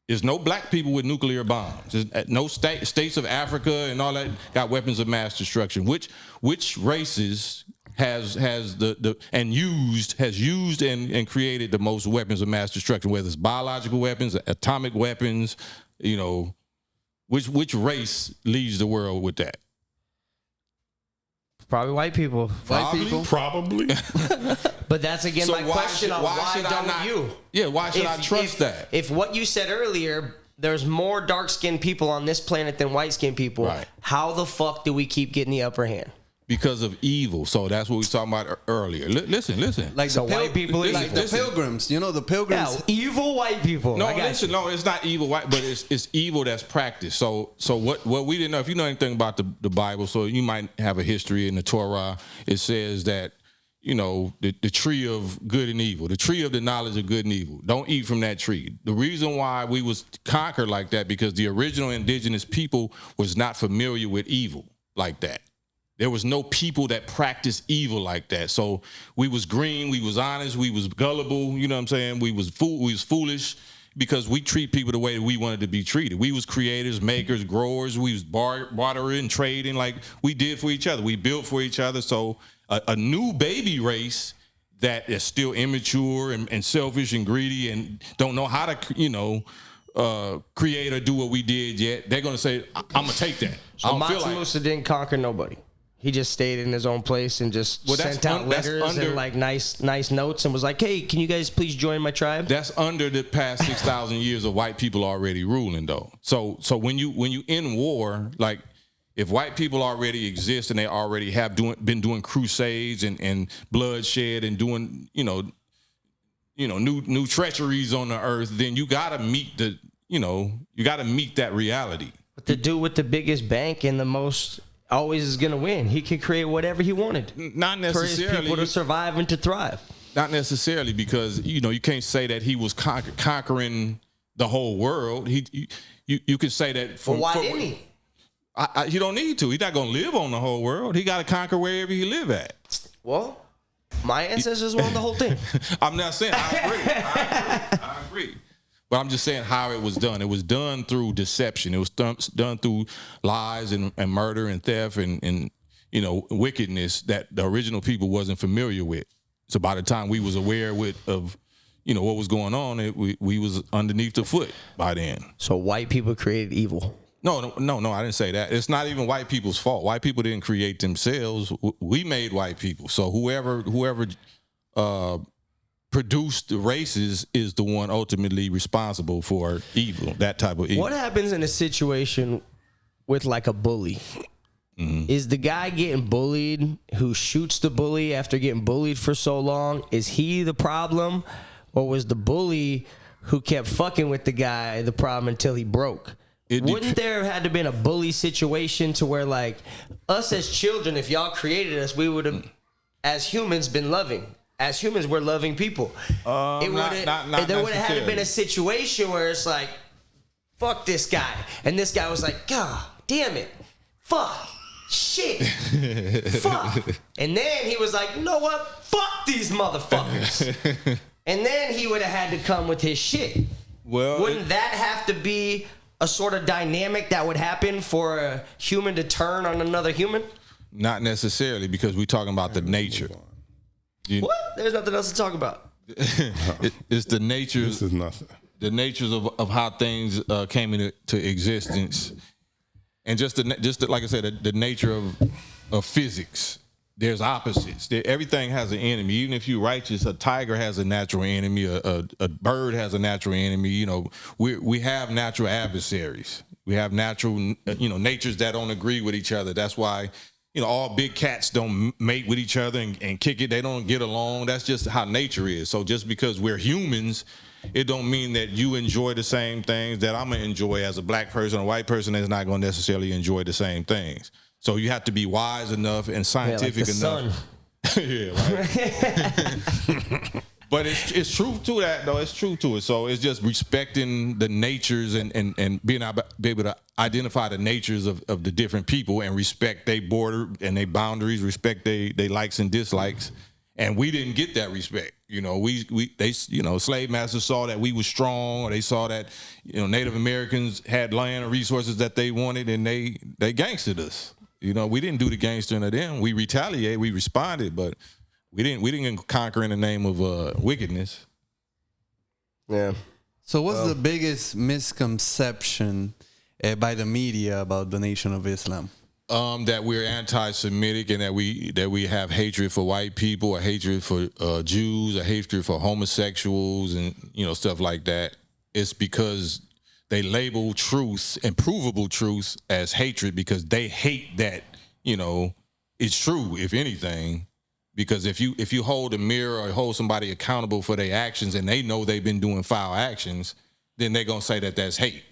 there's no black people with nuclear bombs. There's no states of Africa and all that got weapons of mass destruction. Which races has used and created the most weapons of mass destruction, whether it's biological weapons, atomic weapons, which race leads the world with that? Probably white people. Probably. But that's again my question on why don't you? Yeah, why should I trust that? If what you said earlier, there's more dark-skinned people on this planet than white-skinned people, right, how the fuck do we keep getting the upper hand? Because of evil. So that's what we were talking about earlier. Listen. Like the white people, like the pilgrims. The pilgrims. Yeah, evil white people. No, it's not evil white, but it's evil that's practiced. So what we didn't know, if you know anything about the Bible, so you might have a history in the Torah. It says that, the tree of good and evil, the tree of the knowledge of good and evil. Don't eat from that tree. The reason why we was conquered like that, because the original indigenous people was not familiar with evil like that. There was no people that practiced evil like that. So we was green, we was honest, we was gullible, you know what I'm saying? We was foolish because we treat people the way that we wanted to be treated. We was creators, makers, growers. We was bartering, trading like we did for each other. We built for each other. So a new baby race that is still immature and selfish and greedy and don't know how to, create or do what we did yet, they're going to say, I'm going to take that. So Mansa Musa didn't conquer nobody. He just stayed in his own place and just sent out letters and like nice notes and was like, hey, can you guys please join my tribe? That's under the past 6,000 years of white people already ruling, though. So when you in war, like if white people already exist and they already have been doing crusades and bloodshed and doing new treacheries on the earth, then you gotta meet that reality. But the dude with the biggest bank and the most always is gonna win. He could create whatever he wanted. Not necessarily for his people to survive and to thrive. Not necessarily, because you can't say that he was conquering the whole world. You could say that. Why didn't he? He don't need to. He's not gonna live on the whole world. He got to conquer wherever he live at. Well, my ancestors won the whole thing. I'm not saying I agree. But I'm just saying how it was done. It was done through deception. It was done through lies and murder and theft and wickedness that the original people wasn't familiar with. So by the time we was aware of what was going on, we was underneath the foot by then. So white people created evil. No, I didn't say that. It's not even white people's fault. White people didn't create themselves. We made white people. So whoever produced the races is the one ultimately responsible for evil, that type of evil. What happens in a situation with like a bully? Mm-hmm. Is the guy getting bullied who shoots the bully after getting bullied for so long, is he the problem? Or was the bully who kept fucking with the guy the problem until he broke? Wouldn't there have had to been a bully situation to where like us as children, if y'all created us, we would have, as humans, been loving? As humans, we're loving people. There would have had to been a situation where it's like, fuck this guy. And this guy was like, God damn it. Fuck. Shit. Fuck. And then he was like, you know what? Fuck these motherfuckers. And then he would have had to come with his shit. Well, wouldn't that have to be a sort of dynamic that would happen for a human to turn on another human? Not necessarily, because we're talking about the nature. What? There's nothing else to talk about. It's the natures. This is nothing. The natures of how things came into existence, and just like I said, the nature of physics. There's opposites. Everything has an enemy. Even if you're righteous, a tiger has a natural enemy. A bird has a natural enemy. We have natural adversaries. We have natural natures that don't agree with each other. That's why. All big cats don't mate with each other and kick it. They don't get along. That's just how nature is. So just because we're humans, it don't mean that you enjoy the same things that I'm going to enjoy as a black person. A white person is not going to necessarily enjoy the same things. So you have to be wise enough and scientific enough. Yeah, right. But it's truth to that, though. It's true to it. So it's just respecting the natures and being able to identify the natures of the different people and respect their border and their boundaries, respect they likes and dislikes. And we didn't get that respect. Slave masters saw that we were strong, or they saw that Native Americans had land and resources that they wanted, and they gangstered us. We didn't do the gangstering of them. We retaliated, we responded, but we didn't conquer in the name of wickedness. Yeah. So what's the biggest misconception by the media about the Nation of Islam? That we're anti-Semitic and that we have hatred for white people, or hatred for Jews, or hatred for homosexuals, and stuff like that. It's because they label truth and provable truth as hatred because they hate that it's true, if anything. Because if you hold a mirror or hold somebody accountable for their actions and they know they've been doing foul actions, then they're gonna say that that's hate.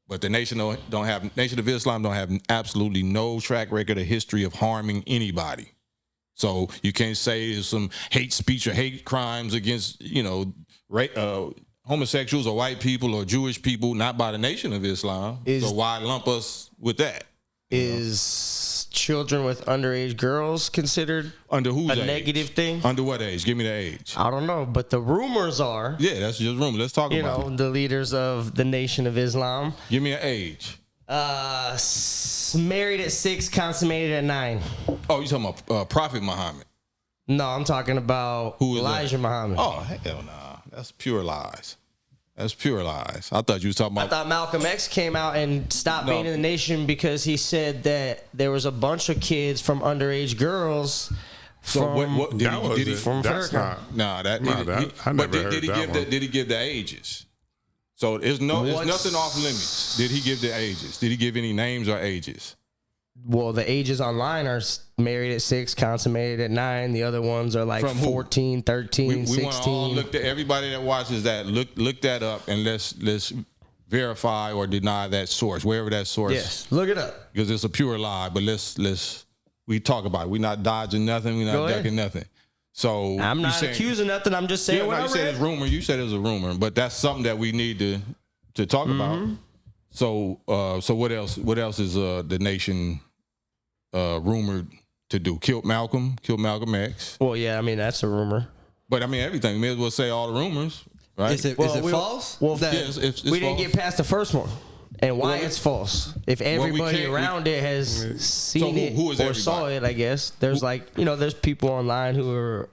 But the Nation of Islam don't have absolutely no track record or history of harming anybody. So you can't say there's some hate speech or hate crimes against homosexuals or white people or Jewish people, not by the Nation of Islam. So why lump us with that? Is children with underage girls considered Under whose a age? negative thing? Under what age? Give me the age. I don't know, but the rumors are, Yeah, that's just rumor. Let's talk about it. the leaders of the Nation of Islam, Give me an age. married at 6, consummated at 9. Oh, you talking about Prophet Muhammad? No, I'm talking about Who is Elijah that? Muhammad. Oh, hell nah. That's pure lies. That's pure lies. I thought you was talking I about. thought Malcolm X came out and stopped No. being in the Nation because he said that there was a bunch of kids from underage girls. So what did That he? was Did he it. from That's Farrakhan. not. nah, that. Nah, did that- he, I but never did, heard did he that give one. the? Did he give the ages? So there's nothing off limits. Did he give the ages? Did he give any names or ages? Well, the ages online are married at 6, consummated at 9. The other ones are like From who? 14, 13, We want to all 16. look at everybody that watches that. Look that up and let's verify or deny that source, wherever that source. Yes, look it up. Because it's a pure lie. But let's we talk about it. We're not dodging nothing. We're Go not ahead. ducking nothing. So I'm you not saying- accusing nothing. I'm just saying Yeah, what no, I you said read. it's rumor. You said it was a rumor, but that's something that we need to talk about. So what else? What else is the Nation rumored to do? Killed Malcolm X. Well, yeah, I mean, that's a rumor. But I mean everything. We may as well say all the rumors, right? Is it Well, we- false? well, That- Yeah, it's We didn't false. get past the first one. And why Well, it's false. If we everybody can't- around it has seen who- it who is or saw everybody? it, I guess. There's there's people online who are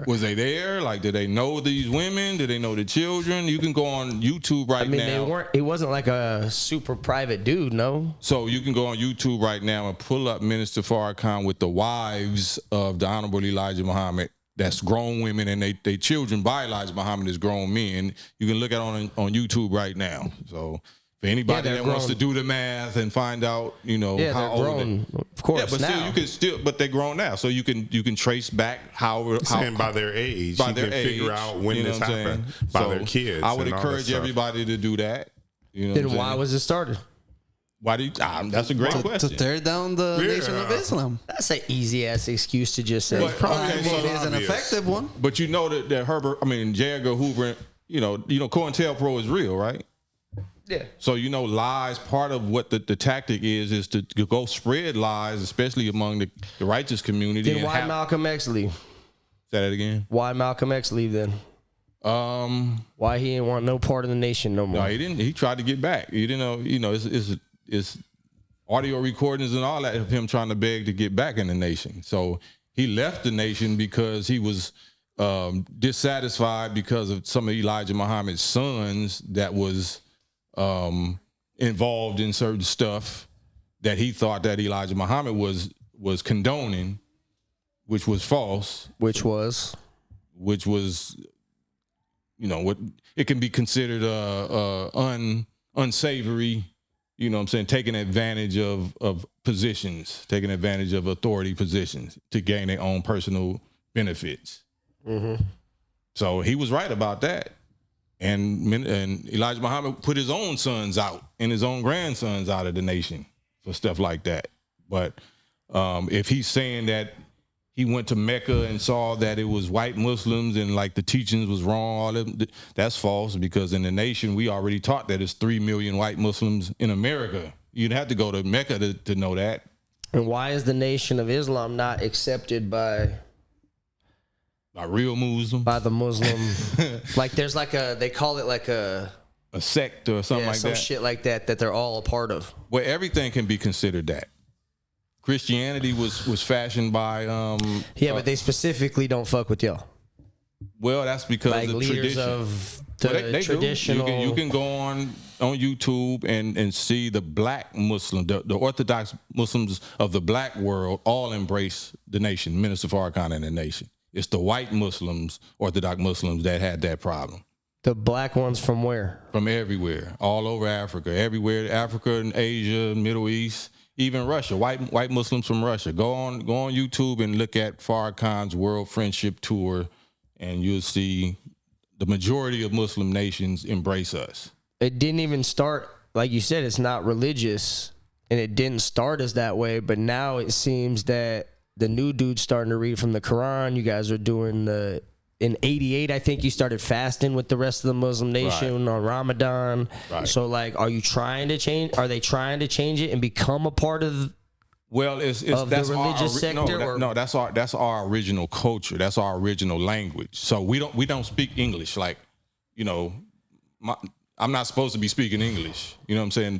Was they there? Like, did they know these women? Did they know the children? You can go on YouTube right I mean, now. he wasn't like a super private dude, no. So you can go on YouTube right now and pull up Minister Farrakhan with the wives of the Honorable Elijah Muhammad. That's grown women, and they children by Elijah Muhammad is grown men. You can look at it on YouTube right now. So for anybody they're that wants to grown. do the math and find out, Yeah, how they're old grown, of course. Yeah, but now. but they're grown now, so you can trace back how Saying by their age, by you their can age, figure out when you know this what I'm happened saying? by So their kids. I would and all that encourage stuff. everybody to do that. You know Then what I'm why saying? was it started? Why do you? That's a great to question. tear down the Yeah. Nation of Islam. That's an easy ass excuse to just say. But- I Okay, mean, so it is an obvious. effective one. But you know that J. Edgar Hoover, COINTELPRO is real, right? Yeah. So lies. Part of what the tactic is to go spread lies, especially among the righteous community. Then why Malcolm X leave? Say that again. Why Malcolm X leave then? Why he didn't want no part of the nation no more? No, he didn't. He tried to get back. He didn't know. It's audio recordings and all that of him trying to beg to get back in the nation. So he left the nation because he was dissatisfied because of some of Elijah Muhammad's sons that was involved in certain stuff that he thought that Elijah Muhammad was condoning, which was false. Which was What it can be considered unsavory, you know what I'm saying, taking advantage of positions, taking advantage of authority positions to gain their own personal benefits. Mm-hmm. So he was right about that. And Elijah Muhammad put his own sons out and his own grandsons out of the nation for stuff like that. But if he's saying that he went to Mecca and saw that it was white Muslims and like the teachings was wrong, that's false, because in the nation we already taught that it's 3 million white Muslims in America. You'd have to go to Mecca to know that. And why is the Nation of Islam not accepted by Real Muslim, the Muslim? Like there's they call it like a sect or something like some that. shit like that they're all a part of. Well, everything can be considered that. Christianity was fashioned by but they specifically don't fuck with y'all. Well, that's because Like of leaders tradition. of the Well, they traditional. do. You can go on YouTube and see the black Muslim, the Orthodox Muslims of the black world all embrace the nation, Minister Farrakhan and the nation. It's the white Muslims, Orthodox Muslims, that had that problem. The black ones from where? From everywhere, all over Africa, everywhere, Africa and Asia, Middle East, even Russia, white Muslims from Russia. Go on YouTube and look at Farrakhan's World Friendship Tour, and you'll see the majority of Muslim nations embrace us. It didn't even start, like you said, it's not religious, and it didn't start as that way, but now it seems that the new dude's starting to read from the Quran. You guys are doing in 88, I think you started fasting with the rest of the Muslim nation on Ramadan. Right. So, like, are they trying to change it and become a part of Well, it's of that's the religious sector. That's our original culture. That's our original language. So we don't speak English. Like, you know, I'm not supposed to be speaking English. You know what I'm saying?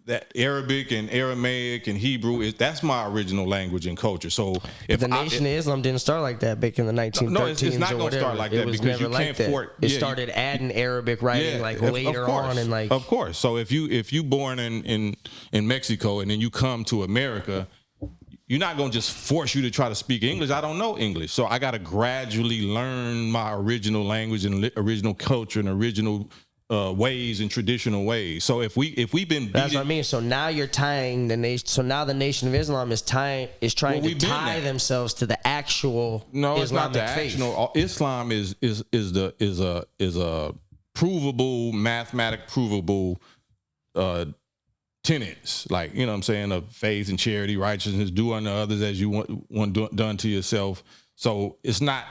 That Arabic and Aramaic and Hebrew that's my original language and culture. So if the Nation of Islam didn't start like that back in the 1913s. No, it's not going to start like that, it was because never you like can't that. It started adding Arabic writing later on, and like of course. So if you born in Mexico and then you come to America, you're not going to just force you to try to speak English. I don't know English, so I got to gradually learn my original language and original culture and original ways and traditional ways. So if we've been that's what I mean. So now you're tying the nation. So now the Nation of Islam is trying to tie themselves to the actual Islamic it's not the faith. actual. Islam is a provable, mathematic provable tenets, like, you know what I'm saying, of faith and charity, righteousness, do unto others as you want done to yourself. So it's not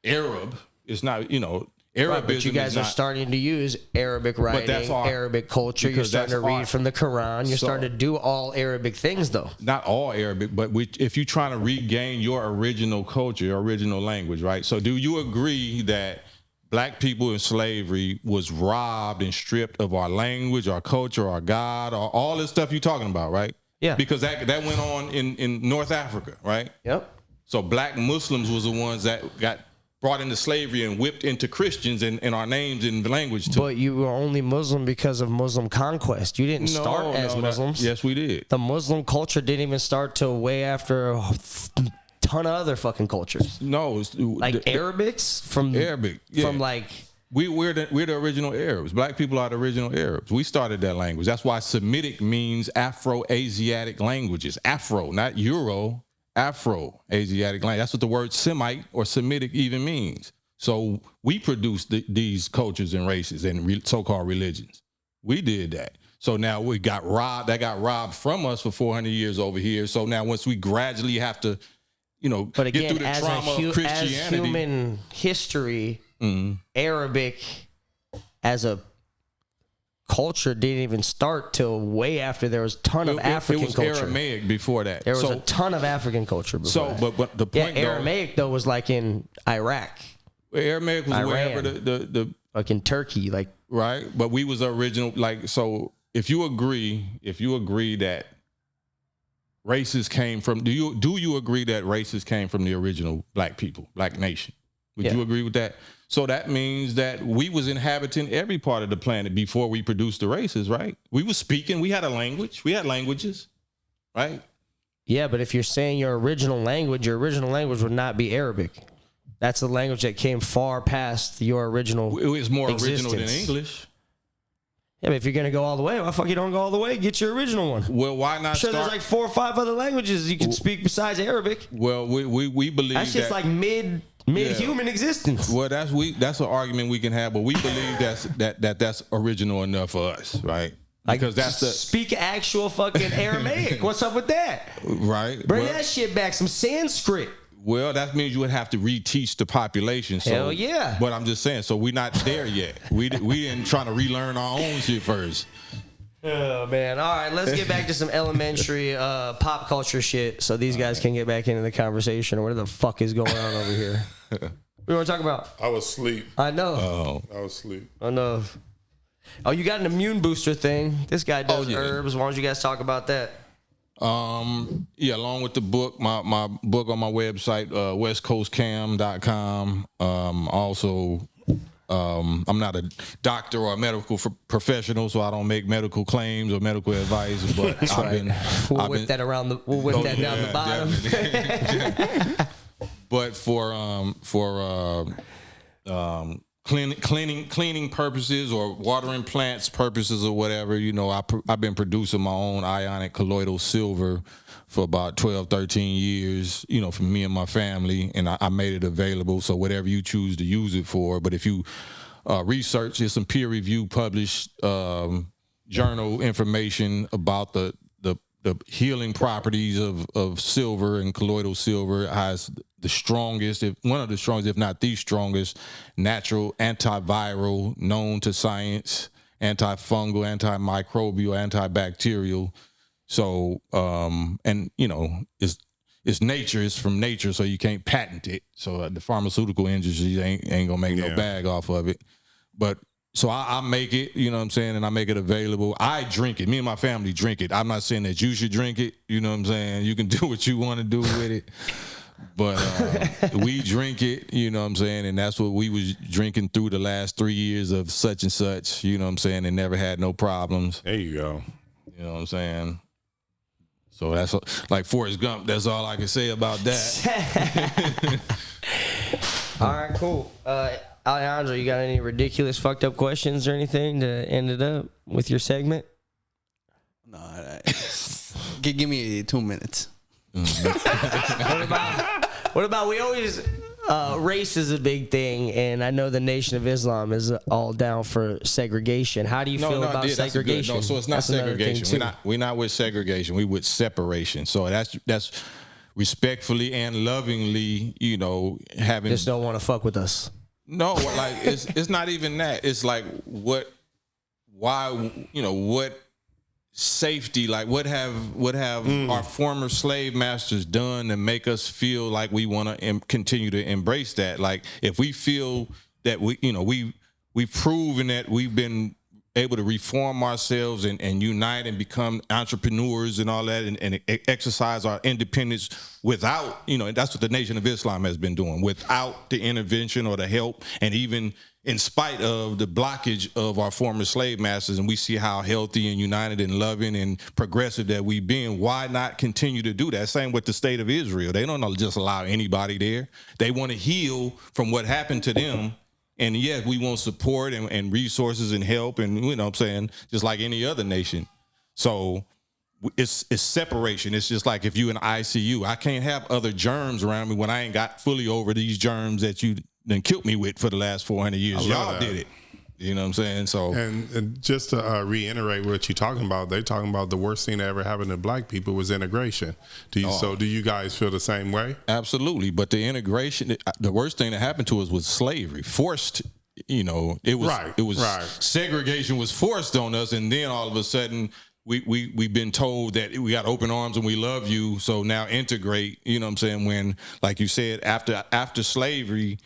Arab. It's not, you know. Arabism, right, but you guys are starting to use Arabic writing, Arabic culture. You're starting to read from the Quran. You're starting to do all Arabic things, though. Not all Arabic, but if you're trying to regain your original culture, your original language, right? So do you agree that black people in slavery was robbed and stripped of our language, our culture, our God, or all this stuff you're talking about, right? Yeah. Because that went on in North Africa, right? Yep. So black Muslims was the ones that got brought into slavery and whipped into Christians and our names and language too. But you were only Muslim because of Muslim conquest. You didn't start as Muslims. Yes, we did. The Muslim culture didn't even start till way after a ton of other fucking cultures. No, it's, like Arabics from Arabic, from like we're the original Arabs. Black people are the original Arabs. We started that language. That's why Semitic means Afro-Asiatic languages. Afro, not Euro. Afro-Asiatic language. That's what the word Semite or Semitic even means. So we produced these cultures and races and so-called religions. We did that. So now we got robbed. That got robbed from us for 400 years over here. So now once we gradually have to, you know, but again, get through the trauma of Christianity. As human history, Arabic as a culture didn't even start till way after there was a ton of African culture. It was Aramaic before that. There was a ton of African culture before. So, but the point, Aramaic though was like in Iraq. Aramaic was Iran, wherever the like in Turkey, like right. But we was original. Like, so if you agree that races came from, do you agree that races came from the original black people, black nation? Would you agree with that? So that means that we was inhabiting every part of the planet before we produced the races, right? We was speaking. We had a language. We had languages, right? Yeah, but if you're saying your original language would not be Arabic. That's the language that came far past your original It was more existence. original than English. Yeah, but if you're going to go all the way, why the fuck you don't go all the way? Get your original one. Well, why not there's like 4 or 5 other languages you can speak besides Arabic. Well, we believe that's just like mid-human existence. Well, that's an argument we can have, but we believe that's original enough for us, right? Because that's speak actual fucking Aramaic. What's up with that? Right. Bring that shit back. Some Sanskrit. Well, that means you would have to reteach the population. So, hell yeah. But I'm just saying, so we're not there yet. We didn't try to relearn our own shit first. Oh, man. All right, let's get back to some elementary pop culture shit so these guys can get back into the conversation or whatever the fuck is going on over here. What do you want to talk about? I was asleep. I know. Oh. I was asleep. I know. Oh, you got an immune booster thing. This guy does herbs. Why don't you guys talk about that? Along with the book, my book on my website, westcoastkam.com. Also, I'm not a doctor or a medical professional, so I don't make medical claims or medical advice. But We'll whip that down the bottom. But for cleaning purposes or watering plants purposes or whatever, you know, I've been producing my own ionic colloidal silver for about 12, 13 years, you know, for me and my family, and I made it available. So whatever you choose to use it for, but if you research, there's some peer-reviewed published journal information about the healing properties of silver, and colloidal silver has the strongest, one of the strongest, if not the strongest, natural antiviral known to science, antifungal, antimicrobial, antibacterial So, and it's nature. It's from nature, so you can't patent it. So the pharmaceutical industry ain't gonna make no bag off of it. But so I make it, you know what I'm saying, and I make it available. I drink it. Me and my family drink it. I'm not saying that you should drink it. You know what I'm saying? You can do what you want to do with it. But we drink it, you know what I'm saying, and that's what we was drinking through the last 3 years of such and such, you know what I'm saying, and never had no problems. There you go. You know what I'm saying? So that's like Forrest Gump. That's all I can say about that. All right, cool. Alejandro, you got any ridiculous fucked up questions or anything to end it up with your segment? No, give me 2 minutes. What about we always race is a big thing, and I know the Nation of Islam is all down for segregation. How do you feel about segregation? No, so it's not segregation. We're not with segregation. We with separation. So that's respectfully and lovingly, having. Just don't want to fuck with us. No, like it's not even that. It's like what safety, like what have our former slave masters done to make us feel like we want to continue to embrace that? Like if we feel that we've proven that we've been able to reform ourselves and unite and become entrepreneurs and all that and exercise our independence without, that's what the Nation of Islam has been doing, without the intervention or the help, and even in spite of the blockage of our former slave masters. And we see how healthy and united and loving and progressive that we've been. Why not continue to do that? Same with the state of Israel. They don't just allow anybody there. They want to heal from what happened to them. And yes, we want support and resources and help, and what I'm saying, just like any other nation. So it's separation. It's just like if you in ICU, I can't have other germs around me when I ain't got fully over these germs that you done killed me with for the last 400 years. Y'all did it. You know what I'm saying? So and just to reiterate what you're talking about, they're talking about the worst thing that ever happened to black people was integration. Do you guys feel the same way? Absolutely. But the integration, the worst thing that happened to us was slavery. Forced, it was segregation was forced on us, and then all of a sudden we've been told that we got open arms and we love you, so now integrate, you know what I'm saying, when, like you said, after slavery,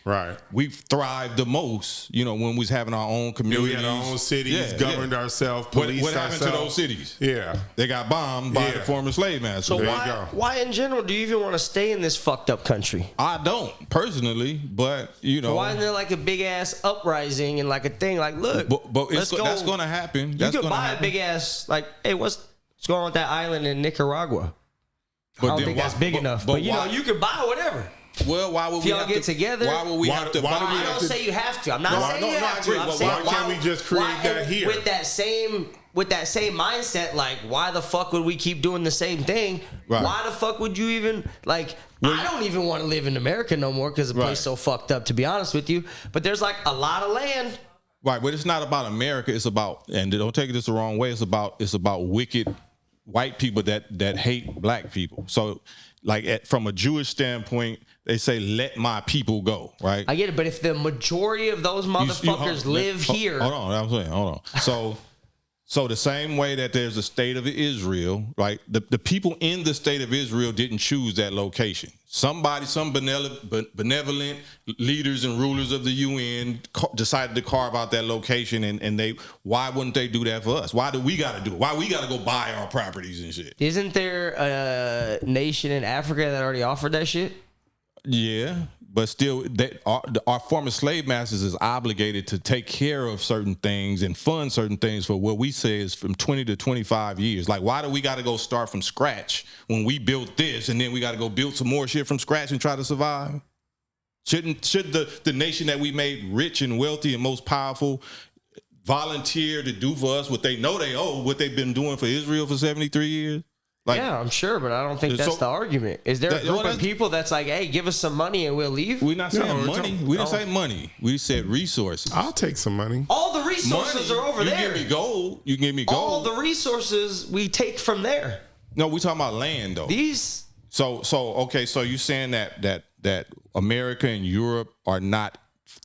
we thrived the most, when we was having our own communities. We had our own cities, governed ourselves, policed what happened ourselves. to those cities? Yeah. They got bombed by the former slave masters. So why in general do you even want to stay in this fucked up country? I don't, personally, but, Why isn't there like a big ass uprising and like a thing like, look, but that's going to happen. You could buy a big ass, like, hey, what's going on with that island in Nicaragua? I don't think that's big enough. But you could buy whatever. Well, why would we all get together? Why would we have to buy? I don't say you have to. I'm not saying you have to. I'm saying why can't we just create that here? With that same mindset, like, why the fuck would we keep doing the same thing? Right. Why the fuck would you even, like, I don't even want to live in America no more because the place is so fucked up, to be honest with you. But there's like a lot of land. Right, but it's not about America. It's about, and don't take this the wrong way, it's about wicked white people that hate black people. So, like, from a Jewish standpoint, they say, let my people go, right? I get it, but if the majority of those motherfuckers live here. Hold on. So the same way that there's a state of Israel, right? The people in the state of Israel didn't choose that location. Some benevolent leaders and rulers of the UN decided to carve out that location, and why wouldn't they do that for us? Why do we got to do it? Why we got to go buy our properties and shit? Isn't there a nation in Africa that already offered that shit? Yeah, but still, our former slave masters is obligated to take care of certain things and fund certain things for what we say is from 20 to 25 years. Like, why do we got to go start from scratch when we built this, and then we got to go build some more shit from scratch and try to survive? Should the nation that we made rich and wealthy and most powerful volunteer to do for us what they know they owe, what they've been doing for Israel for 73 years? Like, yeah, I'm sure, but I don't think that's the argument. Is there a group of people that's like, hey, give us some money and we'll leave? We're not saying money. We didn't say money. We said resources. I'll take some money. All the resources are over there. You give me gold. You give me gold. All the resources we take from there. No, we're talking about land, though. So you're saying that America and Europe are not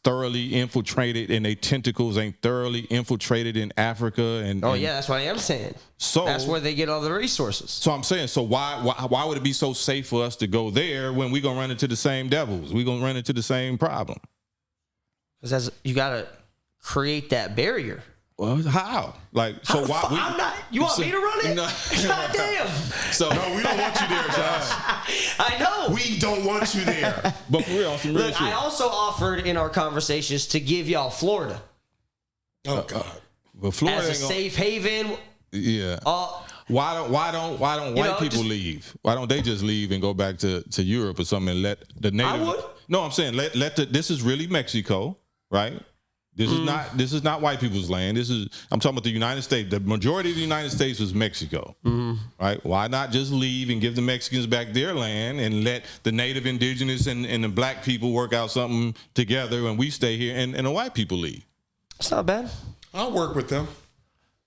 thoroughly infiltrated, and their tentacles ain't thoroughly infiltrated in Africa. And yeah, that's what I am saying. So that's where they get all the resources. So I'm saying, so why would it be so safe for us to go there when we gonna run into the same devils? We gonna run into the same problem? Because you gotta create that barrier. Well, how? Like, so why? I'm not. You want me to run it? No. God damn. So No, we don't want you there, Josh. I know. We don't want you there. But for real, some real Look, shit. I also offered in our conversations to give y'all Florida Oh God. But Florida as a ain't gonna, safe haven. yeah. Why don't white people leave? Why don't they just leave and go back to Europe or something and let the native? I would. No, I'm saying this is really Mexico, right? This is not white people's land. I'm talking about the United States. The majority of the United States was Mexico, right? Why not just leave and give the Mexicans back their land and let the native, indigenous, and the black people work out something together, and we stay here and the white people leave? It's not bad. I'll work with them.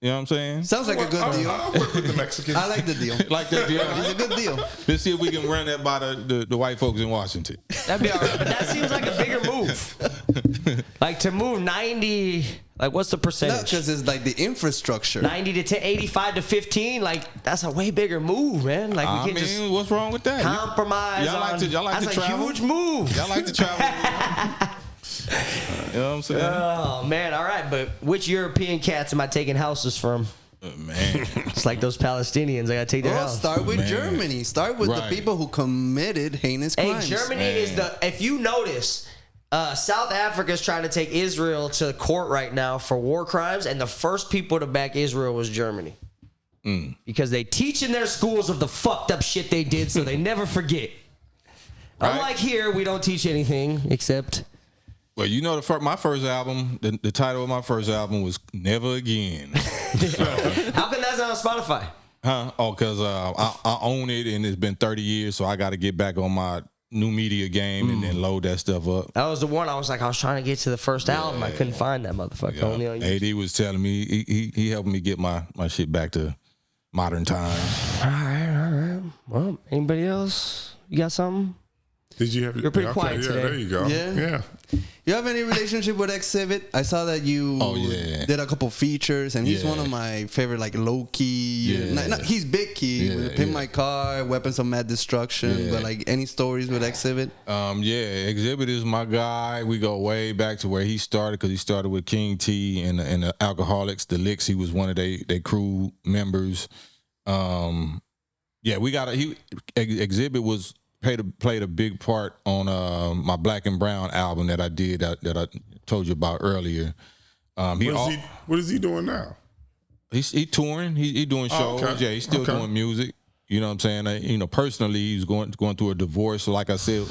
You know what I'm saying? Sounds like a good deal. I'll work with the Mexicans. I like the deal. Like that deal. It's a good deal. Let's see if we can run that by the white folks in Washington. That'd be all right. But that seems like a bigger move. Like to move 90. Like what's the No, percentage? because it's like the infrastructure. 90 to 85 to 15. Like that's a way bigger move, man. Like we can just what's wrong with that? compromise. Y'all like to that's travel? a huge move. Y'all like to travel? You know what I'm saying? Oh man, all right. But which European cats am I taking houses from? Man. It's like those Palestinians. I gotta take their Well, house. start with Man. Germany. Start with Right. the people who committed heinous Hey, crimes. Germany is the. If you notice, South Africa's trying to take Israel to court right now for war crimes, and the first people to back Israel was Germany. Because they teach in their schools of the fucked up shit they did, so they never forget. Right. Unlike here, we don't teach anything except. Well, you know, my first album, the title of my first album was Never Again. How come that's not on Spotify? Huh? Oh, because I own it and it's been 30 years, so I got to get back on my new media game and then load that stuff up. That was the one I was trying to get to the first album. I couldn't find that motherfucker. Yeah. Only on YouTube. AD was telling me, he helped me get my shit back to modern times. All right. Well, anybody else? You got something? Did you have? You're pretty quiet yeah, today. There you go. Yeah. You have any relationship with Exhibit? I saw that you did a couple features, and he's one of my favorite, like low key. Yeah. He's big key. Yeah, Pin My Car, Weapons of Mass Destruction. But like any stories with Exhibit? Exhibit is my guy. We go way back to where he started because he started with King T and the Alcoholics, the Licks. He was one of their crew members. We got Exhibit was. Played a big part on my Black and Brown album that I did that I told you about earlier. What is he doing now? He touring. He doing shows. Okay. Yeah, he's still doing music. You know what I'm saying? Personally, he's going through a divorce. So like I said,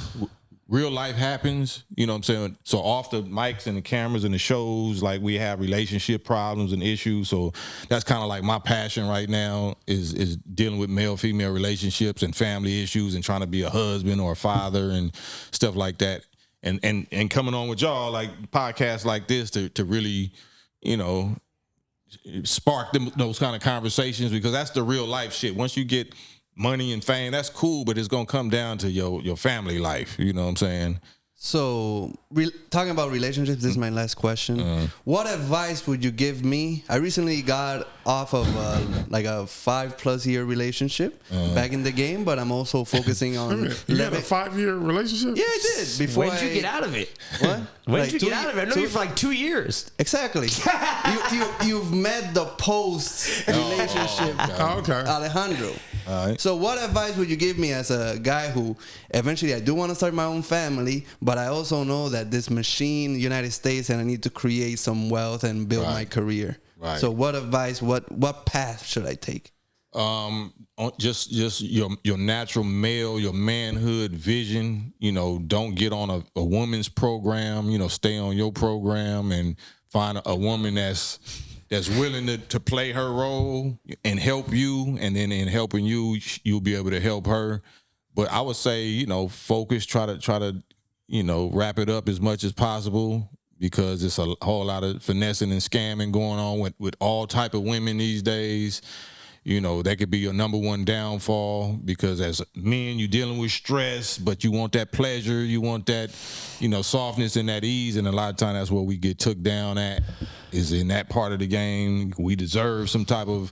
real life happens. You know what I'm saying? So off the mics and the cameras and the shows, like we have relationship problems and issues. So that's kind of like my passion right now is dealing with male-female relationships and family issues and trying to be a husband or a father and stuff like that. And coming on with y'all, like podcasts like this to really, spark those kind of conversations, because that's the real life shit. Once you get money and fame, that's cool, but it's gonna come down to your family life. You know what I'm saying? So, talking about relationships, this is my last question. What advice would you give me? I recently got off of like a 5+ year relationship back in the game, but I'm also focusing on. You had a 5-year relationship? Yeah, I did. Before When did you get out of it? What? When did you get out of it? I know you for like 2 years. Exactly. You've met the post relationship, Okay. Alejandro. All right. So what advice would you give me as a guy who eventually I do want to start my own family, but I also know that this machine, United States, and I need to create some wealth and build my career. Right. So what advice, what path should I take? Just your natural male, your manhood vision. Don't get on a woman's program. Stay on your program and find a woman that's willing to play her role and help you, and then in helping you, you'll be able to help her. But I would say, focus, try to wrap it up as much as possible, because it's a whole lot of finessing and scamming going on with all type of women these days. You know, that could be your number one downfall, because as men, you're dealing with stress, but you want that pleasure, you want that, you know, softness and that ease, and a lot of times that's where we get took down at, is in that part of the game. We deserve some type of,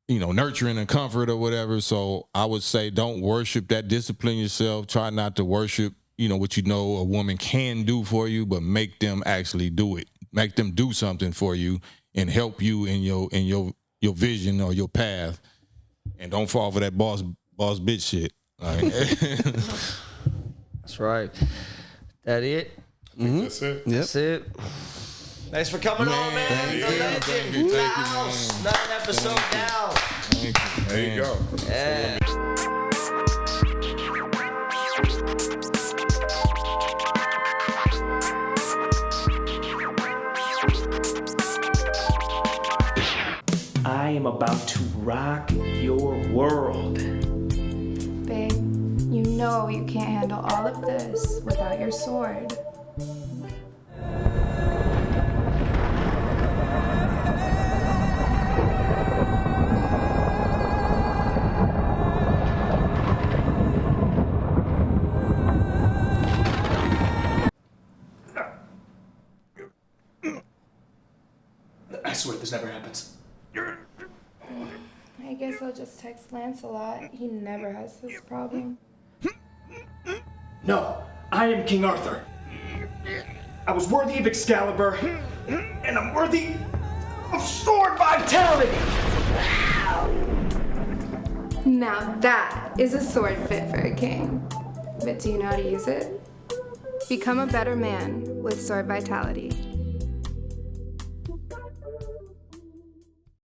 you know, nurturing and comfort or whatever. So I would say don't worship that. Discipline yourself. Try not to worship, you know, what you know a woman can do for you, but make them actually do it. Make them do something for you and help you in your vision or your path. And don't fall for that boss bitch shit. All right. That's right. That it? That's it. Yep. That's it. Thanks for coming on, man. Thank The you. legend. Thank you, The man. house. Another episode down. Thank you. There you go. Yeah. I am about to rock your world. Babe, you know you can't handle all of this without your sword. I swear this never happens. I guess I'll just text Lancelot. He never has this problem. No, I am King Arthur. I was worthy of Excalibur, and I'm worthy of sword vitality. Now that is a sword fit for a king. But do you know how to use it? Become a better man with sword vitality.